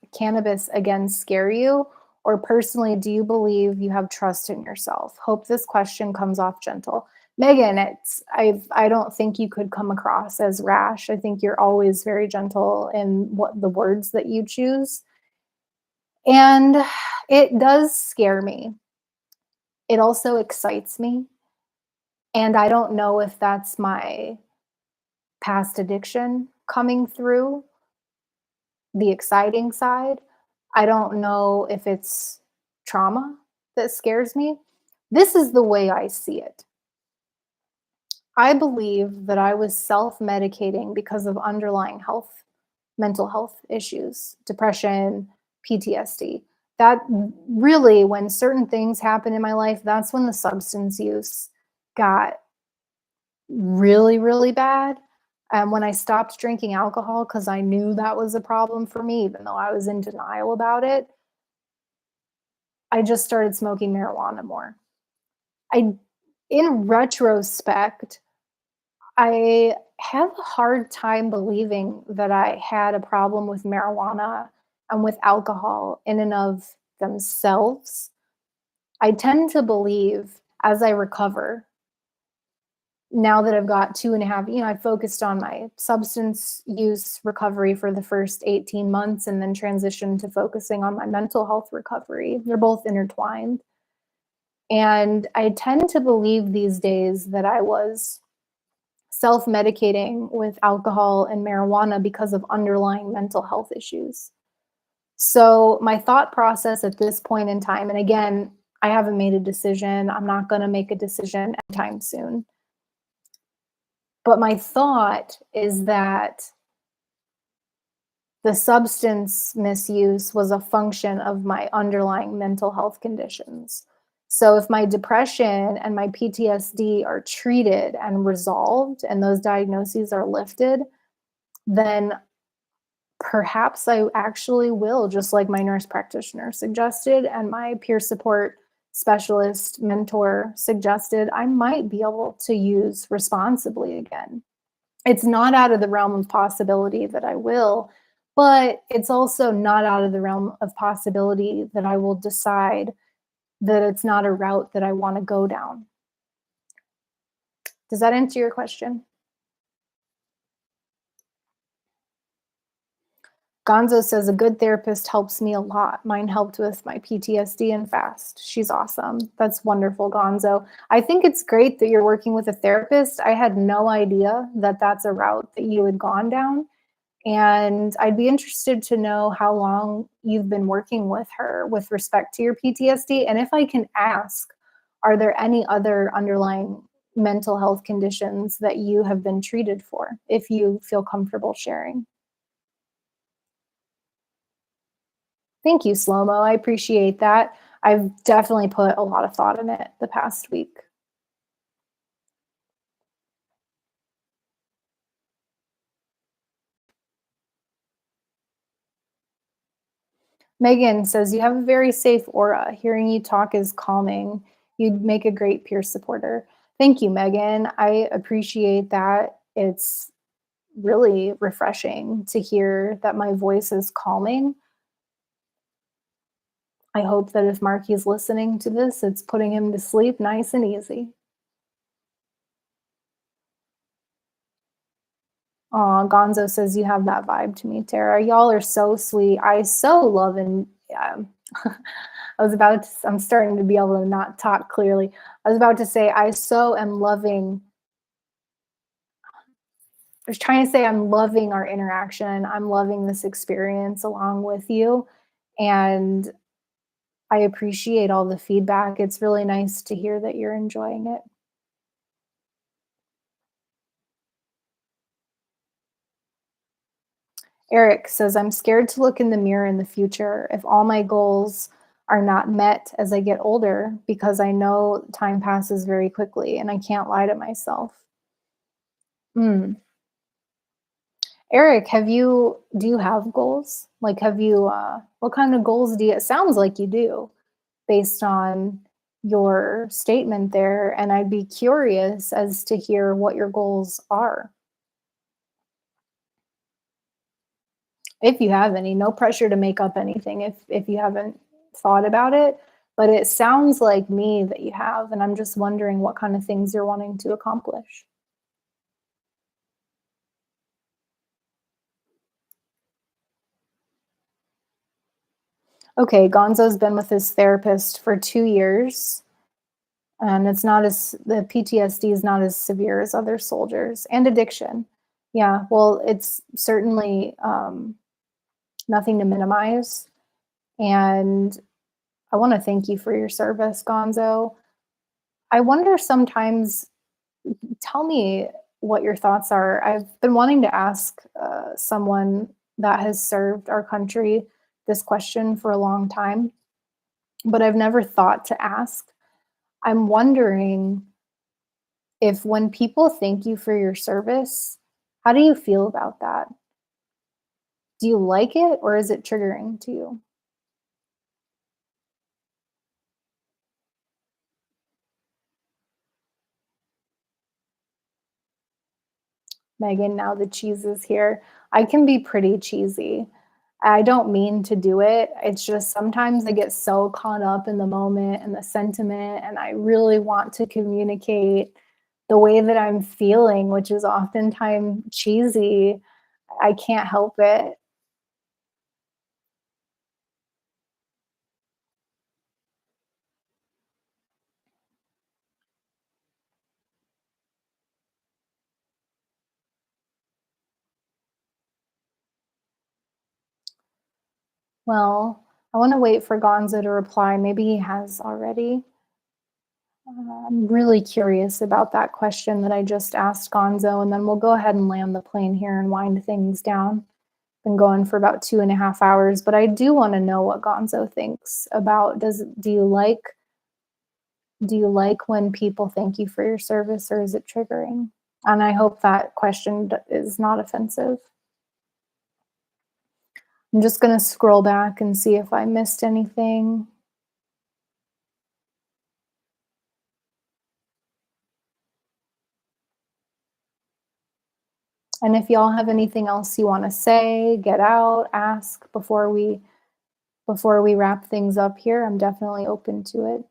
again scare you? Or personally, do you believe you have trust in yourself? Hope this question comes off gentle. Megan, I don't think you could come across as rash. I think you're always very gentle in what the words that you choose. And it does scare me. It also excites me. And I don't know if that's my past addiction coming through the exciting side. I don't know if it's trauma that scares me. This is the way I see it. I believe that I was self-medicating because of underlying mental health issues, depression, PTSD. That really, when certain things happen in my life, that's when the substance use got really, really bad. And when I stopped drinking alcohol, because I knew that was a problem for me, even though I was in denial about it, I just started smoking marijuana more. I, in retrospect, I have a hard time believing that I had a problem with marijuana and with alcohol in and of themselves. I tend to believe as I recover, now that I've got 2.5, I focused on my substance use recovery for the first 18 months and then transitioned to focusing on my mental health recovery. They're both intertwined. And I tend to believe these days that I was self-medicating with alcohol and marijuana because of underlying mental health issues. So my thought process at this point in time, and again, I haven't made a decision. I'm not going to make a decision anytime soon. But my thought is that The substance misuse was a function of my underlying mental health conditions. So if my depression and my PTSD are treated and resolved and those diagnoses are lifted, then perhaps I actually will, just like my nurse practitioner suggested and my peer support specialist mentor suggested, I might be able to use responsibly again. It's not out of the realm of possibility that I will, but it's also not out of the realm of possibility that I will decide that it's not a route that I want to go down. Does that answer your question? Gonzo says a good therapist helps me a lot. Mine helped with my PTSD and fast. She's awesome. That's wonderful, Gonzo. I think it's great that you're working with a therapist. I had no idea that that's a route that you had gone down. And I'd be interested to know how long you've been working with her with respect to your PTSD. And if I can ask, are there any other underlying mental health conditions that you have been treated for, if you feel comfortable sharing? Thank you, Slomo. I appreciate that. I've definitely put a lot of thought in it the past week. Megan says, you have a very safe aura. Hearing you talk is calming. You'd make a great peer supporter. Thank you, Megan. I appreciate that. It's really refreshing to hear that my voice is calming. I hope that if Marky's listening to this, it's putting him to sleep nice and easy. Aw, Gonzo says you have that vibe to me, Tara. Y'all are so sweet. I so love and I'm starting to be able to not talk clearly. I was about to say, I so am loving, I was trying to say, I'm loving our interaction. I'm loving this experience along with you. And I appreciate all the feedback. It's really nice to hear that you're enjoying it. Eric says, I'm scared to look in the mirror in the future if all my goals are not met as I get older because I know time passes very quickly and I can't lie to myself. Hmm. Eric, do you have goals? Like, what kind of goals it sounds like you do based on your statement there. And I'd be curious as to hear what your goals are. If you have any, no pressure to make up anything if you haven't thought about it, but it sounds like me that you have, and I'm just wondering what kind of things you're wanting to accomplish. Okay, Gonzo's been with his therapist for 2 years, and the PTSD is not as severe as other soldiers, and addiction. Yeah, well, it's certainly, nothing to minimize, and I wanna thank you for your service, Gonzo. I wonder sometimes, tell me what your thoughts are. I've been wanting to ask someone that has served our country this question for a long time, but I've never thought to ask. I'm wondering if when people thank you for your service, how do you feel about that? Do you like it or is it triggering to you? Megan, now the cheese is here. I can be pretty cheesy. I don't mean to do it. It's just sometimes I get so caught up in the moment and the sentiment, and I really want to communicate the way that I'm feeling, which is oftentimes cheesy. I can't help it. Well, I want to wait for Gonzo to reply. Maybe he has already. I'm really curious about that question that I just asked Gonzo, and then we'll go ahead and land the plane here and wind things down. Been going for about 2.5 hours, but I do want to know what Gonzo thinks about do you like when people thank you for your service, or is it triggering? And I hope that question is not offensive. I'm just going to scroll back and see if I missed anything. And if y'all have anything else you want to say, get out, ask before we wrap things up here, I'm definitely open to it.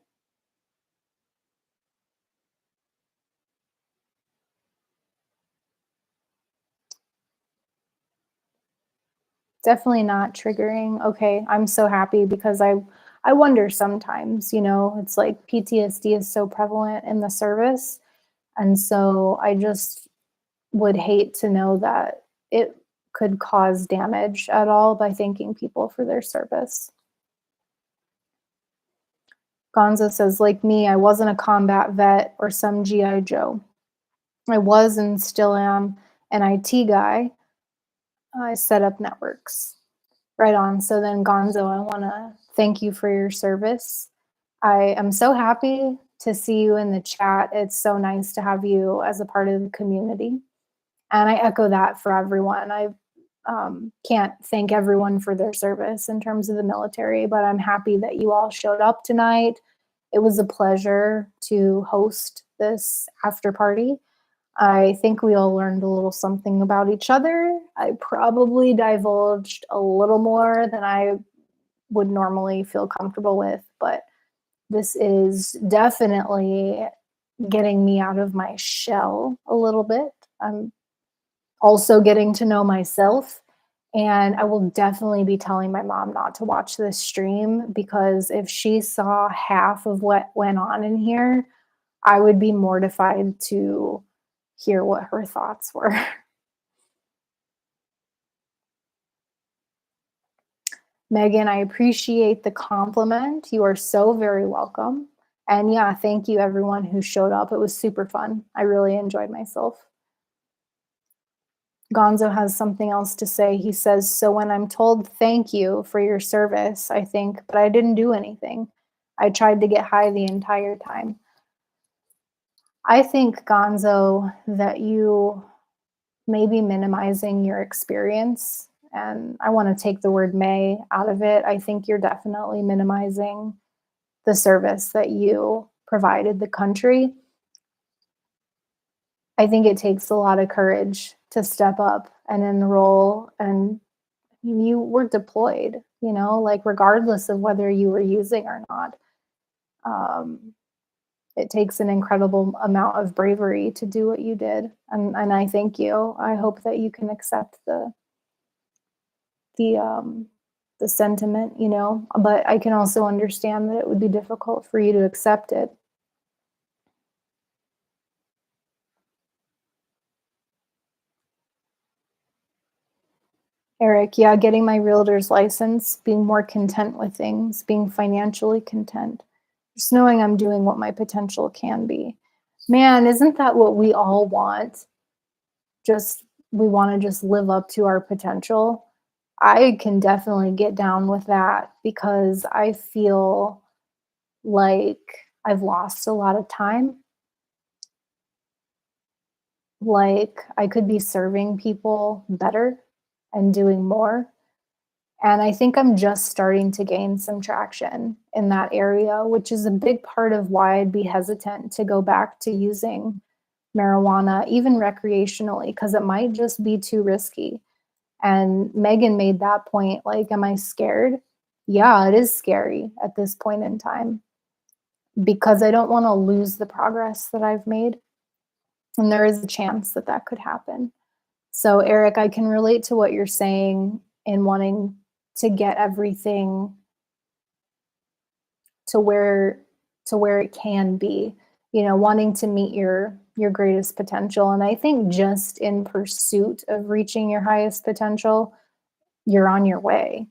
Definitely not triggering. Okay, I'm so happy because I wonder sometimes, it's like PTSD is so prevalent in the service, and so I just would hate to know that it could cause damage at all by thanking people for their service. Gonzo says, like me, I wasn't a combat vet or some GI Joe. I was and still am an IT guy. I set up networks. Right on. So then, Gonzo, I want to thank you for your service. I am so happy to see you in the chat. It's so nice to have you as a part of the community. And I echo that for everyone. I can't thank everyone for their service in terms of the military, but I'm happy that you all showed up tonight. It was a pleasure to host this after party. I think we all learned a little something about each other. I probably divulged a little more than I would normally feel comfortable with, but this is definitely getting me out of my shell a little bit. I'm also getting to know myself, and I will definitely be telling my mom not to watch this stream, because if she saw half of what went on in here, I would be mortified to hear what her thoughts were. Megan, I appreciate the compliment. You are so very welcome. And yeah, thank you everyone who showed up. It was super fun. I really enjoyed myself. Gonzo has something else to say. He says, so when I'm told thank you for your service, I think, but I didn't do anything. I tried to get high the entire time. I think, Gonzo, that you may be minimizing your experience. And I want to take the word may out of it. I think you're definitely minimizing the service that you provided the country. I think it takes a lot of courage to step up and enroll. And you were deployed, like regardless of whether you were using or not. It takes an incredible amount of bravery to do what you did. And I thank you. I hope that you can accept the sentiment, but I can also understand that it would be difficult for you to accept it. Eric, yeah, getting my realtor's license, being more content with things, being financially content, just knowing I'm doing what my potential can be. Man, isn't that what we all want? We want to just live up to our potential. I can definitely get down with that, because I feel like I've lost a lot of time. Like I could be serving people better and doing more. And I think I'm just starting to gain some traction in that area, which is a big part of why I'd be hesitant to go back to using marijuana, even recreationally, because it might just be too risky. And Megan made that point, like, am I scared? Yeah, it is scary at this point in time, because I don't want to lose the progress that I've made. And there is a chance that that could happen. So, Eric, I can relate to what you're saying in wanting to get everything to where it can be, wanting to meet your greatest potential. And I think just in pursuit of reaching your highest potential, you're on your way.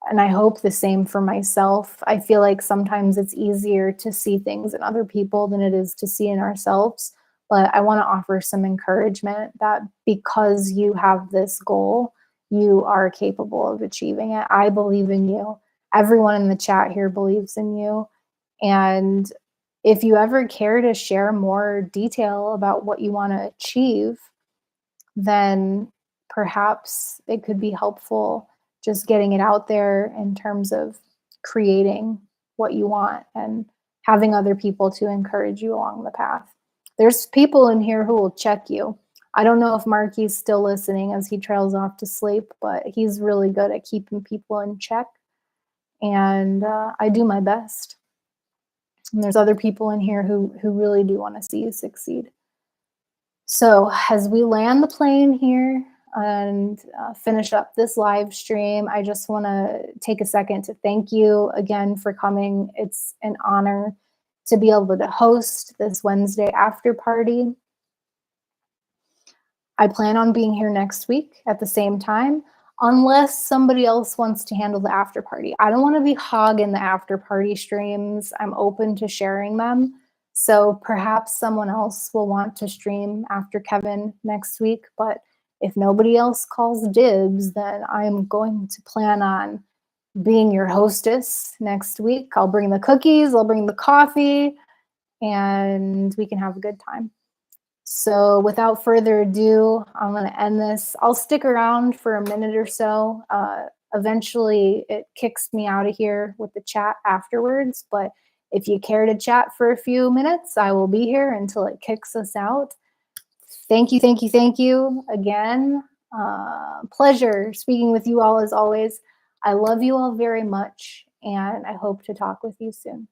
And I hope the same for myself. I feel like sometimes it's easier to see things in other people than it is to see in ourselves. But I want to offer some encouragement that because you have this goal, you are capable of achieving it. I believe in you. Everyone in the chat here believes in you. And if you ever care to share more detail about what you want to achieve, then perhaps it could be helpful just getting it out there in terms of creating what you want and having other people to encourage you along the path. There's people in here who will check you. I don't know if Marky's still listening as he trails off to sleep, but he's really good at keeping people in check. And I do my best. And there's other people in here who really do want to see you succeed. So as we land the plane here and finish up this live stream, I just want to take a second to thank you again for coming. It's an honor to be able to host this Wednesday after party. I plan on being here next week at the same time, unless somebody else wants to handle the after party. I don't want to be hogging the after party streams. I'm open to sharing them. So perhaps someone else will want to stream after Kevin next week. But if nobody else calls dibs, then I'm going to plan on being your hostess next week. I'll bring the cookies, I'll bring the coffee, and we can have a good time. So without further ado, I'm going to end this. I'll stick around for a minute or so. Eventually, it kicks me out of here with the chat afterwards. But if you care to chat for a few minutes, I will be here until it kicks us out. Thank you, thank you, thank you again. Pleasure speaking with you all as always. I love you all very much, and I hope to talk with you soon.